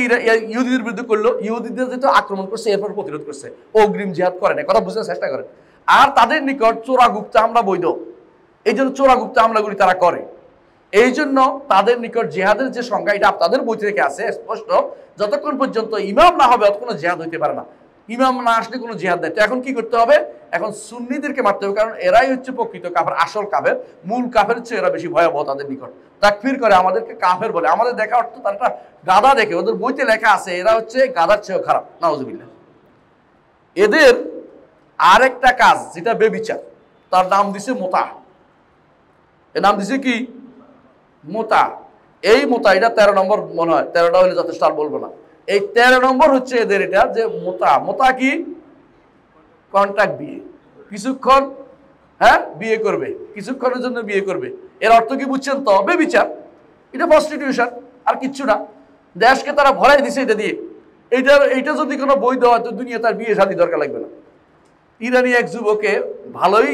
ইহুদিদের বিরুদ্ধে করলো, ইহুদিদের যেহেতু আক্রমণ করছে এরপর প্রতিরোধ করছে, অগ্রিম জিহাদ করে না, কথা বুঝতে চেষ্টা করেন। আর তাদের নিকট চোরা গুপ্তা হামলা বৈধ, এই জন্য চোরা গুপ্তা হামলাগুলি তারা করে। এই জন্য তাদের নিকট জিহাদের যে সংজ্ঞা, এটা আপনাদের বই থেকে আছে স্পষ্ট, যতক্ষণ পর্যন্ত ইমাম না হবে ততক্ষণ জিহাদ হইতে পারে না। ইমাম না আসলে কোনো জিহাদ নেই। তো এখন কি করতে হবে? এখন সুন্নিদেরকে মারতে হবে, কারণ এরাই হচ্ছে প্রকৃত কাফের, আসল কাফের, মূল কাফের হচ্ছে এরা বেশি ভয়াবহ। তাদের নিকট তাকফির করে, আমাদেরকে কাফের বলে। আমাদের দেখা অর্থ তারা একটা গাধা দেখে, ওদের বইতে লেখা আছে এরা হচ্ছে গাধার চেয়েও খারাপ, নাউজুবিল্লাহ। এদের আরেকটা কাজ যেটা বেবিচার, তার নাম দিছে মোতা। এর নাম দিছে কি? মোতা। এই মোতা, এটা 13 নম্বর মনে হয়, 13টা হলে যথেষ্ট, আর বলবো না। এই 13 নম্বর হচ্ছে এদের এটা, যে মোতা। মোতা কি? কন্ট্রাক্ট বিয়ে, কিছুক্ষণ হ্যাঁ বিয়ে করবে, কিছুক্ষণের জন্য বিয়ে করবে। এর অর্থ কি বুঝছেন তো? বেবিচার, এটা প্রস্টিটিউশন, আর কিচ্ছু না। দেশকে তারা ভরাই দিছে এটা দিয়ে। এইটা যদি কোনো বৈধ হয় তো দুনিয়া তার বিয়ে শাদী দরকার লাগবে না। ইরানি এক যুবকে ভালোই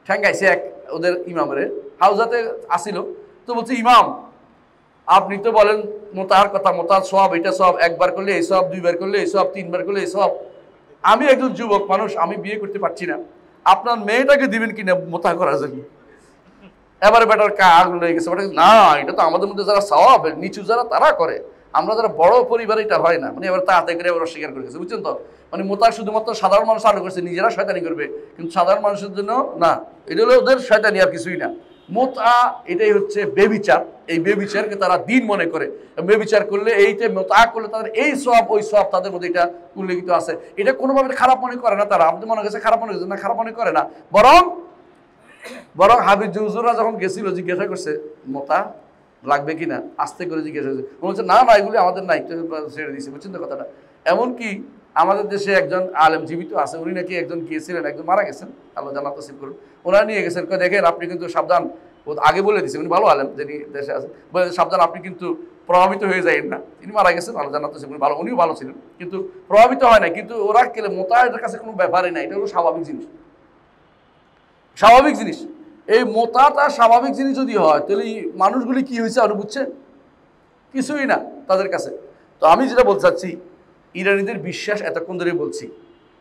ঠেঙ্গাইছে এক ওদের ইমামের হাউজাতে আসিল, তো বলছে, ইমাম আপনি তো বলেন মোতার কথা, মোতার সব, এটা সব, একবার করলে এই সব, দুইবার করলে এই সব, তিনবার করলে এই সব। আমি একজন যুবক মানুষ, আমি বিয়ে করতে পারছি না, আপনার মেয়েটাকে দিবেন কিনা মোতা করার জন্য? এবারে বেটার কাজ লেগে গেছে, না এটা তো আমাদের মধ্যে যারা সওয়াব নিচু যারা তারা করে, আমরা যারা বড় পরিবারে এটা হয় না। মানে এবার তাতে করে এবার অস্বীকার করে গেছে, বুঝছেন তো? মানে মোতা শুধুমাত্র সাধারণ মানুষ চালু করছে, নিজেরা শয়তানি করবে, কিন্তু সাধারণ মানুষের জন্য না। এটা হলো ওদের শয়তানি, আর কিছুই না। মোতা এটাই হচ্ছে বেবিচার। এই বেবিচারকে তারা দিন মনে করে। বেবিচার করলে, এইটা মোতা করলে তাদের এই সব ওই সব তাদের মধ্যে এটা উল্লেখিত আছে। এটা কোনোভাবে খারাপ মনে করে না তারা। আমাদের মনে হচ্ছে খারাপ মনে করছে না, খারাপ মনে করে না। বরং হাবিজ হুজুররা যখন গেছিল জিজ্ঞাসা করছে মোতা লাগবে কিনা, আস্তে করে জিজ্ঞাসা করছে, বলছে না না এগুলি আমাদের নাই, ছেড়ে দিয়েছে। বুঝছেন তো কথাটা? এমনকি আমাদের দেশে একজন আলেম জীবিত আছে, উনি নাকি একজন গিয়েছিলেন, একজন মারা গেছেন, আল্লাহ জান্নাত নসিব করুন, ওনারা নিয়ে গেছেন, দেখেন আপনি কিন্তু সাবধান, আগে বলে দিয়েছে, উনি ভালো আলেম যিনি দেশে আছে, বলে সাবধান আপনি কিন্তু প্রভাবিত হয়ে যাবেন না। তিনি মারা গেছেন, আল্লাহ জান্নাত নসিব করুন, ভালো, উনিও ভালো ছিলেন, কিন্তু প্রভাবিত হয় না। কিন্তু ওরা কেলে মোতা এটার কাছে কোনো ব্যাপারই না, এটা হলো স্বাভাবিক জিনিস, স্বাভাবিক জিনিস। এই মোতাটা স্বাভাবিক জিনিস যদি হয়, তাহলে মানুষগুলি কি হয়েছে আর বুঝছেন? কিছুই না তাদের কাছে। তো আমি যেটা বলতে চাচ্ছি, ইরানিদের বিশ্বাস এতক্ষণ ধরে বলছি,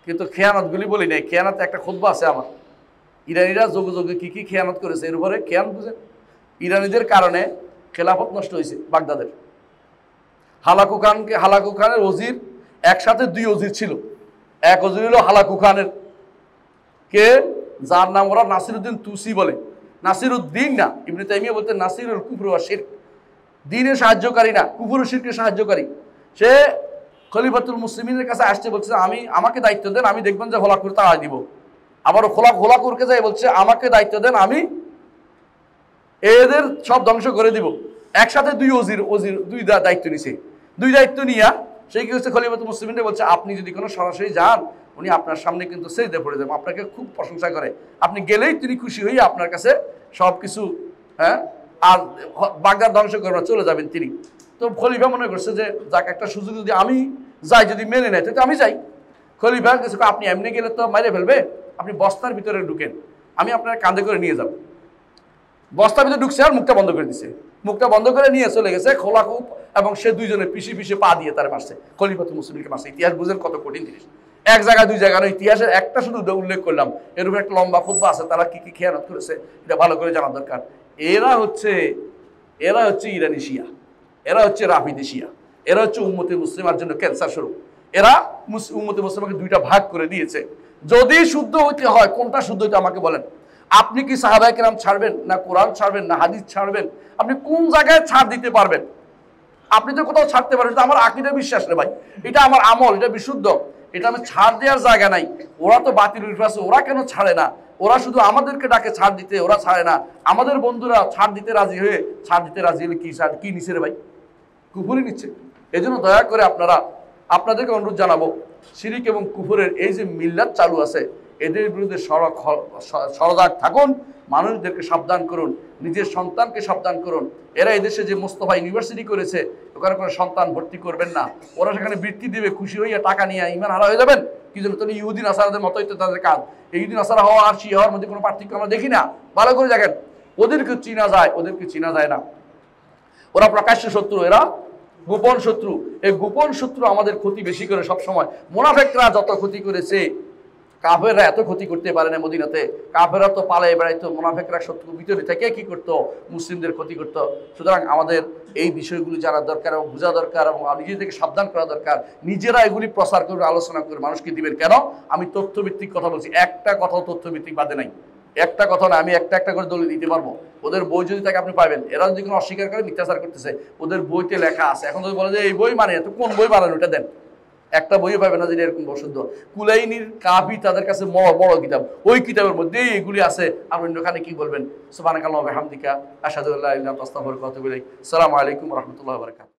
কিন্তু খেয়ানতগুলি বলি নাই। খেয়ানত একটা খুতবা আছে আমার, ইরানিরা যোগে যোগে কী কী খেয়ানত করেছে এর উপরে। খেয়ান বুঝেন? ইরানিদের কারণে খেলাফত নষ্ট হয়েছে বাগদাদের। হালাকু খানের ওজির, একসাথে 2 ওজির ছিল। এক ওজির হলো হালাকু খানের, কে, যার নাম ওরা নাসিরউদ্দিন তুসি বলে। নাসিরউদ্দিন না, ইবনে তাইমিয়া বলতে নাসিরুল কুফর ওয়া শিরক, দ্বীনের সাহায্যকারী না, কুফর ও শিরকের সাহায্যকারী। সে খলিফাতুল মুসলিমিনের কাছে আসছে, বলছে আমাকে দায়িত্ব দেন, আমি দেখবেন যে হোলাকুর তাড়া দিব। আবারও হোলাকুরকে যাই বলছে আমাকে দায়িত্ব দেন, আমি এদের সব ধ্বংস করে দিব। একসাথে 2 ওজির 2 দায়িত্ব নিছে। 2 দায়িত্ব নিয়া সেই কি হচ্ছে, খলিফাতুল মুসলিমিনরা বলছে আপনি যদি কোনো সরাসরি যান, উনি আপনার সামনে কিন্তু সেজদা পড়ে যাবেন, আপনাকে খুব প্রশংসা করে, আপনি গেলেই তিনি খুশি হয়ে আপনার কাছে সব কিছু, হ্যাঁ, আর বাগদাদ ধ্বংস করবেন, চলে যাবেন তিনি। তো খলিফা মনে করছে যে যাক, একটা সুযোগ যদি আমি যাই, যদি মেনে নেয় তো আমি যাই। খলিফা কিছু, আপনি এমনি গেলে তো মেরে ফেলবে, আপনি বস্তার ভিতরে ঢুকেন, আমি আপনার কাঁধে করে নিয়ে যাব। বস্তার ভিতরে ঢুকছে আর মুখটা বন্ধ করে দিছে, মুখটা বন্ধ করে নিয়ে চলে গেছে খোলাকুপ, এবং সে 2 জনে পিছিয়ে পা দিয়ে তার মারছে, খলিফাতুল মুসলিমকে মারছে। ইতিহাস বুঝেন কত কঠিন জিনিস। এক জায়গায় 2 জায়গায় ইতিহাসের একটা শুধু উল্লেখ করলাম, এর উপরে একটা লম্বা খুতবা আছে, তারা কি কি খেয়ানত করেছে এটা ভালো করে জানা দরকার। এরা হচ্ছে ইরানি শিয়া, এরা হচ্ছে রাফিদি শিয়া, এরা হচ্ছে উম্মতে মুসলিমার জন্য ক্যান্সার স্বরূপ। এরা উম্মতে মুসলিমাকে 2টা ভাগ করে দিয়েছে। যদি শুদ্ধ হইতে হয়, কোনটা শুদ্ধ হইতে আমাকে বলেন। আপনি কি সাহাবায়ে কেরাম ছাড়বেন, না কোরআন ছাড়বেন, না হাদিস ছাড়বেন? আপনি কোন জায়গায় ছাড় দিতে পারবেন? আপনি তো কোথাও ছাড়তে পারবেন, এটা আমার আকীদা বিশ্বাস রে ভাই, এটা আমার আমল, এটা বিশুদ্ধ, এটা আমি ছাড় দেওয়ার জায়গা নাই। ওরা তো বাতিল আছে, ওরা কেন ছাড়ে না? ওরা শুধু আমাদেরকে ডাকে ছাড় দিতে, ওরা ছাড়ে না। আমাদের বন্ধুরা ছাড় দিতে রাজি হয়ে, ছাড় দিতে রাজি হলে কি নিচ্ছে রে ভাই? কুফুরি নিচ্ছে। এই জন্য দয়া করে আপনাদেরকে অনুরোধ জানাবো, শিরিক এবং কুফুরের এই যে মিল্লাত চালু আছে, এদের বিরুদ্ধে সজাগ থাকুন, মানুষদেরকে সাবধান করুন, নিজের সন্তানকে সাবধান করুন। এরা এদেশে যে মোস্তফা ইউনিভার্সিটি করেছে, ওখানে কোনো সন্তান ভর্তি করবেন না। ওরা সেখানে বৃত্তি দিবে, খুশি হইয়া টাকা নিয়ে ইমান হারা হয়ে যাবেন। কি জন্য? তাহলে ইহুদি নাসারাদের মতোই তো তাদের কাজ। এই ইহুদি নাসারা হওয়া আর শিয়া হওয়ার মধ্যে কোনো পার্থক্য আমরা দেখি না। ভালো করে দেখেন, ওদেরকে চিনা যায় না। ওরা প্রকাশ্য শত্রু, এরা গোপন শত্রু। এই গোপন শত্রু আমাদের ক্ষতি বেশি করে সবসময়। মুনাফিকরা যত ক্ষতি করেছে, কাফেররা এত ক্ষতি করতে পারে না মদিনাতে। কাফেররা তো পালায়ে বেড়াইতো, মুনাফিকরা শত্রু ভিতরে থেকে কি করতো? মুসলিমদের ক্ষতি করতো। সুতরাং আমাদের এই বিষয়গুলি জানার দরকার এবং বোঝা দরকার, এবং নিজে থেকে সাবধান করা দরকার। নিজেরা এগুলি প্রচার করে, আলোচনা করে মানুষকে দিবেন। কেন? আমি তথ্যভিত্তিক কথা বলছি, একটা কথাও তথ্যভিত্তিক বাদে নাই। একটা কথা না, আমি একটা করে দলিল দিতে পারবো। ওদের বই যদি থাকে আপনি পাবেন। এরা যদি কোনো অস্বীকার করে মিথ্যাচার করতেছে, ওদের বইতে লেখা আছে। এখন যদি বলে যে এই বই মানে, তো কোন বই বানান ওটা দেন। একটা বইও পাবে না যে এরকম বসুদ্ধ। কুলাইনির কাফি তাদের কাছে বড় কিতাব, ওই কিতাবের মধ্যে এগুলি আছে। আর অন্যখানে কি বলবেন? সুবহানাকাল্লাহু ওয়া বিহামদিকা আশহাদু আল্লা ইলাহা ইল্লা আনতা আস্তাগফিরুকা ওয়া আতুবু ইলাইক। আসসালামু আলাইকুম ওয়া রাহমাতুল্লাহি ওয়া বারাকাতুহু।